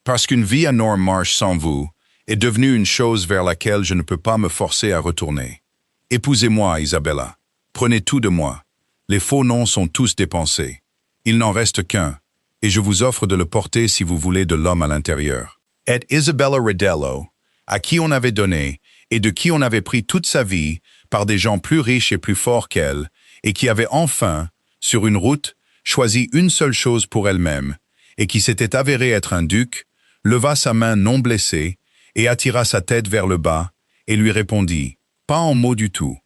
Parce qu'une vie à Norm Marsh sans vous est devenue une chose vers laquelle je ne peux pas me forcer à retourner. Épousez-moi, Isabella. Prenez tout de moi. Les faux noms sont tous dépensés. Il n'en reste qu'un, et je vous offre de le porter si vous voulez de l'homme à l'intérieur. Et Isabella Ridello, à qui on avait donné, et de qui on avait pris toute sa vie, par des gens plus riches et plus forts qu'elle, et qui avait enfin, sur une route, choisi une seule chose pour elle-même, et qui s'était avéré être un duc, leva sa main non blessée, et attira sa tête vers le bas, et lui répondit, pas en mots du tout.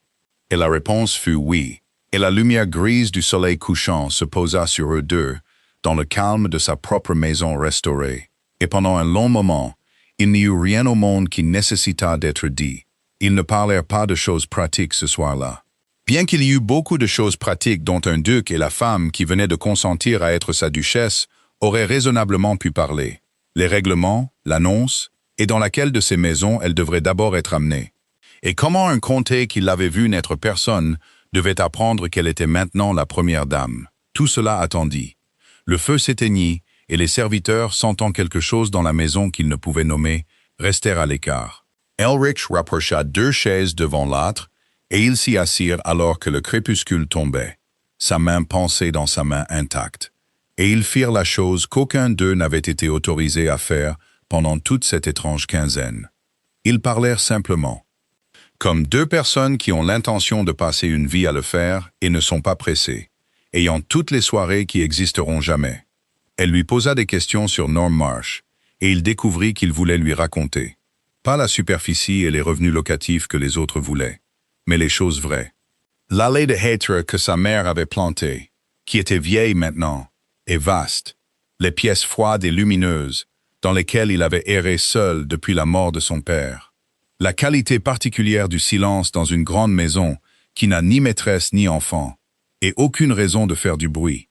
Et la réponse fut oui, et la lumière grise du soleil couchant se posa sur eux deux, dans le calme de sa propre maison restaurée. Et pendant un long moment, il n'y eut rien au monde qui nécessita d'être dit. Ils ne parlèrent pas de choses pratiques ce soir-là. Bien qu'il y eût beaucoup de choses pratiques dont un duc et la femme qui venait de consentir à être sa duchesse auraient raisonnablement pu parler. Les règlements, l'annonce, et dans laquelle de ces maisons elle devrait d'abord être amenée. Et comment un comté qui l'avait vu n'être personne devait apprendre qu'elle était maintenant la première dame. Tout cela attendit. Le feu s'éteignit, et les serviteurs, sentant quelque chose dans la maison qu'ils ne pouvaient nommer, restèrent à l'écart. Elrich rapprocha 2 chaises devant l'âtre, et ils s'y assirent alors que le crépuscule tombait, sa main pansée dans sa main intacte. Et ils firent la chose qu'aucun d'eux n'avait été autorisé à faire pendant toute cette étrange quinzaine. Ils parlèrent simplement, comme 2 personnes qui ont l'intention de passer une vie à le faire et ne sont pas pressées, ayant toutes les soirées qui existeront jamais. Elle lui posa des questions sur Norm Marsh, et il découvrit qu'il voulait lui raconter. Pas la superficie et les revenus locatifs que les autres voulaient, mais les choses vraies. L'allée de hêtres que sa mère avait plantée, qui était vieille maintenant, et vaste, les pièces froides et lumineuses, dans lesquelles il avait erré seul depuis la mort de son père. La qualité particulière du silence dans une grande maison qui n'a ni maîtresse ni enfant, et aucune raison de faire du bruit.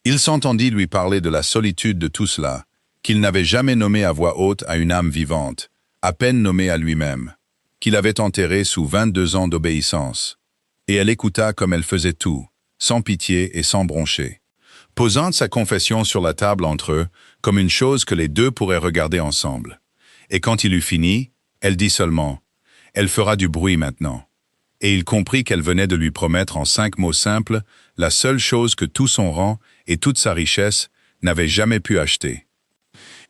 Il s'entendit lui parler de la solitude de tout cela, qu'il n'avait jamais nommé à voix haute à une âme vivante, à peine nommée à lui-même, qu'il avait enterrée sous 22 ans d'obéissance. Et elle écouta comme elle faisait tout, sans pitié et sans broncher, posant sa confession sur la table entre eux, comme une chose que les deux pourraient regarder ensemble. Et quand il eut fini, elle dit seulement « Elle fera du bruit maintenant ». Et il comprit qu'elle venait de lui promettre en 5 mots simples la seule chose que tout son rang et toute sa richesse n'avaient jamais pu acheter.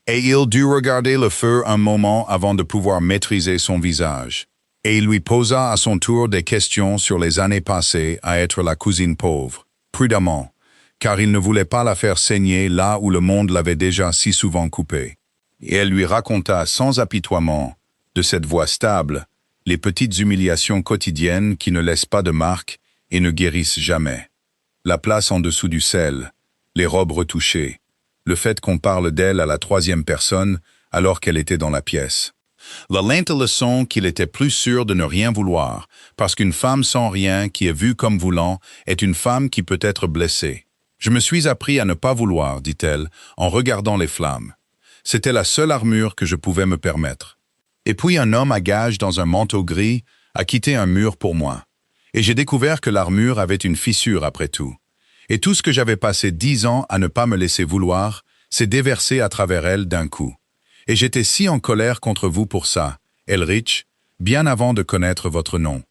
Et il dut regarder le feu un moment avant de pouvoir maîtriser son visage. Et il lui posa à son tour des questions sur les années passées à être la cousine pauvre, prudemment, car il ne voulait pas la faire saigner là où le monde l'avait déjà si souvent coupée. Et elle lui raconta sans apitoiement, de cette voix stable, les petites humiliations quotidiennes qui ne laissent pas de marque et ne guérissent jamais. La place en dessous du sel, les robes retouchées, le fait qu'on parle d'elle à la 3e personne alors qu'elle était dans la pièce. La lente leçon qu'il était plus sûr de ne rien vouloir, parce qu'une femme sans rien qui est vue comme voulant est une femme qui peut être blessée. Je me suis appris à ne pas vouloir, dit-elle, en regardant les flammes. C'était la seule armure que je pouvais me permettre. Et puis un homme à gages dans un manteau gris a quitté un mur pour moi. Et j'ai découvert que l'armure avait une fissure après tout. Et tout ce que j'avais passé 10 ans à ne pas me laisser vouloir s'est déversé à travers elle d'un coup. Et j'étais si en colère contre vous pour ça, Elrich, bien avant de connaître votre nom.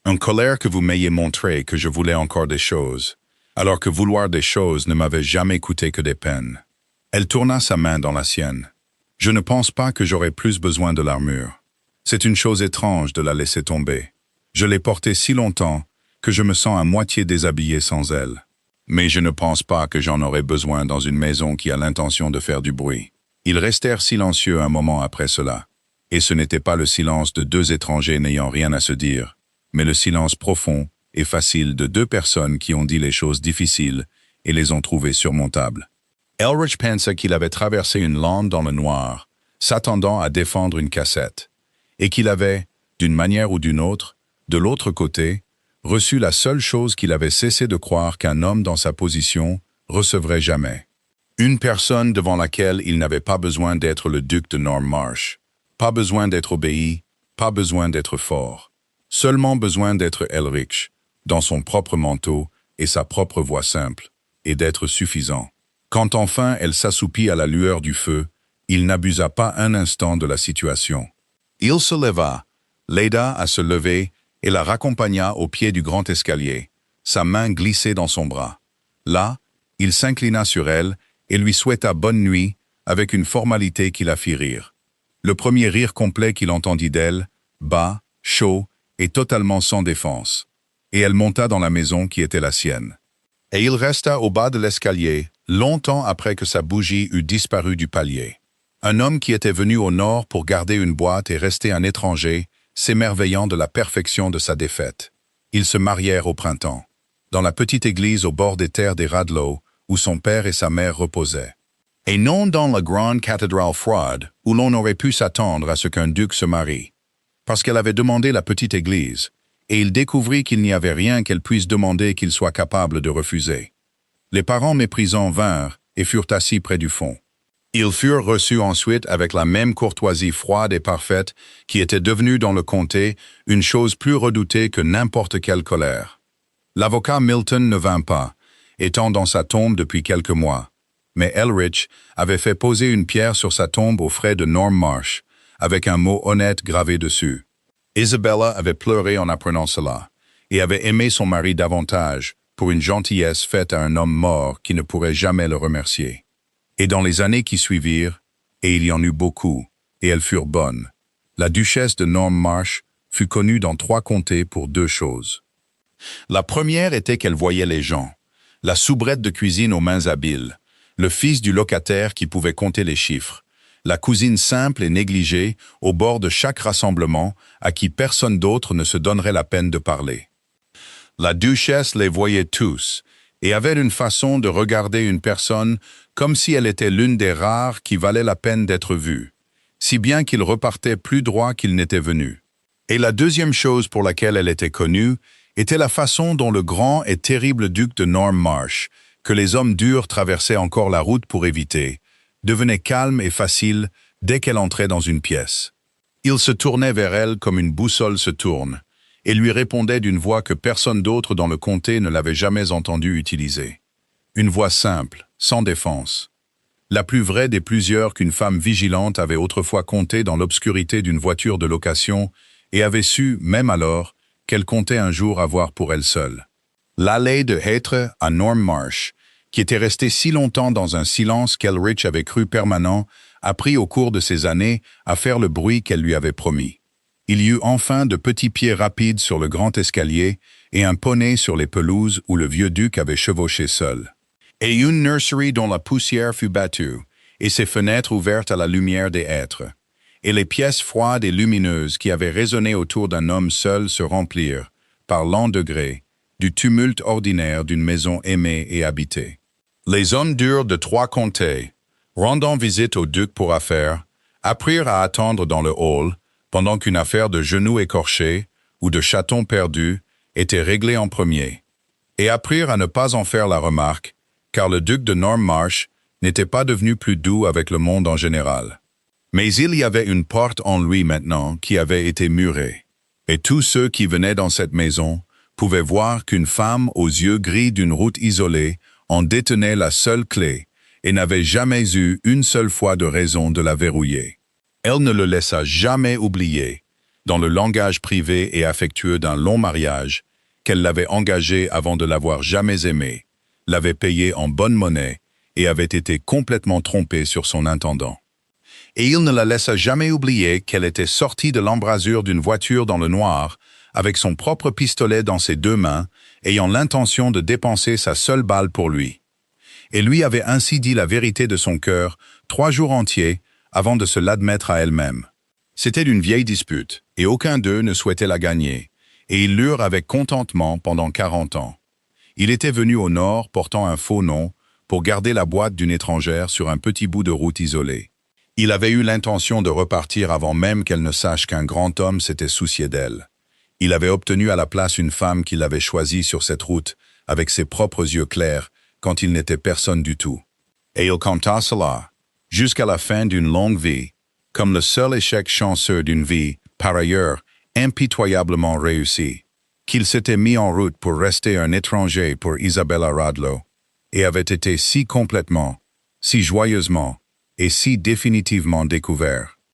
Une colère que vous m'ayez montré que je voulais encore des choses, alors que vouloir des choses ne m'avait jamais coûté que des peines. Elle tourna sa main dans la sienne. Je ne pense pas que j'aurais plus besoin de l'armure. C'est une chose étrange de la laisser tomber. Je l'ai portée si longtemps que je me sens à moitié déshabillé sans elle. Mais je ne pense pas que j'en aurais besoin dans une maison qui a l'intention de faire du bruit. Ils restèrent silencieux un moment après cela. Et ce n'était pas le silence de 2 étrangers n'ayant rien à se dire, mais le silence profond et facile de 2 personnes qui ont dit les choses difficiles et les ont trouvées surmontables. Elrich pensa qu'il avait traversé une lande dans le noir, s'attendant à défendre une cassette, et qu'il avait, d'une manière ou d'une autre, de l'autre côté, reçu la seule chose qu'il avait cessé de croire qu'un homme dans sa position recevrait jamais. Une personne devant laquelle il n'avait pas besoin d'être le duc de Norm Marsh, pas besoin d'être obéi, pas besoin d'être fort, seulement besoin d'être Elrich, dans son propre manteau et sa propre voix simple. et d'être suffisant. Quand enfin elle s'assoupit à la lueur du feu, il n'abusa pas un instant de la situation. Il se leva, l'aida à se lever et la raccompagna au pied du grand escalier, sa main glissée dans son bras. Là, il s'inclina sur elle et lui souhaita bonne nuit avec une formalité qui la fit rire. Le premier rire complet qu'il entendit d'elle, bas, chaud et totalement sans défense. Et elle monta dans la maison qui était la sienne. Et il resta au bas de l'escalier, longtemps après que sa bougie eut disparu du palier. Un homme qui était venu au nord pour garder une boîte et rester un étranger, s'émerveillant de la perfection de sa défaite. Ils se marièrent au printemps, dans la petite église au bord des terres des Radlow, où son père et sa mère reposaient. Et non dans la grande cathédrale froide, où l'on aurait pu s'attendre à ce qu'un duc se marie. Parce qu'elle avait demandé la petite église, et il découvrit qu'il n'y avait rien qu'elle puisse demander qu'il soit capable de refuser. Les parents méprisants vinrent et furent assis près du fond. Ils furent reçus ensuite avec la même courtoisie froide et parfaite qui était devenue dans le comté une chose plus redoutée que n'importe quelle colère. L'avocat Milton ne vint pas, étant dans sa tombe depuis quelques mois, mais Elrich avait fait poser une pierre sur sa tombe aux frais de Norm Marsh, avec un mot honnête gravé dessus. Isabella avait pleuré en apprenant cela, et avait aimé son mari davantage pour une gentillesse faite à un homme mort qui ne pourrait jamais le remercier. Et dans les années qui suivirent, et il y en eut beaucoup, et elles furent bonnes, la duchesse de Norm Marsh fut connue dans 3 comtés pour 2 choses. La première était qu'elle voyait les gens, la soubrette de cuisine aux mains habiles, le fils du locataire qui pouvait compter les chiffres, la cousine simple et négligée au bord de chaque rassemblement à qui personne d'autre ne se donnerait la peine de parler. La duchesse les voyait tous et avait une façon de regarder une personne comme si elle était l'une des rares qui valait la peine d'être vue, si bien qu'il repartait plus droit qu'il n'était venu. Et la deuxième chose pour laquelle elle était connue était la façon dont le grand et terrible duc de Norm Marsh, que les hommes durs traversaient encore la route pour éviter, devenait calme et facile dès qu'elle entrait dans une pièce. Il se tournait vers elle comme une boussole se tourne, et lui répondait d'une voix que personne d'autre dans le comté ne l'avait jamais entendu utiliser. Une voix simple, sans défense. La plus vraie des plusieurs qu'une femme vigilante avait autrefois comptée dans l'obscurité d'une voiture de location et avait su, même alors, qu'elle comptait un jour avoir pour elle seule. L'allée de Hêtre à Norm Marsh, qui était restée si longtemps dans un silence qu'Elrich avait cru permanent, apprit au cours de ces années à faire le bruit qu'elle lui avait promis. Il y eut enfin de petits pieds rapides sur le grand escalier et un poney sur les pelouses où le vieux duc avait chevauché seul. Et une nurserie dont la poussière fut battue, et ses fenêtres ouvertes à la lumière des hêtres. Et les pièces froides et lumineuses qui avaient résonné autour d'un homme seul se remplirent, par lents degrés, du tumulte ordinaire d'une maison aimée et habitée. Les hommes durs de 3 comtés, rendant visite au duc pour affaires, apprirent à attendre dans le hall, pendant qu'une affaire de genoux écorchés ou de chatons perdus était réglée en premier, et apprirent à ne pas en faire la remarque, car le duc de Norm Marsh n'était pas devenu plus doux avec le monde en général. Mais il y avait une porte en lui maintenant qui avait été murée, et tous ceux qui venaient dans cette maison pouvaient voir qu'une femme aux yeux gris d'une route isolée en détenait la seule clé et n'avait jamais eu une seule fois de raison de la verrouiller. Elle ne le laissa jamais oublier, dans le langage privé et affectueux d'un long mariage, qu'elle l'avait engagé avant de l'avoir jamais aimé, l'avait payé en bonne monnaie et avait été complètement trompée sur son intendant. Et il ne la laissa jamais oublier qu'elle était sortie de l'embrasure d'une voiture dans le noir, avec son propre pistolet dans ses 2 mains, ayant l'intention de dépenser sa seule balle pour lui. Et lui avait ainsi dit la vérité de son cœur 3 jours entiers avant de se l'admettre à elle-même. C'était une vieille dispute, et aucun d'eux ne souhaitait la gagner, et ils l'eurent avec contentement pendant 40 ans. Il était venu au nord portant un faux nom pour garder la boîte d'une étrangère sur un petit bout de route isolé. Il avait eu l'intention de repartir avant même qu'elle ne sache qu'un grand homme s'était soucié d'elle. Il avait obtenu à la place une femme qu'il avait choisie sur cette route, avec ses propres yeux clairs, quand il n'était personne du tout. Et il compta cela, jusqu'à la fin d'une longue vie, comme le seul échec chanceux d'une vie, par ailleurs, impitoyablement réussie, qu'il s'était mis en route pour rester un étranger pour Isabella Radlow. et avait été si complètement, si joyeusement et si définitivement découvert.